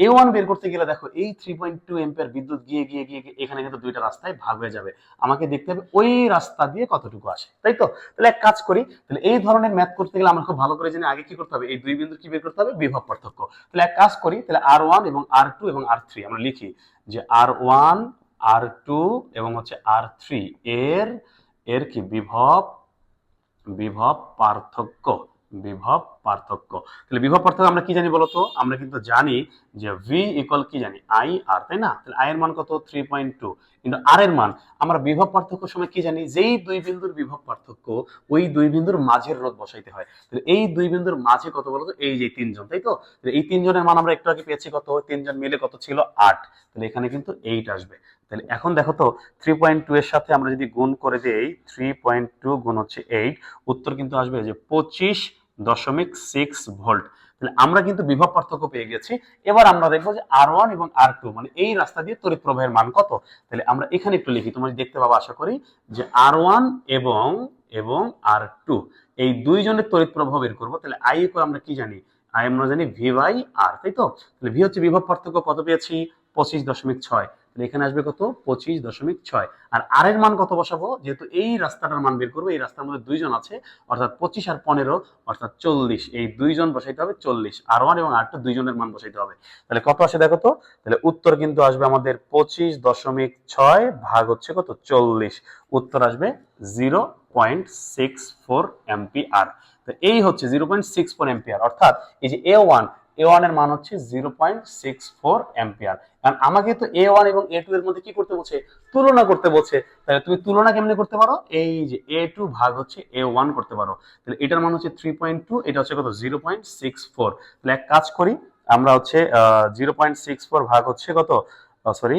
A1 বের করতে গেলে দেখো এই 3.2 অ্যাম্পিয়ার বিদ্যুৎ গিয়ে গিয়ে গিয়ে এখানে কিন্তু দুইটা রাস্তায় ভাগ হয়ে যাবে। আমাকে দেখতে হবে ওই রাস্তা দিয়ে কতটুকু আসে, তাই তো? তাহলে এক কাজ করি, তাহলে এই ধরনের ম্যাথ করতে গেলে আমরা খুব ভালো করে জানি আগে কি করতে হবে? এই দুই বিন্দুর কি বের করতে হবে? বিভব পার্থক্য। তাহলে এক কাজ করি, তাহলে আর1 এবং আর2 এবং আর3 আমরা লিখি যে আর1, আর2 এবং হচ্ছে আর3 এর এর কি বিভব, বিভব পার্থক্য। বিভব পার্থক্য। তাহলে বিভব পার্থক্য আমরা কি জানি বলতো? আমরা কিন্তু জানি যে ভি ইকুয়াল কি জানি? আই আর, তাই না? তাহলে আই এর মান কত? 3.2 কিন্তু আর এর মান আমরা বিভব পার্থক্য সময় কি জানি? যেই দুই বিন্দুর বিভব পার্থক্য, ওই দুই বিন্দুর মাঝের রোধ বসাইতে হয়। তাহলে এই দুই বিন্দুর মাঝে কত বলতো? এই যে তিনজন, তাই তো? তাহলে এই তিনজনের মান আমরা একটু আগে পেয়েছি কত? তিনজন মিলে কত ছিল? 8। তাহলে এখানে কিন্তু 8 আসবে। তাহলে এখন দেখো তো 3.2 এর সাথে আমরা যদি গুণ করে দেই, 3.2 গুণ হচ্ছে 8, উত্তর কিন্তু আসবে যে 25.6 ভোল্ট। তাহলে আমরা কিন্তু বিভব পার্থক্য পেয়ে গেছি। এবার আমরা দেখবো যে আর1 এবং আর2 মানে এই রাস্তা দিয়ে তড়িৎ প্রবাহের মান কত। তাহলে আমরা এখানে একটু লিখি, তোমরা দেখতে পাবো আশা করি, যে আর1 এবং আর2 এই দুইজনের তড়িৎ প্রবাহ বের করবো। তাহলে আই ইকুয়াল আমরা কি জানি? আই আমরা জানি ভি বাই আর, তাই তো? তাহলে ভি হচ্ছে বিভব পার্থক্য, কত পেয়েছি? 25.6। তাহলে এখানে আসবে কত? 25.6। আর আর এর মান কত বসাবো? যেহেতু এই রাস্তাটার মান বের করবো, এই রাস্তার মধ্যে দুইজন আছে, অর্থাৎ 25 আর 15, অর্থাৎ 40। এই দুইজন বসাইতে হবে 40, আর1 এবং আর2 দুইজনের মান বসাইতে হবে। তাহলে কত আসে দেখো তো? তাহলে উত্তর কিন্তু আসবে আমাদের 25.6 ভাগ হচ্ছে কত? 40। উত্তর আসবে 0.64 অ্যাম্পিয়ার। তো এই হচ্ছে 0.64 অ্যাম্পিয়ার। অর্থাৎ এই যে A1, A1 এর মান হচ্ছে 0.64 অ্যাম্পিয়ার। কারণ আমাকে তো A1 এবং A2 এর মধ্যে কি করতে বলছে, তুলনা করতে বলছে। তাহলে তুমি তুলনা কেমনে করতে পারো, এই যে A2 ভাগ হচ্ছে A1 করতে পারো। তাহলে এটার মান হচ্ছে 3.2, এটা হচ্ছে কত 0.64। তাহলে এক কাজ করি, আমরা হচ্ছে 0.64 ভাগ হচ্ছে কত, সরি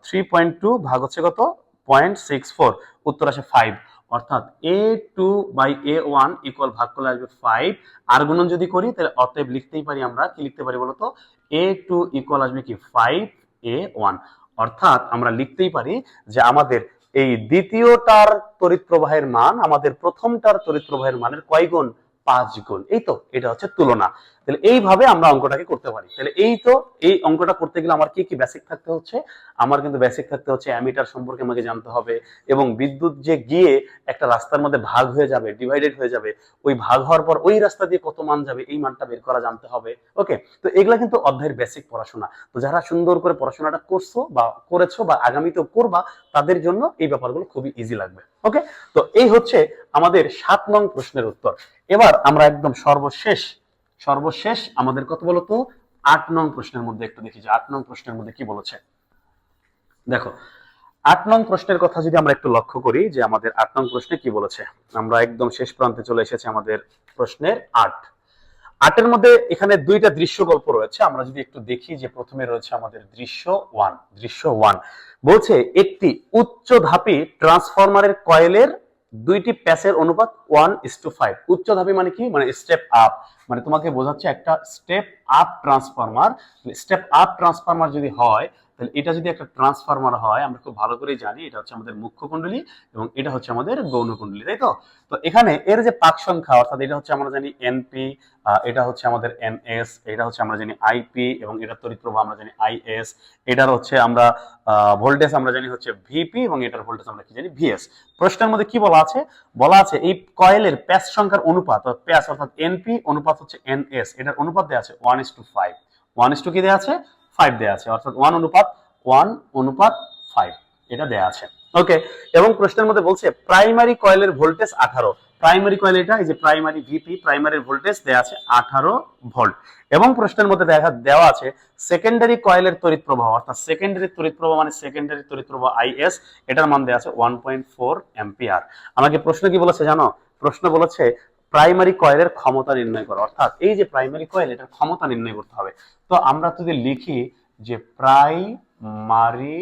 3.2 ভাগ হচ্ছে কত 0.64, উত্তর আসে 5। অর্থাৎ A2/A1 ইকুয়াল ভাগ করলে আসবে 5। আর গুণন যদি করি তাহলে অতএব লিখতেই পারি, আমরা কি লিখতে পারি বলতো, A2 ইকুয়াল আসবে কি 5A1। অর্থাৎ আমরা লিখতেই পারি যে আমাদের এই দ্বিতীয়টার তড়িৎ প্রবাহের মান আমাদের প্রথমটার তড়িৎ প্রবাহের মানের কয় গুণ, 5 গুণ। এই তো এটা হচ্ছে তুলনা। তাহলে এইভাবে আমরা অঙ্কটাকে করতে পারি। তাহলে এই তো এই অঙ্কটা করতে গেলে আমার কি কি বেসিক থাকতে হচ্ছে, আমার কিন্তু বেসিক থাকতে হচ্ছে অ্যামিটার সম্পর্কে আমাকে জানতে হবে, এবং বিদ্যুৎ যে গিয়ে একটা রাস্তার মধ্যে ভাগ হয়ে যাবে, ডিভাইডেড হয়ে যাবে, ওই ভাগ হওয়ার পর ওই রাস্তা দিয়ে কত মান যাবে এই মানটা বের করা জানতে হবে। ওকে, তো এগুলা কিন্তু অধ্যায়ের বেসিক পড়াশোনা। তো যারা সুন্দর করে পড়াশোনাটা করছো বা করেছো বা আগামীতেও করবা, তাদের জন্য এই ব্যাপারগুলো খুবই ইজি লাগবে। ওকে, তো এই হচ্ছে আমাদের 7 নং প্রশ্নের উত্তর। এবার আমরা একদম সর্বশেষ আমাদের কত বলতো 8 নং প্রশ্নের মধ্যে একটু দেখি যে 8 নং প্রশ্নের মধ্যে কি বলেছে। দেখো 8 নং প্রশ্নের কথা যদি আমরা একটু লক্ষ্য করি যে আমাদের 8 নং প্রশ্নে কি বলেছে, আমরা একদম শেষ প্রান্তে চলে এসেছি আমাদের প্রশ্নের 8 এর মধ্যে এখানে দুইটা দৃশ্য গল্প রয়েছে। আমরা যদি একটু দেখি যে প্রথমে রয়েছে আমাদের দৃশ্য 1 বলছে একটি উচ্চধাপী ট্রান্সফরমারের কয়েলের দুইটি প্যাচের অনুপাত 1:5। উচ্চধাপী মানে কি, মানে স্টেপ আপ, মানে তোমাকে বোঝাচ্ছে একটা step up transformer. Step up transformer যদি হয়, তাহলে এটা যদি একটা ট্রান্সফরমার হয়, আমরা খুব ভালো করেই জানি এটা হচ্ছে আমাদের মুখ্য কুণ্ডলী এবং এটা হচ্ছে আমাদের গৌণ কুণ্ডলী, তাই তো। তো এখানে এর যে পাক সংখ্যা, অর্থাৎ এটা হচ্ছে আমরা জানি এনপি, এটা হচ্ছে আমাদের এনএস, এটা হচ্ছে আমরা জানি আইপি, এবং এটা তড়িৎ প্রবাহ আমরা জানি আইএস, এটার হচ্ছে আমরা ভোল্টেজ আমরা জানি হচ্ছে ভিপি, এবং এটার ভোল্টেজ আমরা কি জানি ভিএস। প্রশ্নের মধ্যে কি বলা আছে, এই কয়েলের প্যাচ সংখ্যার অনুপাত, প্যাচ অর্থাৎ এনপি অনুপাত হচ্ছে এনএস, এটার অনুপাত দেওয়া আছে 1:5। 1:, কি দেওয়া আছে 5 দেওয়া আছে, অর্থাৎ 1:5 এটা দেওয়া আছে। ওকে, এবং প্রশ্নের মধ্যে বলছে প্রাইমারি কয়েলের ভোল্টেজ 18। প্রাইমারি কয়েল এটা, এই যে প্রাইমারি ভিপি, প্রাইমারির ভোল্টেজ দেওয়া আছে 18 ভোল্ট। এবং প্রশ্নের মধ্যে দেওয়া আছে সেকেন্ডারি কয়েলের তড়িৎ প্রবাহ, অর্থাৎ সেকেন্ডারি তড়িৎ প্রবাহ মানে সেকেন্ডারি তড়িৎ প্রবাহ আইএস, এটার মান দেওয়া আছে 1.4 অ্যাম্পিয়ার। আমাকে প্রশ্ন কি বলেছে জানো, প্রশ্ন বলেছে প্রাইমারি কয়েলের ক্ষমতা নির্ণয় করো, অর্থাৎ এই যে প্রাইমারি কয়েল এটার ক্ষমতা নির্ণয় করতে হবে। তো আমরা যদি লিখি যে প্রাইমারি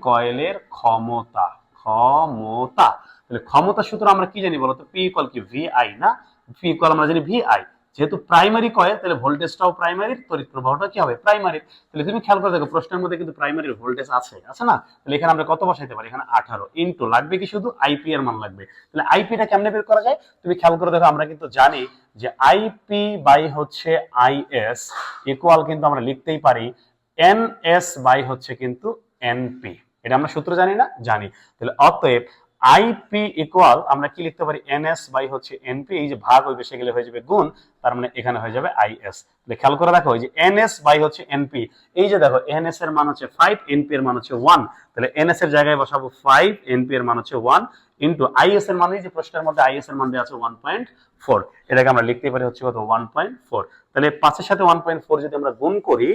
কয়েলের ক্ষমতা, তাহলে ক্ষমতা সূত্র আমরা কি জানি বলতো, পি ইকুয়াল কি ভিআই, না পি ইকুয়াল আমরা জানি ভিআই। যেহেতু প্রাইমারি কয়েল, তাহলে ভোল্টেজটাও প্রাইমারি, তড়িৎ প্রবাহটা কি হবে প্রাইমারি। তাহলে তুমি খেয়াল করে দেখো প্রশ্নের মধ্যে কিন্তু প্রাইমারির ভোল্টেজ আছে না, তাহলে এখানে আমরা কত বসাইতে পারি, এখানে 18 ইনটু লাগবে কি শুধু আইপি এর মান লাগবে। তাহলে আইপিটা কেমনে বের করা যায়, তুমি খেয়াল করে দেখো, আমরা কিন্তু জানি যে আইপি বাই হচ্ছে আইএস ইকুয়াল কিন্তু আমরা লিখতেই পারি এনএস বাই হচ্ছে কিন্তু এনপি। এটা আমরা সূত্র জানি না, জানি। তাহলে অতএব আইপি ইকুয়াল আমরা কি লিখতে পারি, এনএস বাই হচ্ছে এনপি, এই যে ভাগ ওই বেশি গেলে হয়ে যাবে গুণ, তার মানে এখানে হয়ে যাবে আইএস। তাহলে খেয়াল করে দেখো এই যে এনএস বাই হচ্ছে এনপি, এই যে দেখো এনএস এর মান হচ্ছে 5, এনপি এর মান হচ্ছে 1, তাহলে এনএস এর জায়গায় বসাবো 5, এনপি এর মান হচ্ছে 1 ইনটু আইএস এর মান, এই যে প্রশ্নের মধ্যে আইএস এর মান দেওয়া আছে 1.4, এটাকে আমরা লিখতে পারি হচ্ছে কত 1.4। তাহলে 5 এর সাথে 1.4 যদি আমরা গুণ করি,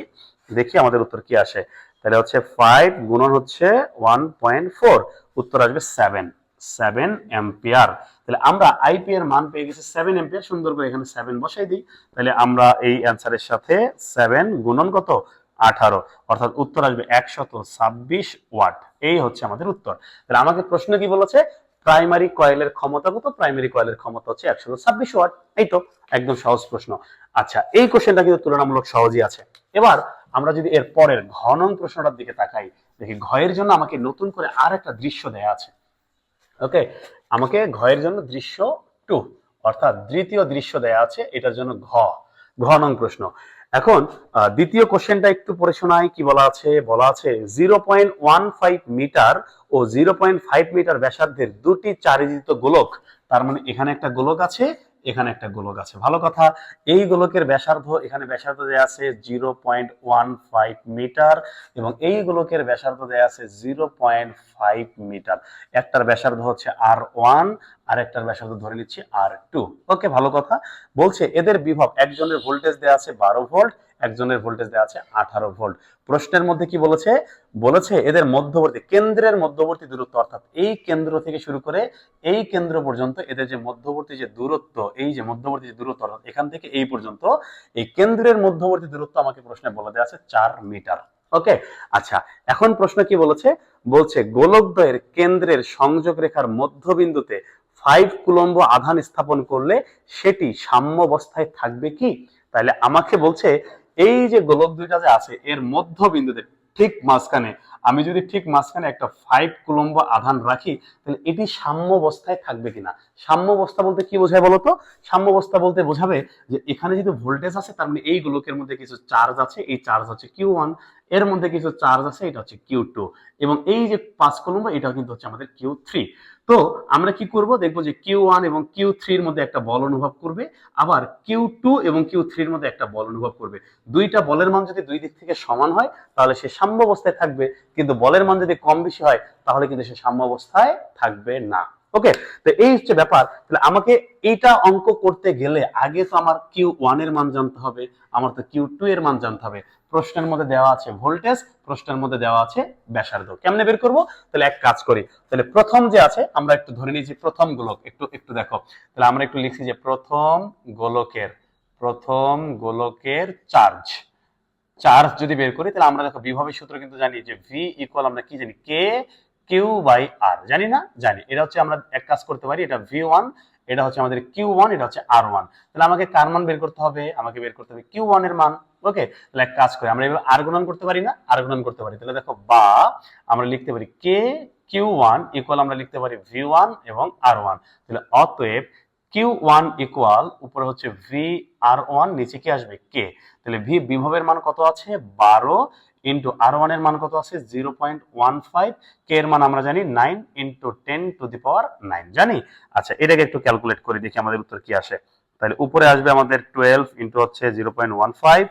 দেখি আমাদের উত্তর কি আসে। তাহলে হচ্ছে 5 গুণন হচ্ছে 1.4, উত্তর আসবে 7 অ্যাম্পিয়ার। তাহলে আমরা আইপি এর মান পেয়ে গেছি 7 অ্যাম্পিয়ার। সুন্দর করে এখানে 7 বসাই দিই, তাহলে আমরা এই অ্যান্সারের সাথে 7 গুণন কত 18, অর্থাৎ উত্তর আসবে 126 ওয়াট। এই হচ্ছে আমাদের উত্তর। তাহলে আমাকে প্রশ্ন কি বলেছে, প্রাইমারি কয়েলের ক্ষমতা কত, প্রাইমারি কয়েলের ক্ষমতা হচ্ছে 126 ওয়াট। এই তো একদম সহজ প্রশ্ন। আচ্ছা, এই কোশ্চেনটা কিন্তু তুলনামূলক সহজই আছে। এবার আমরা যদি এর পরের ঘ নং প্রশ্নটার দিকে তাকাই, দেখি ঘয়ের জন্য আমাকে নতুন করে আর একটা দৃশ্য দেয়া আছে। ওকে, আমাকে ঘয়ের জন্য দৃশ্য 2 অর্থাৎ দ্বিতীয় দৃশ্য দেয়া আছে, এটার জন্য ঘ নং প্রশ্ন। এখন দ্বিতীয় কোশ্চেনটা একটু পড়ে শোনাই, কি বলা আছে, 0.15 মিটার ও 0.5 মিটার ব্যাসার্ধের দুটি চারিজিত গোলক, তার মানে এখানে একটা গোলক আছে, এখানে একটা গোলক আছে, ভালো কথা। এই গোলকের ব্যাসার্ধ, এখানে ব্যাসার্ধ দেয়া আছে 0.15 মিটার এবং এই গোলকের ব্যাসার্ধ দেয়া আছে 0.5 মিটার। একটার ব্যাসার্ধ হচ্ছে R1 আর একটার ব্যাসার্ধ ধরে নিচ্ছি R2। ওকে, ভালো কথা। বলছে এদের বিভব, একজনের ভোল্টেজ দেয়া আছে 12 ভোল্ট, একজনের ভোল্টেজ দেওয়া আছে 18 ভোল্ট। প্রশ্নের মধ্যে কি বলেছে? বলেছে এদের মধ্যবর্তী, কেন্দ্রের মধ্যবর্তী দূরত্ব, অর্থাৎ এই কেন্দ্র থেকে শুরু করে এই কেন্দ্র পর্যন্ত এদের যে মধ্যবর্তী যে দূরত্ব, এই যে মধ্যবর্তী যে দূরত্ব, অর্থাৎ এখান থেকে এই পর্যন্ত এই কেন্দ্রের মধ্যবর্তী দূরত্ব আমাকে প্রশ্নে বলে দেওয়া আছে 4 মিটার। ওকে, আচ্ছা, এখন প্রশ্ন কি বলেছে? বলছে গোলকদ্বয়ের কেন্দ্রের সংযোগ রেখার মধ্যবিন্দুতে 5 কুলম্ব আধান স্থাপন করলে সেটি সাম্যাবস্থায় থাকবে কি? তাহলে আমাকে বলছে এই যে গোলক দুইটা যে আছে এর মধ্যবিন্দুতে ঠিক মাঝখানে, আমি যদি ঠিক মাঝখানে একটা 5 কুলম্ব আধান রাখি তাহলে এটি সাম্যাবস্থায় থাকবে কিনা। সাম্যাবস্থা বলতে কি বোঝায় বলতো? সাম্যাবস্থা বলতে বোঝাবে যে এখানে যদি ভোল্টেজ আছে তার মানে এই গোলকের মধ্যে কিছু চার্জ আছে, এই চার্জ হচ্ছে Q1, এর মধ্যে কিছু চার্জ আছে, এটা হচ্ছে Q2, এবং এই যে 5 কুলম্ব এটাও কিন্তু হচ্ছে আমাদের Q3। তো আমরা কি করব? দেখবো যে Q1 এবং Q3 এর মধ্যে একটা বল অনুভব করবে, আবার Q2 এবং Q3 এর মধ্যে একটা বল অনুভব করবে। দুইটা বলের মান যদি দুই দিক থেকে সমান হয় তাহলে সে সাম্যাবস্থায় থাকবে, কিন্তু বলের মান যদি কম বেশি হয় তাহলে কিন্তু সে সাম্যাবস্থায় থাকবে না। ওকে, তো এই হচ্ছে ব্যাপার। তাহলে আমাকে এইটা অঙ্ক করতে গেলে আগে তো আমার Q1 এর মান জানতে হবে, আমার তো Q2 এর মান জানতে হবে। প্রশ্নের মধ্যে দেওয়া আছে ভোল্টেজ, প্রশ্নের মধ্যে দেওয়া আছে ব্যাসার্ধ। কেমনে বের করব? তাহলে এক কাজ করি, তাহলে প্রথম যে আছে আমরা একটু ধরে নিয়েছি প্রথম গোলক, একটু একটু দেখো, তাহলে আমরা একটু লিখছি যে প্রথম গোলকের চার্জ, চার্জ যদি বের করি তাহলে আমরা দেখো বিভবের সূত্র কিন্তু জানি যে V ইকুয়াল, আমরা কি জানি, K Q বাই R, জানি না? জানি। এটা হচ্ছে আমরা এক কাজ করতে পারি, এটা V1, এটা হচ্ছে আমাদের Q1, এটা হচ্ছে R1। তাহলে আমাকে কার মান বের করতে হবে? আমাকে বের করতে হবে Q1 এর মান। ওকে, তাহলে এক কাজ করি, আমরা এবার R গুণন করতে পারি না? R গুণন করতে পারি। তাহলে দেখো, বা আমরা লিখতে পারি K Q1 ইকুয়াল, আমরা লিখতে পারি V1 এবং R1। তাহলে অতএব Q1 ইকুয়াল, উপরে হচ্ছে VR1, নিচে কি আসবে? K। তাহলে V বিভবের মান কত আছে? 12 ইন্টু R1 এর মান কত আছে? 0.15। K এর মান আমরা জানি 9 ইন্টু 10 টু দি পাওয়ার 9, জানি। আচ্ছা, এটাকে একটু ক্যালকুলেট করে দেখি আমাদের উত্তর কি আসে। তাহলে উপরে আসবে আমাদের 12 ইন্টু হচ্ছে 0.15,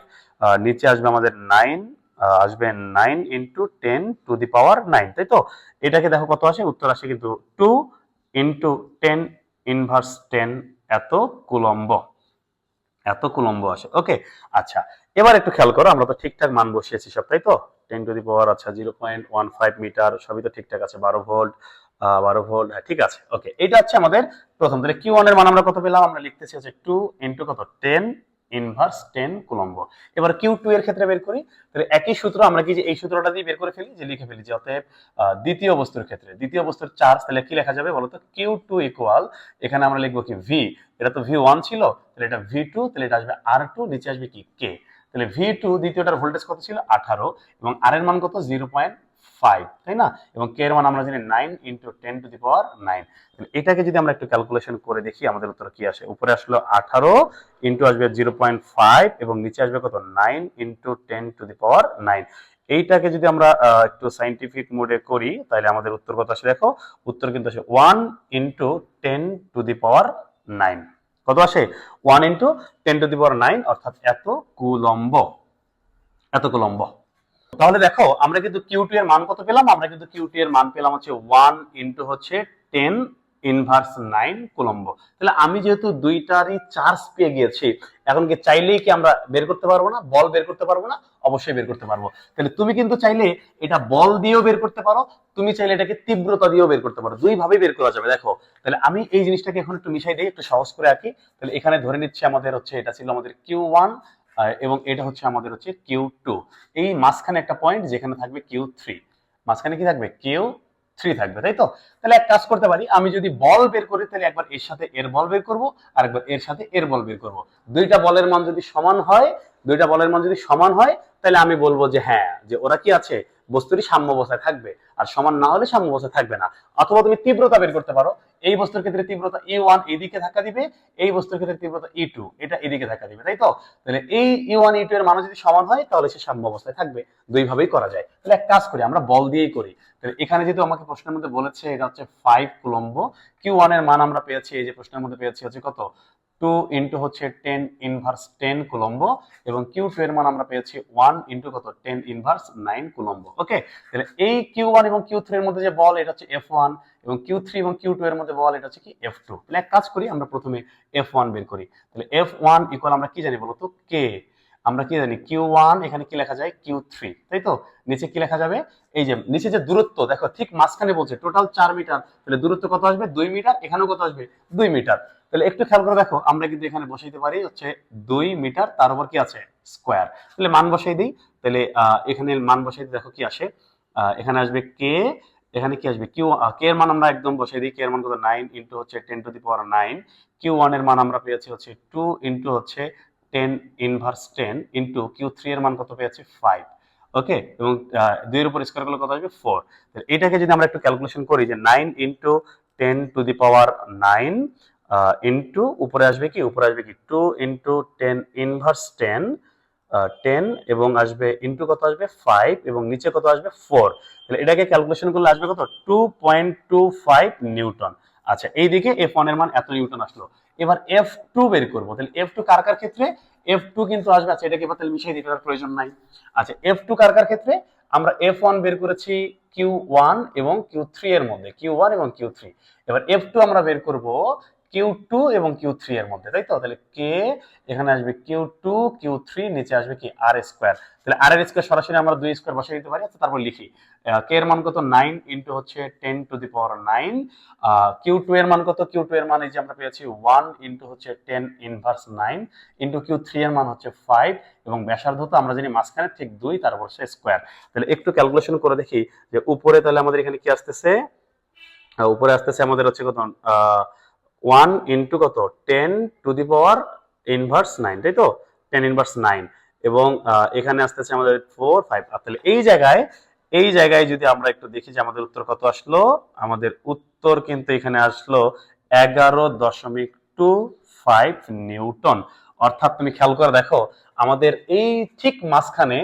নিচে আসবে আমাদের 9, আসবে 9 ইন্টু 10 টু দি পাওয়ার 9, তাই তো? এটাকে দেখো কত আসে, উত্তর আসে কিন্তু 2 ইন্টু 10 ইনভার্স 10, এত কুলম্ব, এত কুলম্ব আসে। ওকে, আচ্ছা, এবার একটু খেয়াল করো, আমরা তো ঠিকঠাক মান বসিয়েছি সব, তাই তো? 10 টু দি পাওয়ার, আচ্ছা 0.15 মিটার, সবই তো ঠিকঠাক আছে। 12 ভোল্ট, 12 ভোল্ট, হ্যাঁ ঠিক আছে। ওকে, এটা হচ্ছে আমাদের প্রথম। তাহলে Q1 এর মান আমরা কত পেলাম? আমরা লিখতেছি হচ্ছে 2 ইন্টু কত, 10 ইনভার্স 10 কুলম্ব। এবার Q2 এর ক্ষেত্রে বের করি। তাহলে একই সূত্র, আমরা কি যে এই সূত্রটা দিয়ে বের করে ফেলি, যে লিখে ফেলি যে অতএব দ্বিতীয় বস্তুর ক্ষেত্রে, দ্বিতীয় বস্তুর চার্জ, তাহলে কি লেখা যাবে বলতো? Q2 ইকুয়াল, এখানে আমরা লিখবো কি V, এটা তো V1 ছিল, তাহলে এটা V2, তাহলে এটা আসবে R2, নিচে আসবে কি K। তাহলে V2 দ্বিতীয়টার ভোল্টেজ কত ছিল? 18, এবং R এর মান কত? 0.5, তাই না? এবং K এর মান আমরা জানি 9 ইন্টু 10 টু দি পাওয়ার 9। এটাকে যদি আমরা একটু ক্যালকুলেশন করে দেখি আমাদের উত্তর কি আসে। উপরে আসলো 18 ইন্টু আসবে 0.5 এবং নিচে আসবে কত? 9 ইন্টু 10 টু দি পাওয়ার 9। এইটাকে যদি আমরা একটু সাইন্টিফিক মোডে করি তাহলে আমাদের উত্তর কত আসে দেখো, উত্তর কিন্তু আসে 1 ইন্টু 10 টু দি পাওয়ার 9। কত আসে? 1 ইন্টু 10 টু দি পাওয়ার 9, অর্থাৎ এত কুলম্ব, এত কুলম্ব। তাহলে দেখো আমরা কিন্তু Q2 এর মান কত পেলাম? আমরা কিন্তু Q2 এর মান পেলাম হচ্ছে 1 ইন্টু হচ্ছে 10 ইনভার্স 9 কুলম্ব। তাহলে আমি যেহেতু দুইটারই চার্জ পেয়ে গিয়েছি, এখন কি চাইলেই কি আমরা বের করতে পারবো না? বল বের করতে পারবো না? অবশ্যই বের করতে পারবো। তাহলে তুমি কিন্তু চাইলে এটা বল দিয়েও বের করতে পারো, তুমি চাইলে এটাকে তীব্রতা দিয়েও বের করতে পারো, দুই ভাবেই বের করা যাবে। দেখো, তাহলে আমি এই জিনিসটাকে এখন একটু মিশাই দিই, একটু সহজ করে আঁকি। তাহলে এখানে ধরে নিচ্ছি আমাদের হচ্ছে, এটা ছিল আমাদের Q1, এবং এটা হচ্ছে আমাদের হচ্ছে Q2। এই মাঝখানে একটা পয়েন্ট যেখানে থাকবে Q3, মাঝখানে কি থাকবে? Q3 থাকবে, তাই তো? তাহলে এক কাজ করতে পারি, আমি যদি বল বের করি তাহলে একবার এর সাথে এর বল বের করব, আর একবার এর সাথে এর বল বের করব। দুইটা বলের মান যদি সমান হয়, দুইটা বলের মান যদি সমান হয় তাহলে আমি বলবো যে হ্যাঁ, যে ওরা কি আছে, বস্তুটি সাম্যাবস্থায় থাকবে। আর সমান না হলে সাম্যাবস্থায় থাকবে না। অথবা তুমি তীব্রতা বের করতে পারো, এই বস্তুর ক্ষেত্রে তীব্রতা E1 এদিকে ধাক্কা দিবে, এই বস্তুর ক্ষেত্রে তীব্রতা E2 এটা এদিকে ধাক্কা দিবে, তাই তো? তাহলে এই E1 E2 এর মান যদি সমান হয় তাহলে সে সাম্যাবস্থায় থাকবে। দুই ভাবেই করা যায়। তাহলে এক কাজ করি, আমরা বল দিয়েই করি। তাহলে এখানে যেহেতু আমাকে প্রশ্নের মধ্যে বলেছে এটা হচ্ছে 5 কুলম্ব, Q1 এর মান আমরা পেয়েছি, এই যে প্রশ্নের মধ্যে পেয়েছি হচ্ছে কত? 2 ইন্টু হচ্ছে 10 ইনভার্স 10 কুলম্ব, এবং Q2 এর মান আমরা পেয়েছি 1 ইন্টু কত 10 ইনভার্স 9 কুলম্ব। ওকে, তাহলে এই Q1 এবং Q3 এর মধ্যে যে বল এটা হচ্ছে F1, এবং Q3 এবং Q2 এর মধ্যে বল এটা হচ্ছে কি F2। তাহলে এক কাজ করি, আমরা প্রথমে F1 বের করি। তাহলে F1 ইকুয়াল আমরা কি জানি বলতো, K। আমরা কি জানি Q1 এখানে কি লেখা যায় Q3, তাই তো। নিচে কি লেখা যাবে, এই যে নিচে যে দূরত্ব দেখো ঠিক মাঝখানে বলছে টোটাল 4 মিটার, তাহলে দূরত্ব কত আসবে 2 মিটার, এখানেও কত আসবে 2 মিটার। তাহলে একটু খেয়াল করে দেখো, আমরা কিন্তু এখানে বসাইতে পারি হচ্ছে 2 মিটার, তার উপর কি আছে স্কয়ার। তাহলে মান বসাই দিই, তাহলে এখানে মান বসাই দিই, দেখো কি আসে, এখানে আসবে K, এখানে কি আসবে Q, K এর মান আমরা একদম বসাই দিই। K এর মান কত 9 ইনটু হচ্ছে 10 টু দি পাওয়ার 9। Q1 এর মান আমরা পেয়েছি হচ্ছে 2 ইনটু হচ্ছে 10 ইনভার্স 10 ইনটু Q3 এর মান কত পেয়েছি 5। ওকে, এবং 2 এর উপর স্কয়ার করলে কত আসবে 4। তাহলে এটাকে যদি আমরা একটু ক্যালকুলেশন করি যে 9 into 10 to the power 9 into উপরে আসবে কি 2 ইনটু 10 ইনভার্স 10 10, এবং আসবে ইনটু কত আসবে 5, এবং নিচে কত আসবে 4। তাহলে এটাকে ক্যালকুলেশন করলে আসবে কত 2.25 নিউটন। আচ্ছা, এইদিকে F1 এর মান এত নিউটন আসলো। এবার F2 বের করব। তাহলে F2 কার কার ক্ষেত্রে, F2 কিন্তু আসবে, আচ্ছা এটাকে এবার তাহলে মিশিয়ে দিতে প্রয়োজন নাই। আচ্ছা, F2 কার কার ক্ষেত্রে, আমরা F1 বের করেছি Q1 এবং Q3 এর মধ্যে, Q1 এবং Q3। এবার F2 আমরা বের করব Q2 এবং Q3 এর মধ্যে, তাই তো। তাহলে K এখানে আসবে Q2 Q3, নিচে আসবে কি R স্কয়ার। তাহলে R এর স্কয়ার সরাসরি আমরা 2 স্কয়ার বসাই দিতে পারি। আচ্ছা, তারপর লিখি K এর মান কত 9 ইনটু হচ্ছে 10 টু দি পাওয়ার 9। Q2 এর মান কত, Q2 এর মান এই যে আমরা পেয়েছি 1 ইনটু হচ্ছে 10 ইনভার্স 9 ইনটু Q3 এর মান হচ্ছে 5, এবং ব্যাসার্ধ তো আমরা জানি মাঝখানে ঠিক 2, তারপর সে স্কয়ার। তাহলে একটু ক্যালকুলেশন করে দেখি যে উপরে তাহলে আমাদের এখানে কি আসতেছে, উপরে আসতেছে আমাদের হচ্ছে কত 1 ইনটু কত 10 টু দি পাওয়ার ইনভার্স 9, তাই তো 10 ইনভার্স 9, এবং এখানে আসতেছে আমাদের 4 5। তাহলে এই জায়গায় যদি আমরা একটু দেখি যে আমাদের উত্তর কত আসলো, আমাদের উত্তর কিন্তু এখানে আসলো 11.25 নিউটন। অর্থাৎ তুমি খেয়াল করে দেখো, আমাদের এই ঠিক মাঝখানে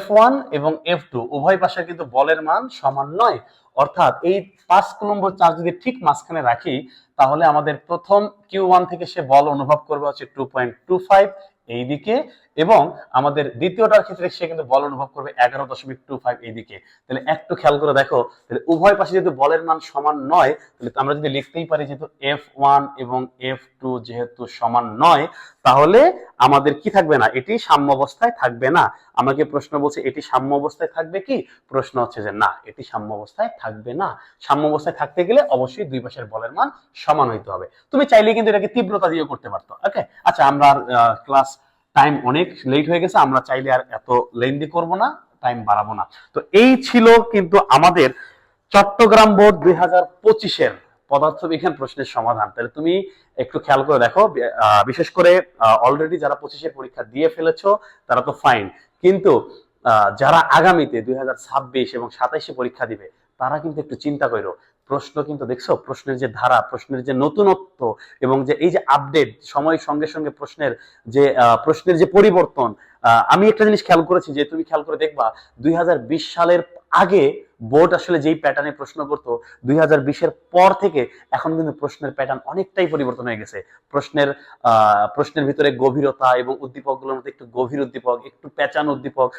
F1 এবং F2 উভয় পাশে কিন্তু বলের মান সমান নয়। অর্থাৎ এই 5 কুলম্ব চার্জ যদি ঠিক মাঝখানে রাখি, তাহলে আমাদের প্রথম Q1 থেকে সে বল অনুভব করবে হচ্ছে 2.25 এইদিকে, এবং আমাদের দ্বিতীয়টার ক্ষেত্রে সে কিন্তু বল অনুভব করবে 11.25 এইদিকে। তাহলে একটু খেয়াল করে দেখো, তাহলে উভয় পাশে যেহেতু বলের মান সমান নয়, তাহলে আমরা যদি লিখতেই পারি যেহেতু F1 এবং F2 যেহেতু সমান নয়, তাহলে আমাদের কি থাকবে না, এটি সাম্য অবস্থায় থাকবে না। আমাকে প্রশ্ন বলছে এটি সাম্য অবস্থায় থাকবে কি, প্রশ্ন হচ্ছে যে না, এটি সাম্য অবস্থায় থাকবে না। সাম্য অবস্থায় থাকতে গেলে অবশ্যই দুই পাশের বলের মান সমান হইতে হবে। তুমি চাইলে কিন্তু এটাকে তীব্রতা দিয়ে করতে পারতো। ওকে, আচ্ছা, আমরা ক্লাস টাইম অনেক লেট হয়ে গেছে, আমরা চাইলে আর এত লেন্দি করব না, টাইম বাড়াবো না। তো এই ছিল কিন্তু আমাদের চট্টগ্রাম বোর্ড 2025-এর পদার্থবিজ্ঞান প্রশ্নের সমাধান। তাহলে তুমি একটু খেয়াল করে দেখো, বিশেষ করে অলরেডি যারা 25-এর পরীক্ষা দিয়ে ফেলেছো তারা তো ফাইন, কিন্তু যারা আগামীতে 2026 এবং 27-এ পরীক্ষা দিবে তারা কিন্তু একটু চিন্তা করো। প্রশ্ন কিন্তু দেখছো, প্রশ্নের যে ধারা, প্রশ্নের যে নতুনত্ব, এবং যে এই যে আপডেট সময়ের সঙ্গে সঙ্গে প্রশ্নের যে পরিবর্তন। আমি একটা জিনিস খেয়াল করেছি, যে তুমি খেয়াল করে দেখবা 2020 সালের আগে বোর্ড আসলে যেই প্যাটার্নে প্রশ্ন করতো, 2020-এর পর থেকে এখন কিন্তু প্রশ্নের প্যাটার্ন অনেকটাই পরিবর্তন হয়ে গেছে। প্রশ্নের ভিতরে গভীরতা এবং উদ্দীপকগুলোর মধ্যে একটু গভীর উদ্দীপক, একটু প্যাচান উদ্দীপক,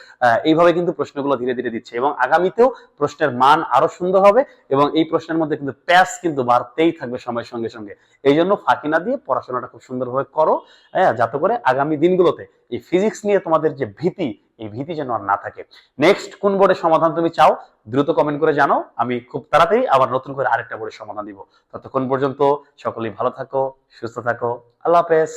এইভাবে কিন্তু প্রশ্নগুলো ধীরে ধীরে দিচ্ছে, এবং আগামীতেও প্রশ্নের মান আরো সুন্দর হবে, এবং এই প্রশ্নের মধ্যে কিন্তু প্যাচ কিন্তু বাড়তেই থাকবে সময়ের সঙ্গে সঙ্গে। এই জন্য ফাঁকি না দিয়ে পড়াশোনাটা খুব সুন্দরভাবে করো, যাতে করে আগামী দিনগুলোতে এই ফিজিক্স নিয়ে তোমাদের যে ভীতি, এই ভীতি যেন আর না থাকে। নেক্সট কোন বোর্ডের সমাধান তুমি চাও দ্রুত কমেন্ট করে জানাও, আমি খুব তাড়াতাড়ি আবার নতুন করে আরেকটা বোর্ডের সমাধান দিব। ততক্ষণ পর্যন্ত সকলেই ভালো থাকো, সুস্থ থাকো, আল্লাহ হাফেজ।